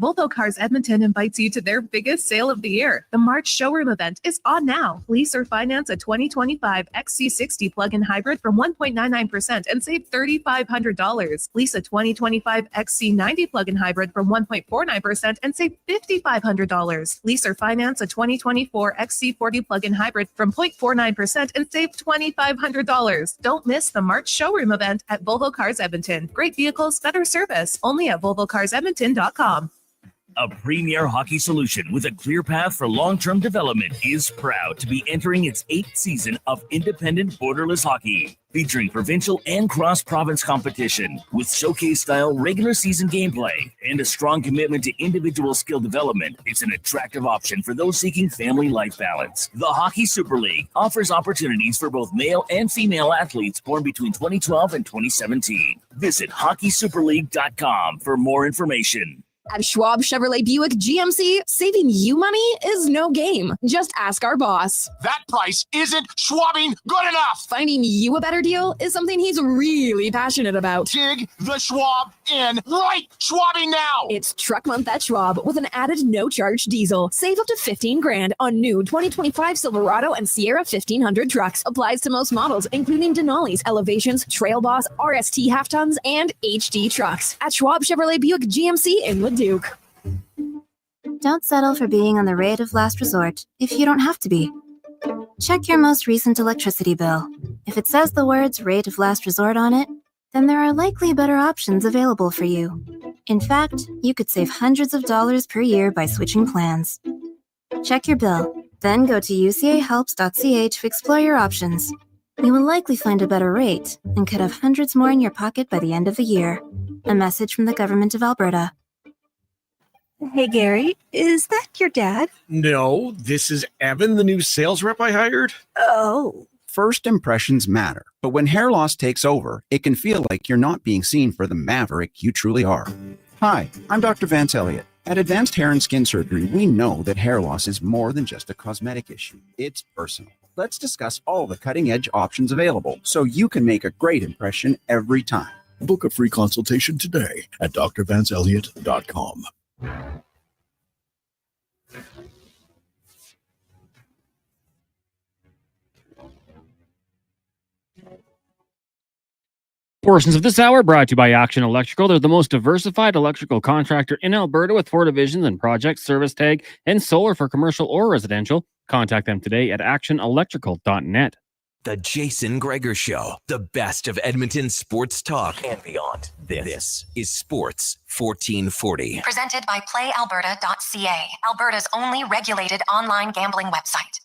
Volvo Cars Edmonton invites you to their biggest sale of the year. The March showroom event is on now. Lease or finance a 2025 XC60 plug-in hybrid from 1.99% and save $3,500. Lease a 2025 XC90 plug-in hybrid from 1.49% and save $5,500. Lease or finance a 2024 XC40 plug-in hybrid from 0.49% and save $2,500. Don't miss the March showroom event at Volvo Cars Edmonton. Great vehicles, better service. Only at VolvoCarsEdmonton.com. A premier hockey solution with a clear path for long-term development is proud to be entering its 8th season of independent borderless hockey, featuring provincial and cross-province competition with showcase-style regular season gameplay and a strong commitment to individual skill development. It's an attractive option for those seeking family life balance. The Hockey Super League offers opportunities for both male and female athletes born between 2012 and 2017. Visit hockeysuperleague.com for more information. At Schwab Chevrolet Buick GMC, saving you money is no game. Just ask our boss. That price isn't Schwabbing good enough. Finding you a better deal is something he's really passionate about. Dig the Schwab in right Schwabbing now. It's Truck Month at Schwab with an added no-charge diesel. Save up to $15,000 on new 2025 Silverado and Sierra 1500 trucks. Applies to most models, including Denali's, Elevations, Trail Boss, RST half tons, and HD trucks. At Schwab Chevrolet Buick GMC in Wood Duke. Don't settle for being on the rate of last resort if you don't have to be. Check your most recent electricity bill. If it says the words rate of last resort on it, then there are likely better options available for you. In fact, you could save hundreds of dollars per year by switching plans. Check your bill, then go to ucahelps.ca to explore your options. You will likely find a better rate and could have hundreds more in your pocket by the end of the year. A message from the Government of Alberta. Hey, Gary, is that your dad? No, this is Evan, the new sales rep I hired. Oh. First impressions matter, but when hair loss takes over, it can feel like you're not being seen for the maverick you truly are. Hi, I'm Dr. Vance Elliott. At Advanced Hair and Skin Surgery, we know that hair loss is more than just a cosmetic issue. It's personal. Let's discuss all the cutting-edge options available so you can make a great impression every time. Book a free consultation today at drvanceelliott.com. Portions of this hour brought to you by Action Electrical. They're the most diversified electrical contractor in Alberta with 4 divisions in project, service tag, and solar for commercial or residential. Contact them today at actionelectrical.net. The Jason Gregor Show, the best of Edmonton sports talk and beyond. This is Sports 1440. Presented by PlayAlberta.ca, Alberta's only regulated online gambling website.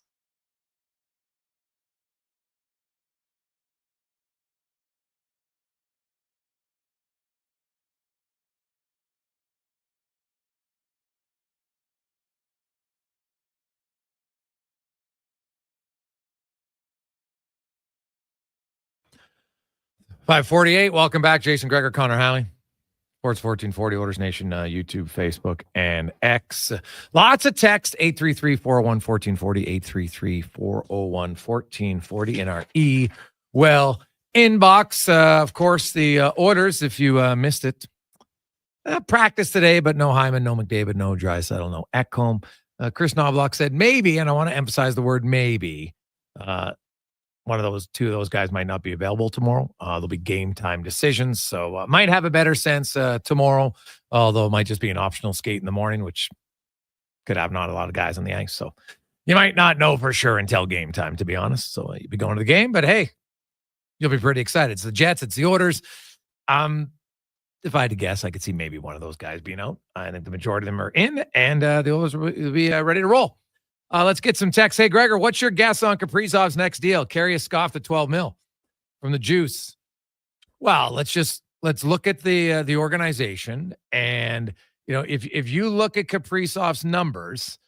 .548. Welcome back. Jason Gregor, Connor Halley. Sports 1440, Oilers Nation, YouTube, Facebook, and X. Lots of text, 833-401-1440, 833-401-1440 in our inbox. Of course, the Oilers, if you missed it, Practice today, but no Hyman, no McDavid, no Draisaitl, no Ekholm. Chris Knobloch said maybe, and I want to emphasize the word maybe. Two of those guys might not be available tomorrow. There'll be game time decisions, so might have a better sense tomorrow, although it might just be an optional skate in the morning, which could have not a lot of guys on the ice. So you might not know for sure until game time, to be honest. So you'll be going to the game, but hey, you'll be pretty excited. It's the Jets, it's the Oilers. If I had to guess, I could see maybe one of those guys being out. I think the majority of them are in, and the Oilers will be ready to roll. Let's get some text. Hey, Gregor, what's your guess on Kaprizov's next deal? Carey is scoffed at $12 million from the Juice. Well, let's look at the organization, and if you look at Kaprizov's numbers,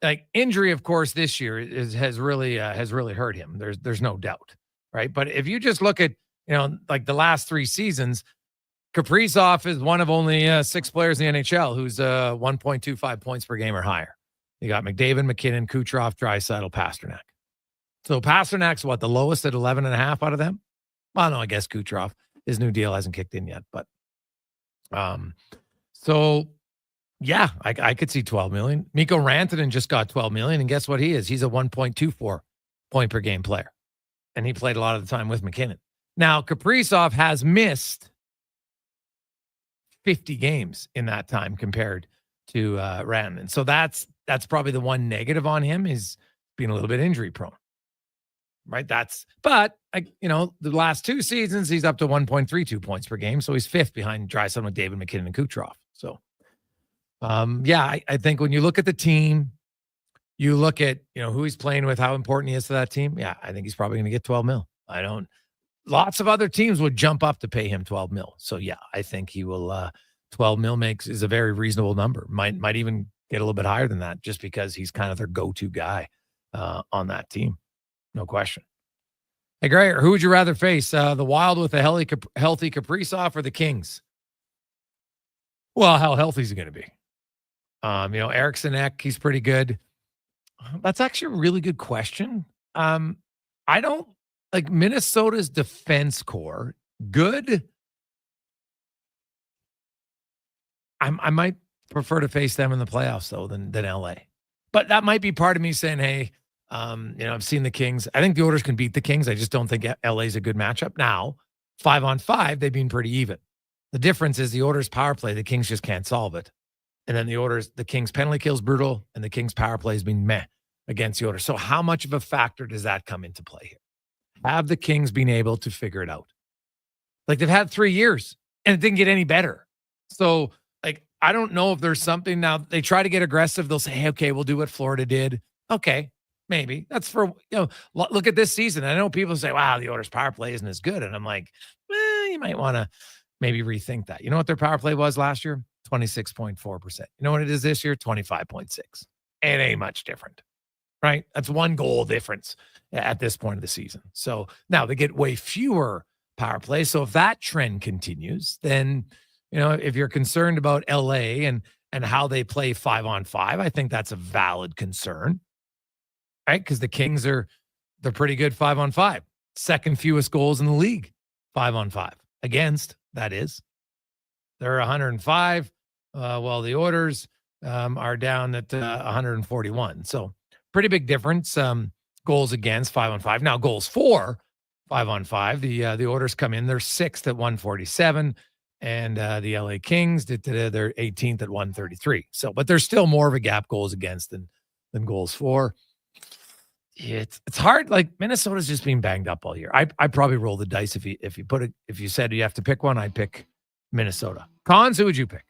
like injury, of course, this year has really hurt him. There's no doubt, right? But if you just look at like the last 3 seasons, Kaprizov is one of only 6 players in the NHL who's 1.25 points per game or higher. You got McDavid, McKinnon, Kucherov, Draisaitl, Pasternak. So Pasternak's the lowest at 11.5 out of them? Well, no, I guess Kucherov. His new deal hasn't kicked in yet, but so yeah, I could see 12 million. Mikko Rantanen just got 12 million, and guess what he is? He's a 1.24 point per game player, and he played a lot of the time with McKinnon. Now Kaprizov has missed 50 games in that time compared to Rantanen. So that's probably the one negative on him, is being a little bit injury prone. Right? The last 2 seasons he's up to 1.32 points per game, so he's 5th behind Draisaitl, McDavid, McKinnon, and Kucherov. So I think when you look at the team, you look at who he's playing with, how important he is to that team. Yeah, I think he's probably going to get 12 mil. Lots of other teams would jump up to pay him 12 mil. So yeah, I think he will 12 mil is a very reasonable number. Might even get a little bit higher than that, just because he's kind of their go-to guy on that team. No question. Hey, Gregor, who would you rather face? The Wild with a healthy Kaprizov or the Kings? Well, how healthy is he going to be? Eriksson Ek, he's pretty good. That's actually a really good question. I don't like Minnesota's defense core. Good. I might prefer to face them in the playoffs though than LA. But that might be part of me saying, hey, I've seen the Kings. I think the Oilers can beat the Kings. I just don't think LA's a good matchup. Now, 5-on-5, they've been pretty even. The difference is the Oilers power play, the Kings just can't solve it. And then the Kings penalty kill's brutal, and the Kings power play has been meh against the Oilers. So how much of a factor does that come into play here? Have the Kings been able to figure it out? Like, they've had 3 years and it didn't get any better. So I don't know if there's something. Now they try to get aggressive. They'll say, hey, okay, we'll do what Florida did. Okay, maybe that's for, look at this season. I know people say, wow, the Oilers power play isn't as good. And I'm like, you might want to maybe rethink that. You know what their power play was last year? 26.4%. You know what it is this year? 25.6. It ain't much different, right? That's 1 goal difference at this point of the season. So now they get way fewer power plays. So if that trend continues, then, if you're concerned about LA and how they play 5-on-5, I think that's a valid concern, right? Because the Kings they're pretty good 5-on-5. Second fewest goals in the league, 5-on-5 against, that is. They're 105. While the Oilers are down at 141. So pretty big difference. Goals against 5-on-5. Now goals for 5-on-5. The Oilers come in. They're 6th at 147. And the LA Kings they're 18th at 133. So, but there's still more of a gap goals against than goals for. It's hard. Like, Minnesota's just being banged up all year. I'd probably roll the dice if you said you have to pick one, I'd pick Minnesota. Cons, who would you pick?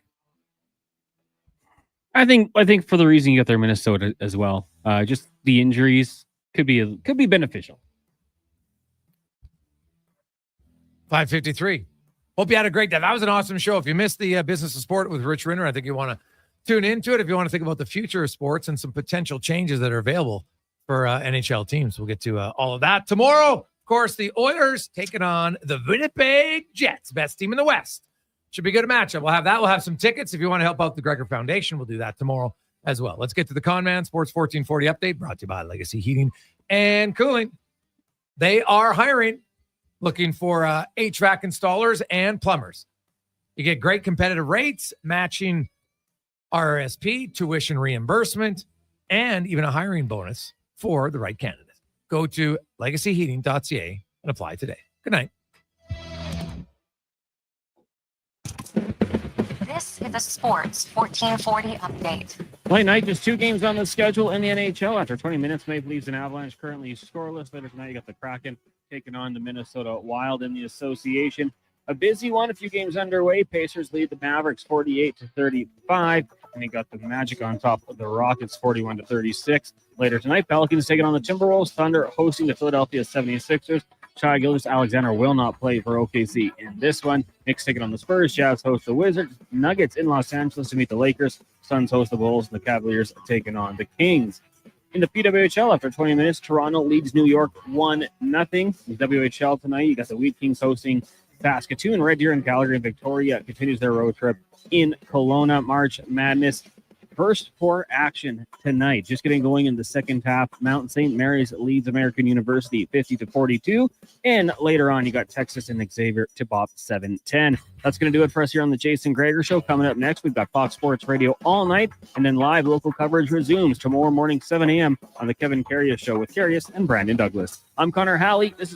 I think for the reason you got there, Minnesota as well. Just the injuries could be beneficial. 5:53. Hope you had a great day. That was an awesome show. If you missed the Business of Sport with Ritch Winter, I think you want to tune into it. If you want to think about the future of sports and some potential changes that are available for NHL teams, we'll get to all of that tomorrow. Of course, the Oilers taking on the Winnipeg Jets, best team in the West. Should be a good matchup. We'll have that. We'll have some tickets. If you want to help out the Gregor Foundation, we'll do that tomorrow as well. Let's get to the Conman Sports 1440 update, brought to you by Legacy Heating and Cooling. They are hiring, looking for HVAC installers and plumbers. You get great competitive rates, matching RRSP, tuition reimbursement, and even a hiring bonus for the right candidate. Go to legacyheating.ca and apply today. Good night. This is a Sports 1440 update. Late night, just 2 games on the schedule in the NHL. After 20 minutes, Maple Leafs and Avalanche currently scoreless. Later tonight, you got the Kraken taking on the Minnesota Wild in the association. A busy one, a few games underway. Pacers lead the Mavericks 48-35. And you got the Magic on top of the Rockets 41-36. Later tonight, Pelicans taking on the Timberwolves. Thunder hosting the Philadelphia 76ers. Shai Gilgeous-Alexander will not play for OKC in this one. Knicks taking on the Spurs. Jazz host the Wizards. Nuggets in Los Angeles to meet the Lakers. Suns host the Bulls. And the Cavaliers taking on the Kings. In the PWHL, after 20 minutes, Toronto leads New York 1-0. In the WHL tonight, you got the Wheat Kings hosting Saskatoon. Red Deer and Calgary and Victoria continues their road trip in Kelowna. March Madness first for action tonight. Just getting going in the second half. Mount St. Mary's leads American University 50-42. And later on, you got Texas and Xavier tip off 7-10. That's going to do it for us here on the Jason Gregor Show. Coming up next, we've got Fox Sports Radio all night. And then live local coverage resumes tomorrow morning, 7 a.m. on the Kevin Carius Show with Carius and Brandon Douglas. I'm Connor Halley. This is